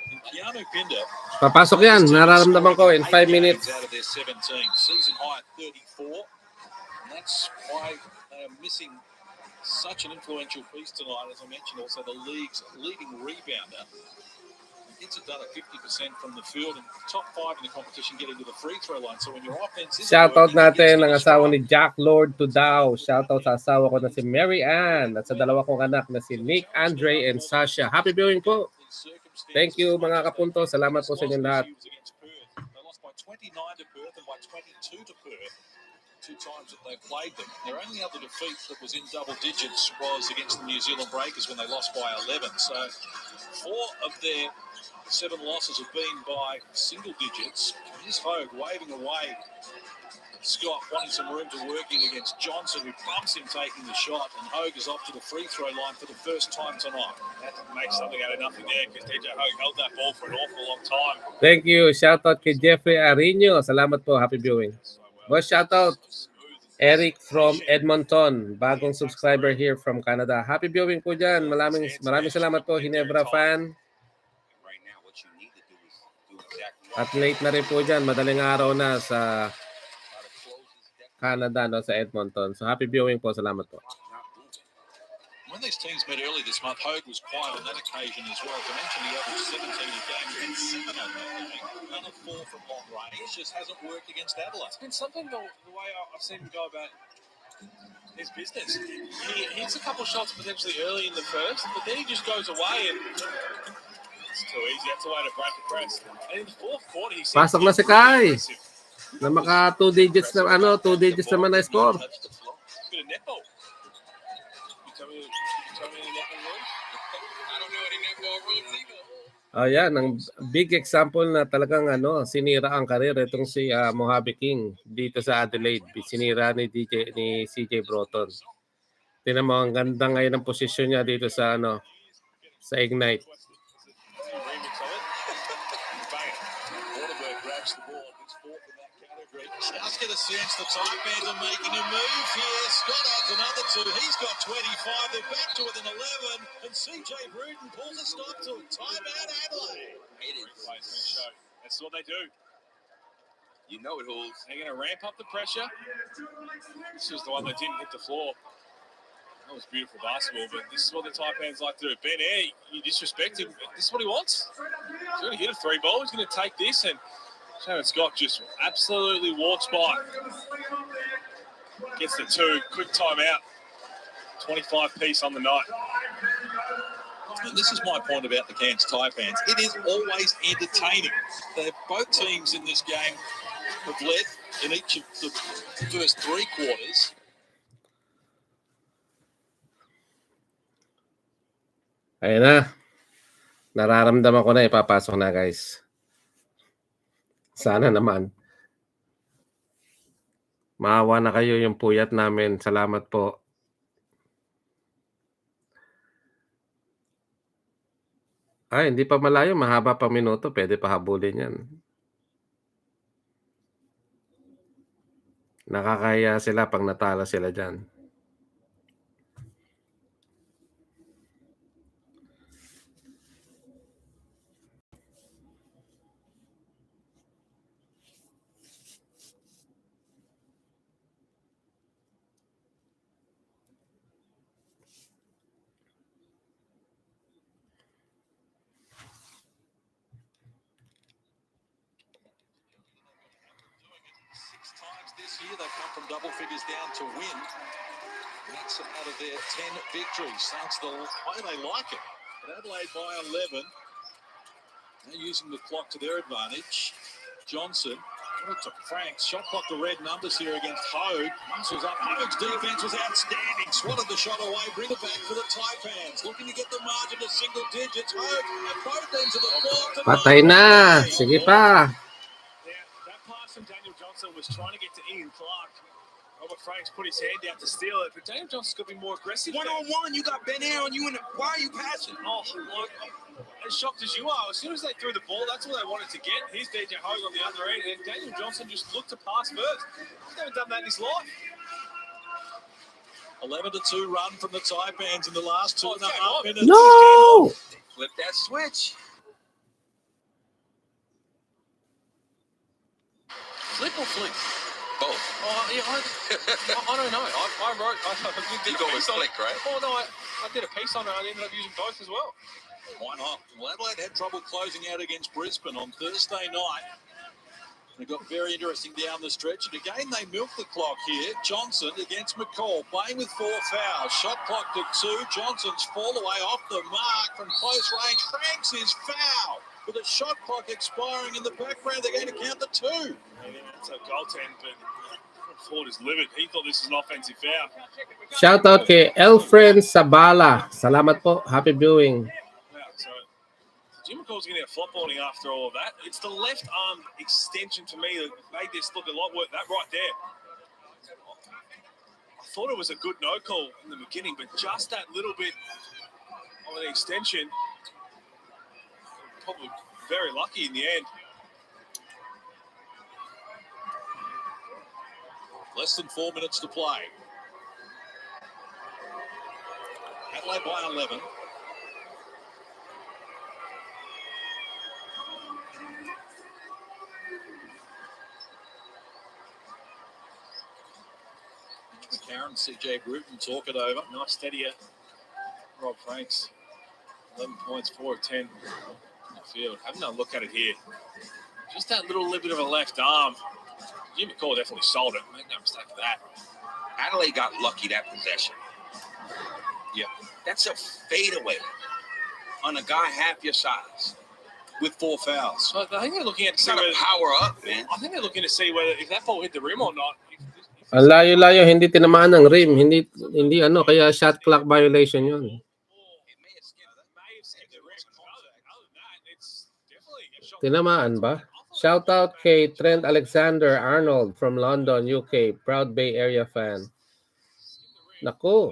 And Keanu Pinder. Papasok yan. Nararamdaman ko in 5 minutes. Out of their 17. Season high at 34. And that's why they are missing such an influential piece tonight. As I mentioned, also the league's leading rebounder. Gets it done at 50% from the field and top 5 in the competition getting to the free throw line. So when your offense is Shoutout natin ang asawa ni Jack Lord Tudao. Shoutout sa asawa ko na si Mary Ann at sa dalawa kong anak na si Nick, Andre, and Sasha. Happy viewing po. Thank you mga kapunto. Salamat po sa inyong lahat. They lost by 29 to Perth and by 22 to Perth. 2 times that they played them. Their only other defeat that was in double digits was against the New Zealand Breakers when they lost by 11. So 4 of their 7 losses have been by single digits. Here's Hogue waving away. Scott wanting some room to work in against Johnson, who bumps him taking the shot, and Hogue is off to the free throw line for the first time tonight. That makes something out of nothing there because DJ Hogue held that ball for an awful long time. Thank you. Shoutout kay Jeffrey Arino. Salamat po. Happy viewing. Boss, shoutout Eric from Edmonton. Bagong subscriber here from Canada. Happy viewing po dyan. Maraming salamat po, Ginebra fan. At late na rin po dyan. Madaling araw na sa Canada, no, sa Edmonton. So happy viewing po. Salamat po. When these teams met early this month, Hogue was quiet on that occasion as well. To mention the average 17 a game, he had 7 on that game. Another 4 from long range. Just hasn't worked against Adelaide. It's been something the way I've seen him go about his business. He hits a couple shots potentially early in the first, but then he just goes away and it's too easy. That's a way to break the press. And in the fourth quarter, he Pasok na si Kai. Na maka 2 digits na 2 digits naman na score. Bit of netball. You tell me any netball rules? I don't know any netball rules either. Ayan, ang big example na talagang sinira ang karir itong si Mojave King dito sa Adelaide. Sinira ni CJ Broughton. Tingnan mo ang ganda ngayon ng posisyon niya dito sa sa Ignite. Just get a sense the Taipans are making a move here. Scott adds another 2. He's got 25. They're back to it in 11. And CJ Bruton pulls a stop to it. Timeout Adelaide. That's what they do. You know it, Holes. They're going to ramp up the pressure. This was the one that didn't hit the floor. That was beautiful basketball, but this is what the Taipans like to do. Ben Air, you disrespect him. This is what he wants. He's going to hit a 3 ball. He's going to take this, and Shannon Scott just absolutely walks by. Gets the 2. Quick timeout. 25 piece on the night. And this is my point about the Cairns Taipans. It is always entertaining. Both teams in this game have led in each of the first 3 quarters. Ayun na. Nararamdaman ko na ipapasok na, guys. Sana naman. Maawa na kayo yung puyat namin. Salamat po. Ay, hindi pa malayo. Mahaba pa minuto. Pwede pa habulin yan. Nakakaya sila pag natalo sila dyan. This year they've come from double figures down to win. points out of their 10 victories. That's the way they like it. But Adelaide by 11. They're using the clock to their advantage. Johnson, to Franks, shot clock the red numbers here against Hogue. Muscles up. Hogue's defense was outstanding. Swatted the shot away, bring it back for the Taipans. Looking to get the margin to single digits. Hogue and both ends of the floor. Patay na. Sige pa. Yeah, that pass from Daniel Johnson was trying to get to Ian Clark. Robert Franks put his hand out to steal it, but Daniel Johnson's got to be more aggressive. One-on-one, you got Ben Air on you, and why are you passing? Oh, as shocked as you are, as soon as they threw the ball, that's what they wanted to get. Here's DJ Hogue on the other end, and Daniel Johnson just looked to pass first. He's never done that in his life. 11-2 run from the Taipans in the last 2.5 minutes. No! Flip that switch. Flip or flick? Both. Oh, yeah, I don't know. I You go with flick, right? Oh, no, I did a piece on it. I ended up using both as well. Why not? Well, Adelaide had trouble closing out against Brisbane on Thursday night. It got very interesting down the stretch. And again, they milked the clock here. Johnson against McCall, playing with 4 fouls. Shot clock to 2. Johnson's fall away off the mark from close range. Franks is foul. With a shot clock expiring in the background, they're going to count the 2. Yeah, it's a goaltend, but Ford is livid. He thought this was an offensive foul. Shout out kay Elfren Sabala. Salamat po. Happy viewing. Yeah, so Jim McCall's going to get flop-balling after all of that. It's the left arm extension for me that made this look a lot worse. That right there. I thought it was a good no call in the beginning, but just that little bit of an extension, probably very lucky in the end. Less than 4 minutes to play. Adelaide by 11. Cairns, CJ Bruton talk it over. Nice steadier. Rob Franks, 11 points, 4 of 10 in the field. Have another look at it here. Just that little bit of a left arm. Jim McCall definitely sold it. Make no mistake of that. Adelaide got lucky that possession. Yeah. That's a fadeaway on a guy half your size. With 4 fouls. So I think they're looking at to It's see not a whether, power up, man. I think they're looking to see whether if that ball hit the rim or not. Ang layo-layo, hindi tinamaan ng rim. Hindi ano, kaya shot clock violation yun. It may have skipped the rim. Other than that, it's definitely a shot. Tinamaan ba? Shout out kay Trent Alexander Arnold from London, UK. Proud Bay Area fan. Naku.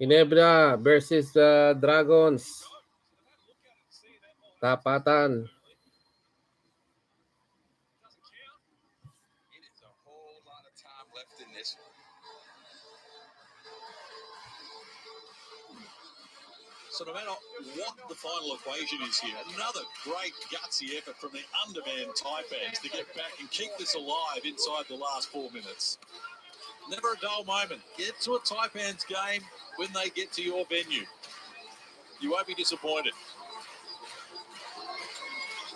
Ginebra versus Dragons. Tapatan. It is a whole lot of time left in this. So no matter what the final equation is here, another great gutsy effort from the undermanned Taipans to get back and keep this alive inside the last 4 minutes. Never a dull moment. Get to a Taipans game when they get to your venue. You won't be disappointed.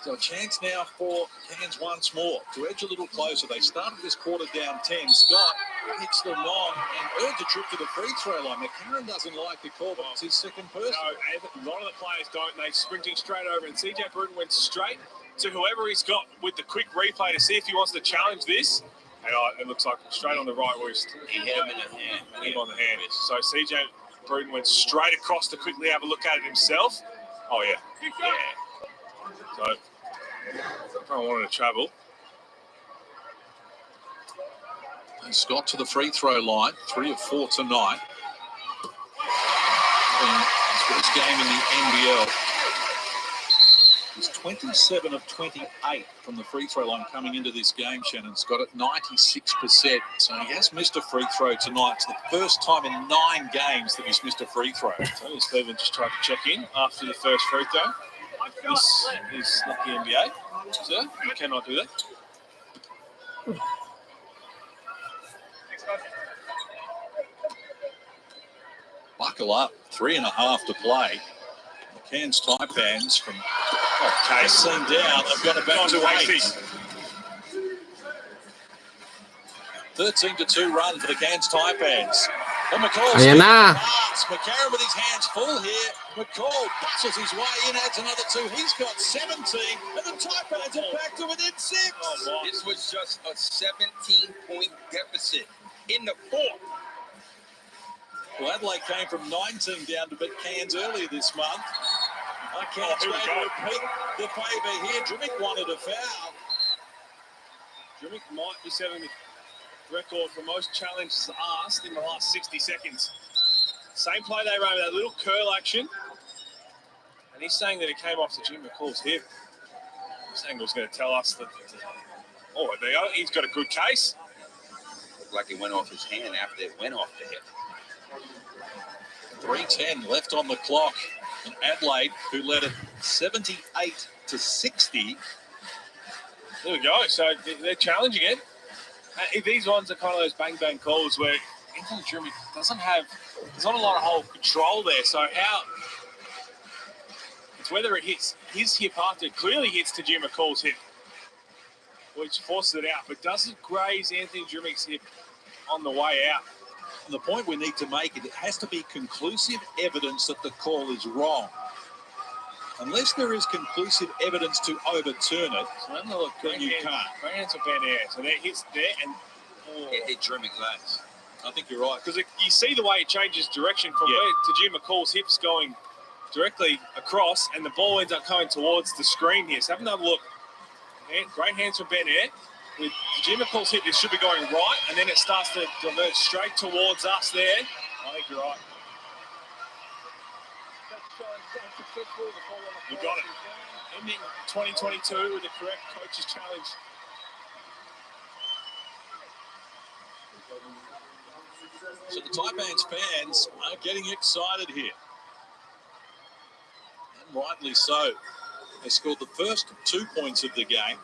So a chance now for Cairns once more to edge a little closer. They started this quarter down 10. Scott hits the long and earns a trip to the free throw line. McCarron doesn't like the call, but it's his second person. No, a lot of the players don't. They're sprinting straight over, and CJ Bruton went straight to whoever he's got with the quick replay to see if he wants to challenge this. And it looks like straight on the right wrist. He hit him in the hand. Hit him on the hand. So CJ Bruton went straight across to quickly have a look at it himself. Oh, yeah. Yeah. So I wanted to travel. And Scott to the free throw line, 3 of 4 tonight. His first game in the NBL. He's 27 of 28 from the free throw line coming into this game. Shannon's got it 96%. So he has missed a free throw tonight. It's the first time in 9 games that he's missed a free throw. Tony Stephen just tried to check in after the first free throw. This is not the NBA, sir. You cannot do that. Buckle up, 3.5 to play. The Cairns Taipans from Casey down. They've got it back to 8. 13-2 run for the Cairns Taipans. And McCall Ayan na. McCarron with his hands full here. McCall bustles his way in, adds another 2. He's got 17, and the Taipans are back to within 6. This was just a 17-point deficit in the fourth. Well, Adelaide came from 19 down to beat Cairns earlier this month. Cairns going to repeat the favour here. Drimmick wanted a foul. Drimmick might be setting the record for most challenges asked in the last 60 seconds. Same play they ran with that little curl action. And he's saying that it came off to Jim McCall's hip. This angle's going to tell us that... Oh, there you go. He's got a good case. Looked like it went off his hand after it went off the hip. 3:10 left on the clock. And Adelaide, who led it 78-60. There we go. So they're challenging it. These ones are kind of those bang-bang calls where Anthony Drimmick doesn't have... There's not a lot of whole control there. So how... It's whether it hits his hip after it clearly hits to Jim McCall's hip, which forces it out, but doesn't graze Anthony Drimmick's hip on the way out. And the point we need to make it has to be conclusive evidence that the call is wrong. Unless there is conclusive evidence to overturn it, then you can't. Great hands up in air. So that hits there and It hit Drimmick's legs. I think you're right. because you see the way it changes direction from where to Jim McCall's hips going directly across, and the ball ends up coming towards the screen here. So have another look. Great hands from Ben Air. With Jim McCall's hip, this should be going right, and then it starts to diverge straight towards us there. I think you're right. You got it. Ending 2022 with the correct coach's challenge. So the Taipans fans are getting excited here. And rightly so. They scored the first 2 points of the game.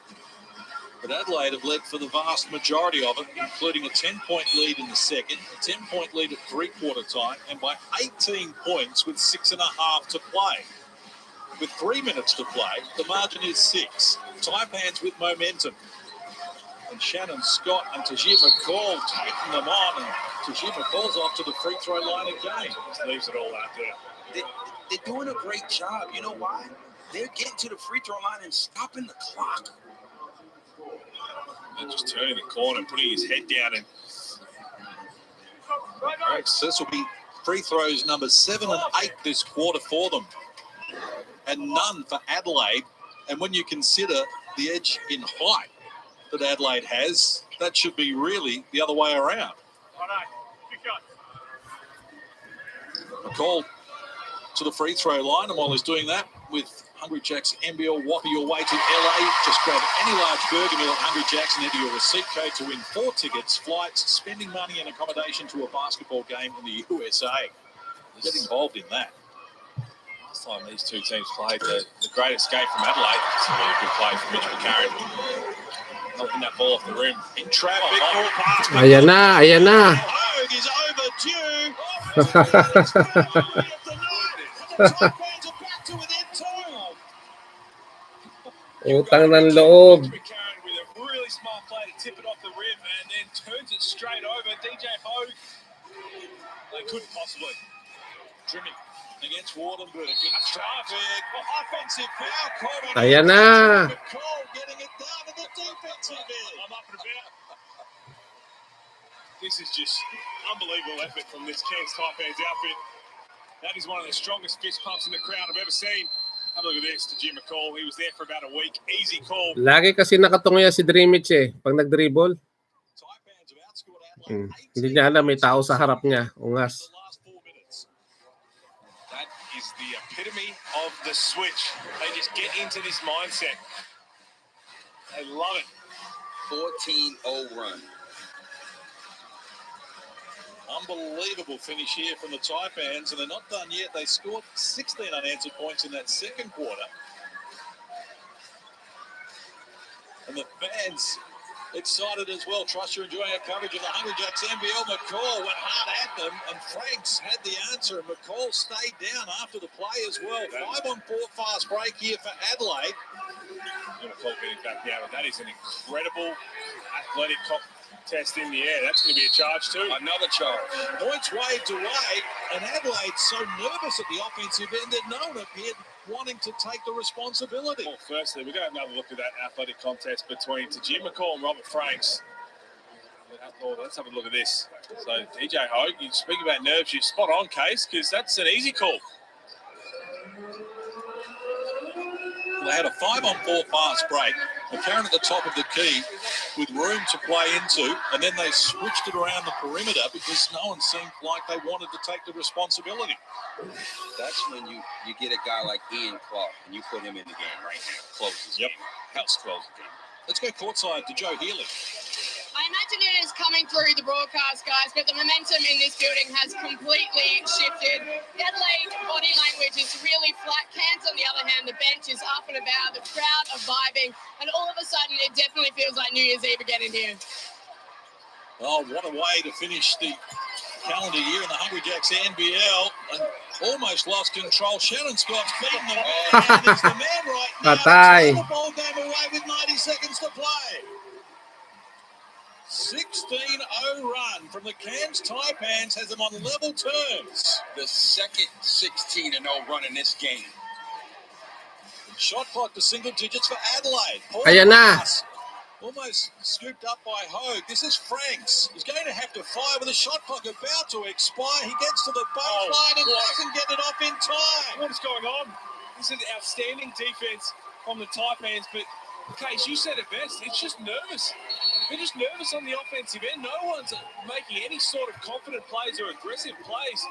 But Adelaide have led for the vast majority of it, including a 10-point lead in the second, a 10-point lead at three-quarter time, and by 18 points with 6.5 to play. With 3 minutes to play, the margin is 6. Taipans with momentum. And Shannon Scott and Tajir McCall taking them on, and Tajir McCall's off to the free throw line again. Just leaves it all out there. They're doing a great job. You know why? They're getting to the free throw line and stopping the clock. And just turning the corner and putting his head down. And So this will be free throws number 7 and 8 this quarter for them. And none for Adelaide. And when you consider the edge in height that Adelaide has, that should be really the other way around. McCall to the free throw line, and while he's doing that, with Hungry Jack's NBL Whopper your way to LA, just grab any large burger meal at Hungry Jack's and enter your receipt code to win 4 tickets, flights, spending money and accommodation to a basketball game in the USA. Get involved in that. last time these two teams played, the great escape from Adelaide. It's a really good play from Mitch McCarron. Knocking that ball off the rim. In traffic. Ayan na, ayan na. Hogue is overdue. Utang ng loob. McCarron with a really smart play to tip it off the rim and then turns it straight over. DJ Hogue. They couldn't possibly. Trimming against Wardenberg in traffic. Offensive foul call. Ayan na. McCall getting it down to the defensive end. I'm up and about. This is just unbelievable effort from this Cairns Taipans outfit. That is one of the strongest fist pumps in the crowd I've ever seen. Have a look at this to Jim McCall. He was there for about a week. Easy call. Lagi kasi nakatungo yan si Dreamich eh. Pag nag-dribble. Hindi niya alam may tao sa harap niya. Ungas. That is the epitome of the switch. They just get into this mindset. They love it. 14-0 run. Unbelievable finish here from the Taipans, and they're not done yet. They scored 16 unanswered points in that second quarter. And the fans excited as well. Trust you're enjoying our coverage of the Hungry Jacks NBL. McCall went hard at them, and Franks had the answer, and McCall stayed down after the play as well. 5-on-4 fast break here for Adelaide. McCall getting back down, and that is an incredible athletic test in the air. That's going to be a charge too. Another charge. Points waved away, and Adelaide so nervous at the offensive end that no one appeared wanting to take the responsibility. Well, firstly, we're going to have another look at that athletic contest between Tajir McCall and Robert Franks. Oh, let's have a look at this. So, DJ Hogue, you speak about nerves, you're spot on, Case, because that's an easy call. They had a 5-on-4 fast break. McCarron at the top of the key with room to play into, and then they switched it around the perimeter because no one seemed like they wanted to take the responsibility. That's when you get a guy like Ian Clark and you put him in the game right now. Closes the game. Helps close the game. Let's go courtside to Joe Healy. I imagine it is coming through the broadcast, guys, but the momentum in this building has completely shifted. The Adelaide body language is really flat. Cairns, on the other hand, the bench is up and about. The crowd are vibing. And all of a sudden, it definitely feels like New Year's Eve again in here. Oh, what a way to finish the calendar year in the Hungry Jacks NBL. And almost lost control. Shannon Scott's beaten them all. And he's the man right now. Patay. The ball game away with 90 seconds to play. 16-0 run from the Cairns Taipans has them on level terms. The second 16-0 run in this game. Shot clock to single digits for Adelaide. Ayan na. Almost scooped up by Hogue. This is Franks. He's going to have to fire with the shot clock about to expire. He gets to the baseline and doesn't get it off in time. What is going on? This is outstanding defense from the Taipans, but Case, you said it best. It's just nervous. They're just nervous on the offensive end. No one's making any sort of confident plays or aggressive plays,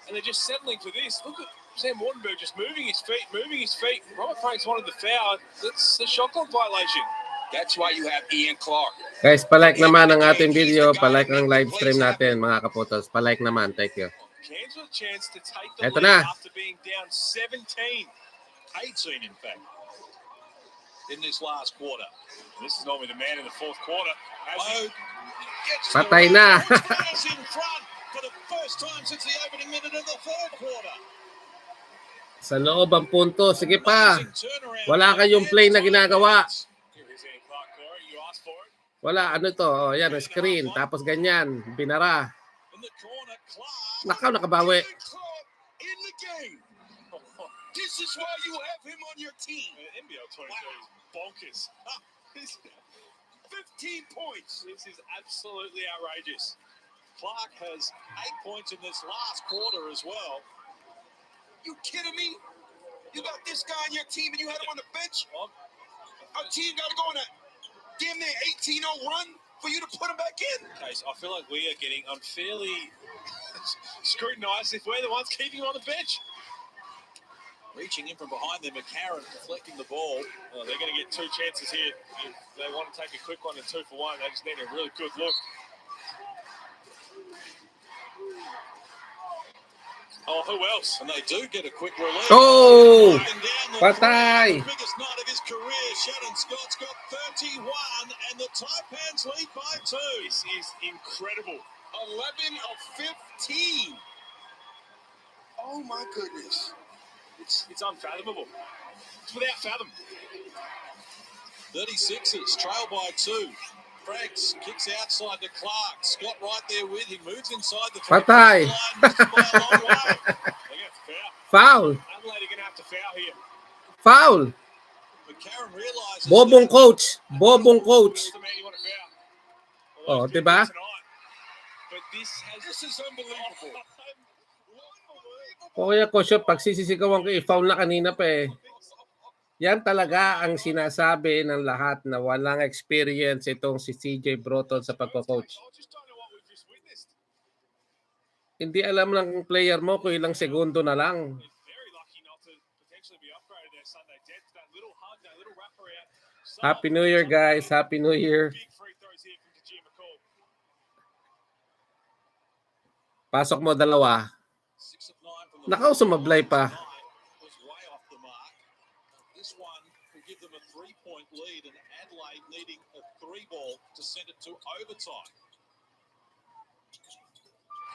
and they're just settling for this. Look at Sam Wardenberg just moving his feet. Robert Franks wanted the foul. That's a shot clock violation. That's why you have Ian Clark. Guys, palike naman ang ating video. Palike ang live stream natin, mga kaputos. Palike naman. Thank you. Cairns with a chance to take the Eto lead na. after being down 17. 18, in fact, in this last quarter. This is normally the man in the fourth quarter. Hogue gets Patay na. Cairns in front for the first time since the opening minute of the third quarter. Sa loob ang punto. Sige pa. Wala kayong play na ginagawa. Wala, ano to? Oh, yan, screen. Tapos ganyan. Binara. Nakaw, nakabawi. This is why you have him on your team. NBL 22 is bonkers. 15 points. This is absolutely outrageous. Clark has 8 points in this last quarter as well. You kidding me? You got this guy on your team and you had him on the bench? Our team got to go on a damn near 18-0 run for you to put him back in? Case, I feel like we are getting unfairly scrutinized if we're the ones keeping him on the bench. Reaching in from behind them, McCarron deflecting the ball. They're going to get two chances here. If they want to take a quick one and 2 for 1, they just need a really good look. Oh, who else? And they do get a quick release. Oh! Patay! Patay! The biggest night of his career. Shannon Scott's got 31, and the Taipans lead by 2. This is incredible. 11 of 15. Oh, my goodness. It's unfathomable. It's without fathom. 36ers trail by 2. Franks kicks outside to Clark. Scott right there with him. Moves inside the Patay. line. Misses by a long way. They're going to foul. Foul. Adelaide are going to have to foul here. Foul. McCarron realizes Bobong coach. Bobong coach. Who's the man you want to foul? Oh, diba? But this is unbelievable. O kaya ko siya, pag sisisigawan ko, i-foul na kanina pa eh. Yan talaga ang sinasabi ng lahat na walang experience itong si CJ Broton sa pagko-coach. Hindi alam ng player mo kung ilang segundo na lang. Happy New Year, guys. Happy New Year. Pasok mo dalawa. Nakaw, sumablay pa. This one will give them a 3-point lead, and Adelaide needing a 3-ball to send it to overtime.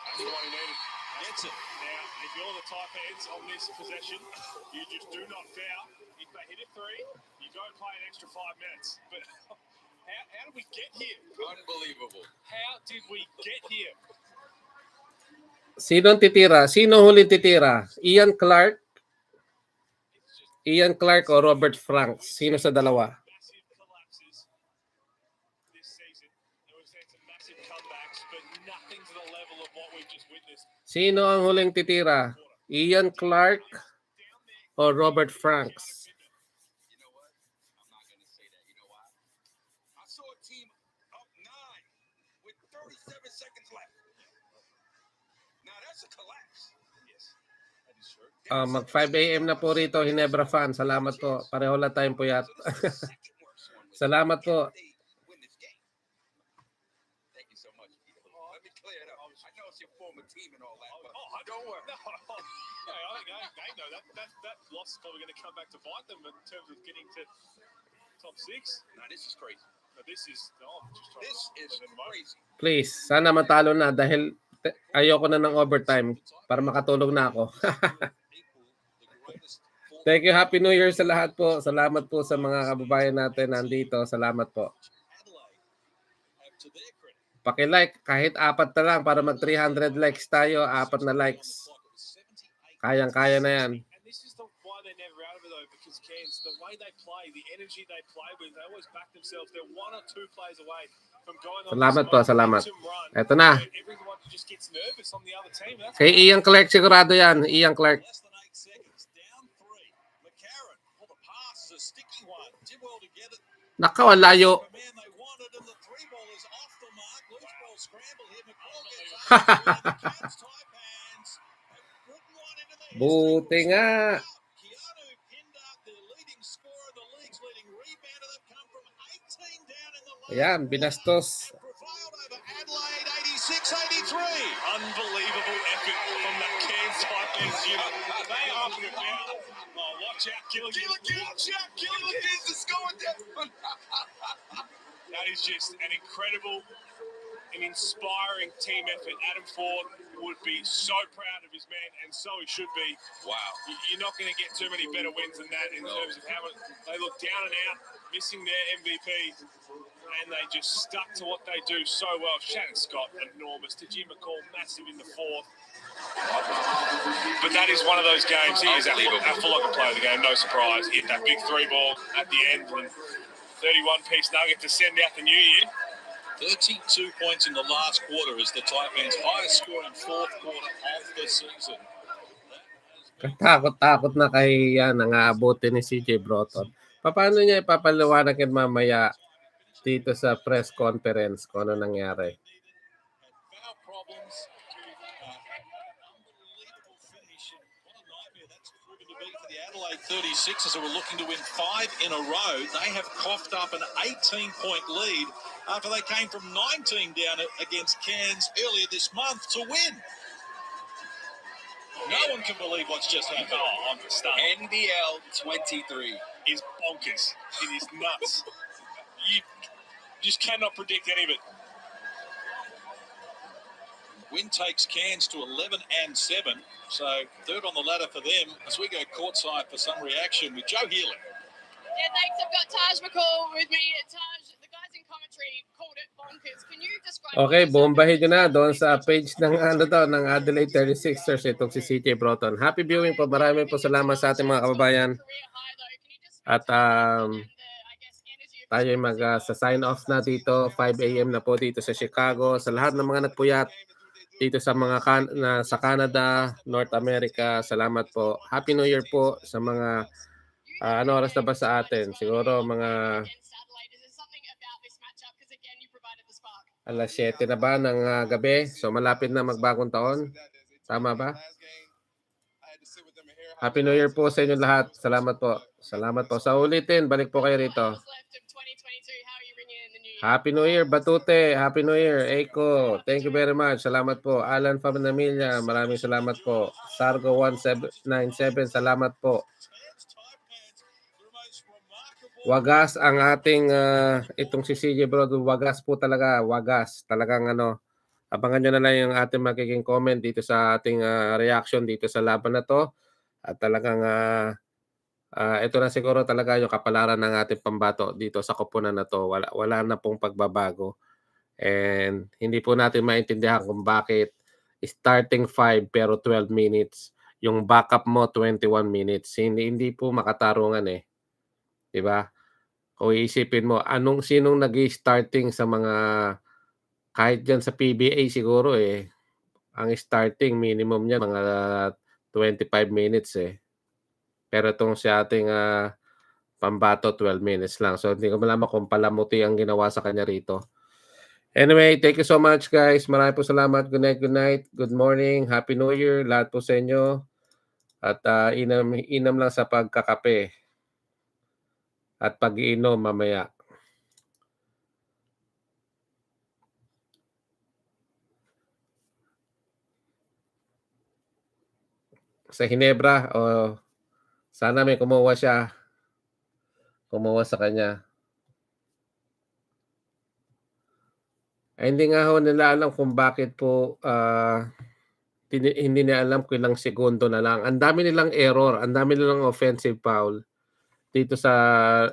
That's what he needed. Gets it. Now, if you're the Taipans on this possession, you just do not foul. If they hit a 3, you go play an extra 5 minutes. But How did we get here? Unbelievable. How did we get here? Sino titira? Sino huli titira? Ian Clark o Robert Franks? Sino sa dalawa? Massive collapses this season. We've seen some massive comebacks, but nothing to the level of what we've just witnessed. Sino ang huling titira? Ian Clark o Robert Franks? You know what? I'm not going to say that. You know why? I saw a team up 9 with 37 seconds left. Now that's a collapse. Yes, that is true. Mag 5 a.m. na po rito, Hinebra fan. Salamat po. Pareho lang tayong puyat. Salamat po. Thank you so much. Let me clear it up. I know it's your former team and all that, but Don't worry. No, I think they know that loss is probably going to come back to bite them in terms of getting to top 6. now this is crazy. But this is This is crazy. Please, sana matalo na dahil ayoko na ng overtime para makatulog na ako. Thank you. Happy New Year sa lahat po. Salamat po sa mga kababayan natin nandito. Salamat po. Paki-like kahit 4 na lang para mag 300 likes tayo. 4 na likes. Kayang-kaya na yan. And this is why they're never out of it though, because Cairns, the way they play, the energy they play with, they always back themselves. They're 1 or 2 plays away from going on. Salamat po, salamat. Eto na. Everyone just gets nervous on the other team. That's Kay Ian Clark sigurado yan. Ian Clark. Less than 8 seconds, down 3. McCarron, well, the pass is a sticky one. Did well to get it. Nakaw, ang layo. The man they wanted, and the 3 ball is off the mark. Loose ball scramble here. McCall gets up. The Cairns Taipans have written one into the Buti nga. Keanu Pinder, the leading scorer, the league's leading rebounder. They've come from 18 down in the last Ayan, quarter binastos. and prevailed over Adelaide 86-83. unbelievable effort from that Cairns Taipans unit. They are prepared. Oh, watch out, Gilligan. Gilligan is going down. That is just an incredible and inspiring team effort. Adam Ford would be so proud of his man, and so he should be. Wow. You're not going to get too many better wins than that in terms of how they look down and out, missing their MVP, and they just stuck to what they do so well. Shannon Scott, enormous. Tajim McCall, massive in the 4th. But that is one of those games. He is a full on player of the game, no surprise. He hit that big 3 ball at the end, and 31-piece nugget to send out the new year. 32 points in the last quarter is the Taipans' highest score in 4th quarter of the season. Katakot-takot na kay yan ang aabutin ni CJ Broughton. Paano niya ipapaliwanag yan mamaya dito sa press conference kung ano nangyari? Foul problems. Unbelievable finish. What a nightmare that's proven to be for the Adelaide 36ers who were looking to win 5 in a row. They have coughed up an 18-point lead after they came from 19 down against Cairns earlier this month to win. No one can believe what's just happened. Oh, I'm stunned. NBL 23. Is bonkers. It is nuts. You just cannot predict any of it. Win takes Cairns to 11-7, so 3rd on the ladder for them as we go courtside for some reaction with Joe Healy. Yeah, thanks. I've got Taj McCall with me. Taj, the guys in commentary called it bonkers. Can you describe? Okay, bombahin nyo na doon sa page ng ng Adelaide 36ers itong si CJ Broughton. Happy viewing po. Maraming po salamat sa ating mga kababayan. At tayo sa sign off na dito. 5 a.m. na po dito sa Chicago. Sa lahat ng mga nagpuyat dito sa mga sa Canada, North America. Salamat po. Happy New Year po sa mga ano oras na ba sa atin? Siguro mga alas 7 na ba ng gabi? So malapit na magbagong taon. Tama ba? Happy New Year po sa inyo lahat. Salamat po. Salamat po. Sa ulitin, balik po kayo rito. Happy New Year, Batute. Happy New Year, Eiko. Thank you very much. Salamat po. Alan Famanamilla, maraming salamat po. Sargo 1797, salamat po. Wagas ang ating itong si CJ Broughton. Wagas po talaga. Wagas. Talagang abangan nyo na lang yung ating magiging comment dito sa ating reaction dito sa laban na to. At talagang Ito na siguro talaga yung kapalaran ng ating pambato dito sa koponan na 'to. Wala na pong pagbabago and hindi po natin maintindihan kung bakit starting 5 pero 12 minutes, yung backup mo 21 minutes. Hindi po makatarungan, 'di ba? Kung iisipin mo sinong nag-i-starting sa mga kahit diyan sa PBA siguro, ang starting minimum niyan mga 25 minutes, Pero itong sa ating, pambato 12 minutes lang. So, hindi ko malaman kung palamuti ang ginawa sa kanya rito. Anyway, thank you so much guys. Marami po salamat. Good night, good night. Good morning. Happy New Year lahat po sa inyo. At, inam lang sa pagkakape at pag-iinom mamaya. Sa Hinebra, sana may kumuha sa kanya. Hindi nga ho nila alam kung bakit po, hindi nila alam kung ilang segundo na lang. Ang dami nilang error, ang dami nilang offensive foul dito sa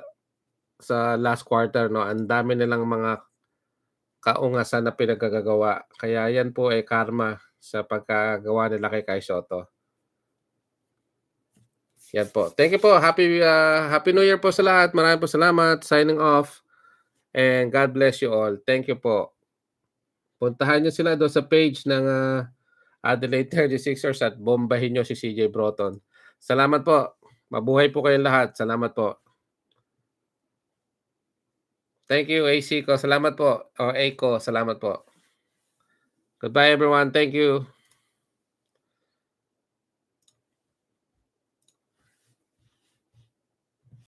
last quarter 'no. Ang dami nilang mga kaungasan na pinagkagagawa. Kaya yan po ay karma sa pagkagawa nila kay Sotto. Yan po. Thank you po. Happy New Year po sa lahat. Maraming po salamat. Signing off and God bless you all. Thank you po. Puntahan niyo sila doon sa page ng, Adelaide 36ers at bombahin niyo si CJ Broughton. Salamat po. Mabuhay po kayong lahat. Salamat po. Thank you, AC ko. Salamat po. A ko. Salamat po. Goodbye everyone. Thank you.